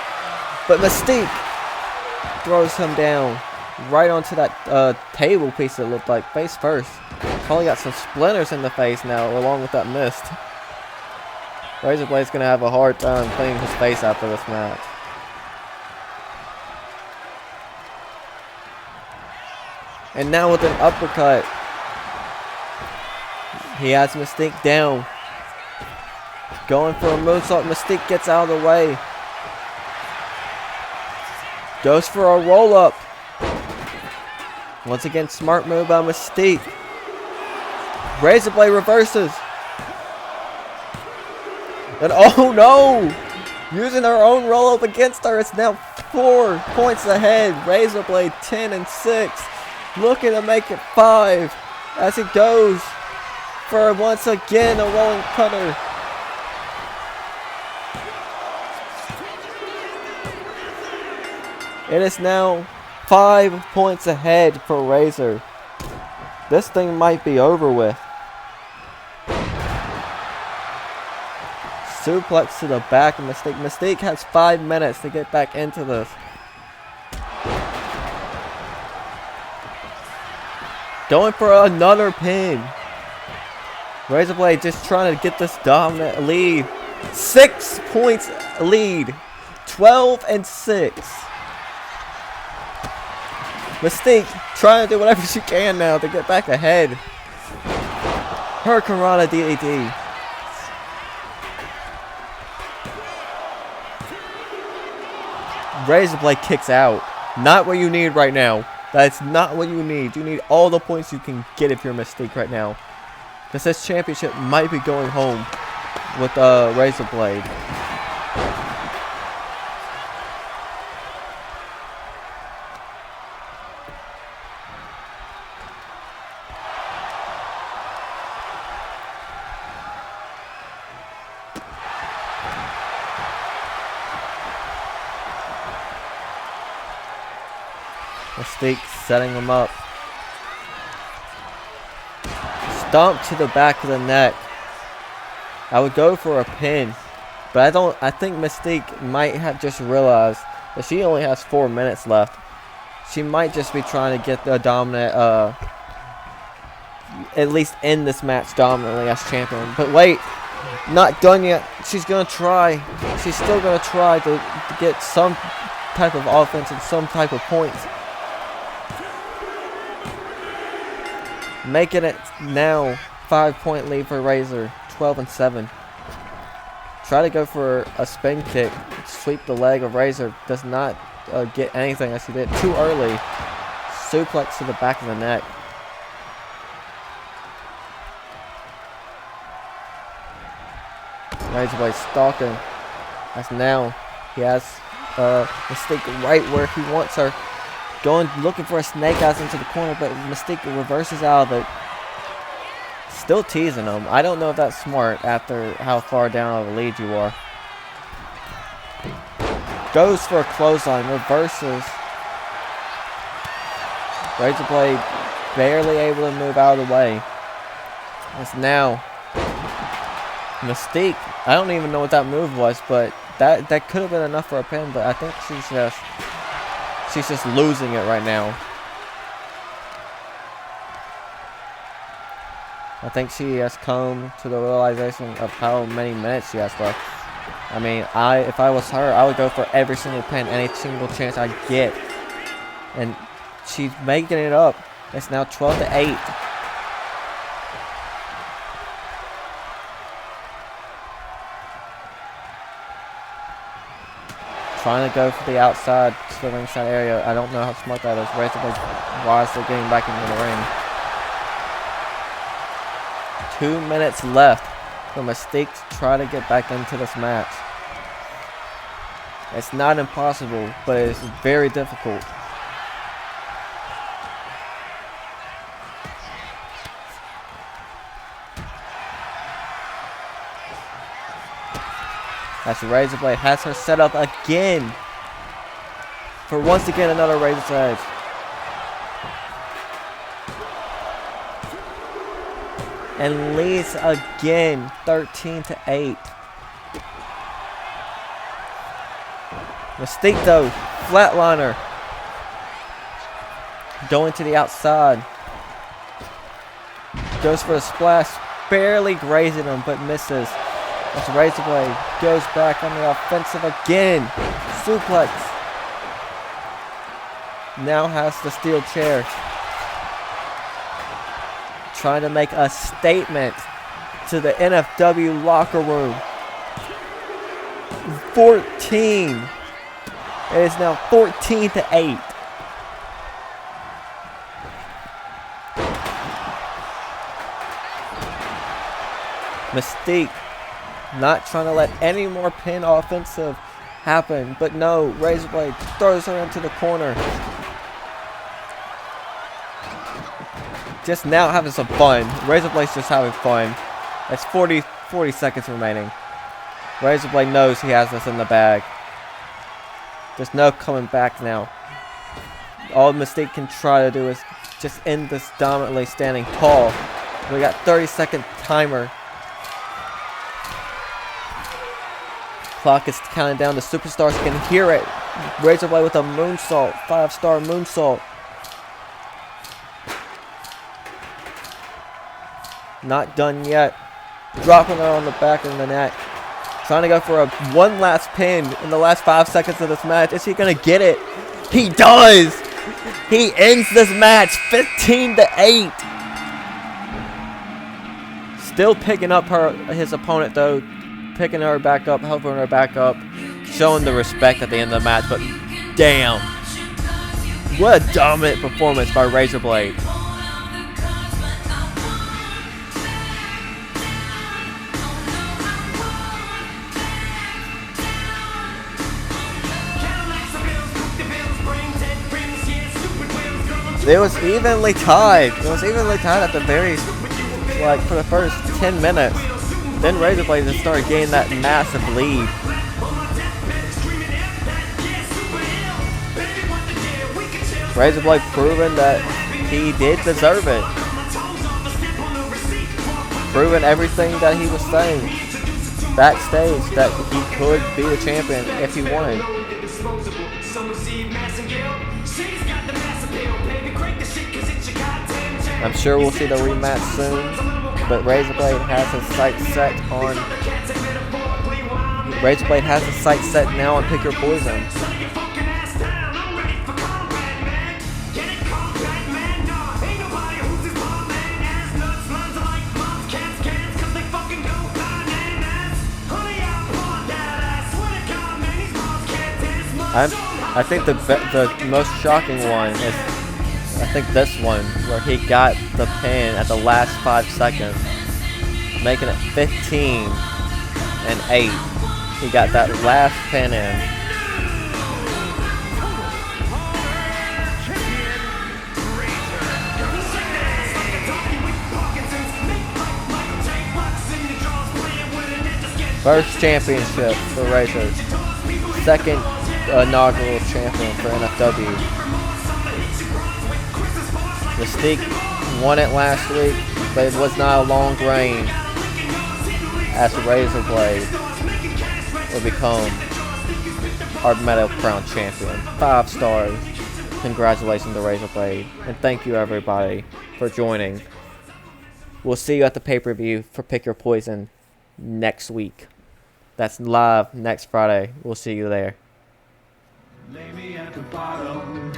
but Mystique throws him down right onto that table piece that looked like face first. Probably got some splinters in the face now along with that mist. Razorblade's going to have a hard time cleaning his face after this match. And now with an uppercut, he has Mystique down. Going for a moonsault. Mystique gets out of the way. Goes for a roll-up. Once again, smart move by Mystique. Razorblade reverses. And oh no! Using her own roll-up against her. It's now 4 points ahead. Razorblade 10-6. Looking to make it 5 as he goes for once again a rolling cutter. It is now 5 points ahead for Razor. This thing might be over with. Suplex to the back of Mystique. Mystique has 5 minutes to get back into this. Going for another pin. Razorblade just trying to get this dominant lead. 6 points lead. 12-6. Mystique trying to do whatever she can now to get back ahead. Hurricane Rana DDT. Razorblade kicks out. Not what you need right now. That's not what you need. You need all the points you can get if you're Mystique right now. Because this championship might be going home with Razorblade. Mystique setting him up. Stomp to the back of the neck. I would go for a pin, but I think Mystique might have just realized that she only has 4 minutes left. She might just be trying to get the dominant, at least end this match dominantly as champion. But wait, not done yet. She's gonna try. She's still gonna try to get some type of offense and some type of points. Making it now 5-point lead for Razor, 12-7. Try to go for a spin kick, sweep the leg of Razor. Does not get anything as he did too early. Suplex to the back of the neck. Razorblade stalking. As now he has Mystique right where he wants her. Going, looking for a snake eyes into the corner, but Mystique reverses out of it. Still teasing him. I don't know if that's smart after how far down of a lead you are. Goes for a clothesline, reverses. Razorblade barely able to move out of the way. It's now Mystique. I don't even know what that move was, but that could have been enough for a pin, but I think she's just losing it right now. I think she has come to the realization of how many minutes she has left. I mean, if I was her, I would go for every single pin, any single chance I get. And she's making it up. It's now 12-8. Trying to go for the outside to the ringside area. I don't know how smart that is. Razorblade wisely getting back into the ring. 2 minutes left for Mystique to try to get back into this match. It's not impossible, but it's very difficult. As Razorblade has her set up again for once again another Razor's Edge. And leads again 13-8. Mystique though, flatliner. Going to the outside. Goes for a splash, barely grazing him but misses. As Razorblade goes back on the offensive again. Suplex. Now has the steel chair. Trying to make a statement to the NFW locker room. 14. It is now 14-8. Mystique not trying to let any more pin offensive happen. But no, Razorblade throws her into the corner. Just now having some fun. Razorblade's just having fun. It's 40 seconds remaining. Razorblade knows he has this in the bag. There's no coming back now. All Mystique can try to do is just end this dominantly standing tall. We got 30-second timer. Clock is counting down. The superstars can hear it. Razorblade with a moonsault. 5-star moonsault. Not done yet. Dropping her on the back of the neck. Trying to go for one last pin in the last 5 seconds of this match. Is he going to get it? He does! He ends this match 15-8. Still picking up his opponent though. Picking her back up, helping her back up. Showing the respect at the end of the match. But damn. What a dominant performance by Razorblade. It was evenly tied. It was evenly tied at the very, for the first 10 minutes. Then Razorblade just started gaining that massive lead. Razorblade proving that he did deserve it. Proving everything that he was saying backstage, that he could be the champion if he wanted. I'm sure we'll see the rematch soon, but Razorblade has his sights set on. Razorblade has his sights set now on Pick Your Poison. I think the most shocking one is, I think this one, where he got the pin at the last 5 seconds, making it 15-8. He got that last pin in. First championship for Razor. Second inaugural champion for NFW. Mystique won it last week, but it was not a long reign, as Razorblade will become our Metal Crown champion. 5 stars. Congratulations to Razorblade, and thank you everybody for joining. We'll see you at the pay-per-view for Pick Your Poison next week. That's live next Friday. We'll see you there. Lay me at the bottom.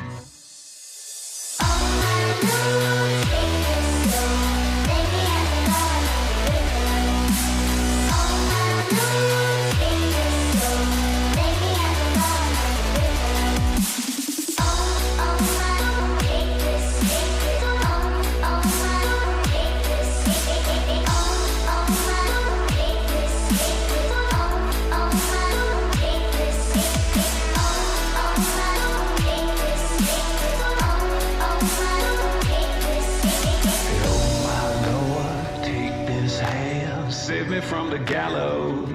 Save me from the gallows.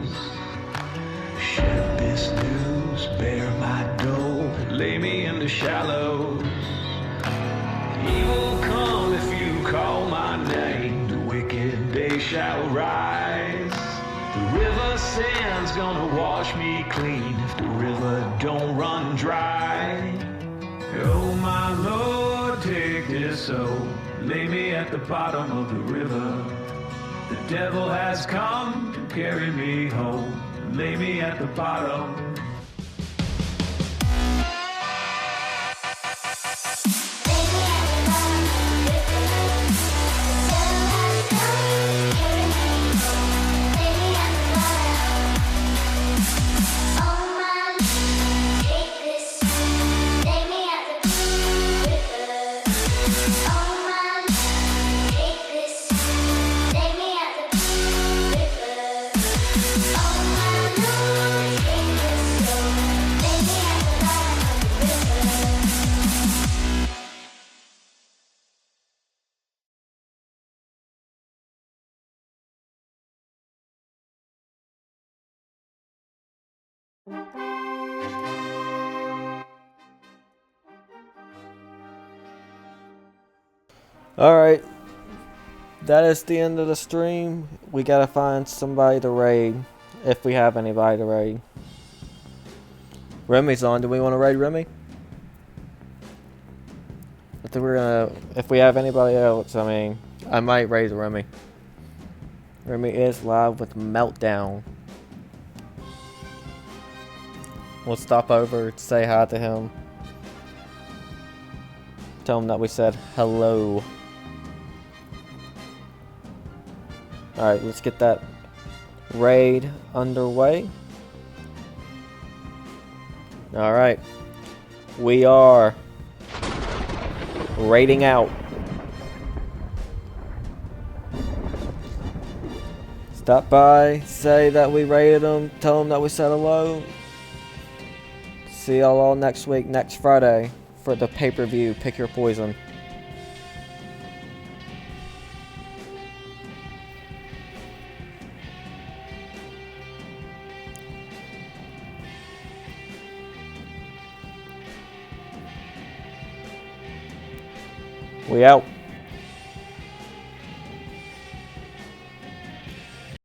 Shed this news, bear my dough. Lay me in the shallows. Evil come if you call my name. The wicked day shall rise. The river sand's gonna wash me clean if the river don't run dry. Oh my Lord, take this soul. Lay me at the bottom of the river. The devil has come to carry me home. Lay me at the bottom. Alright. That is the end of the stream. We gotta find somebody to raid. If we have anybody to raid. Remy's on. Do we want to raid Remy? I think we're gonna... If we have anybody else, I mean... I might raid Remy. Remy is live with Meltdown. We'll stop over to say hi to him. Tell him that we said hello. Alright, let's get that raid underway. Alright. We are raiding out. Stop by, say that we raided them, tell them that we said hello. See y'all all next week, next Friday, for the pay-per-view, Pick Your Poison. We out.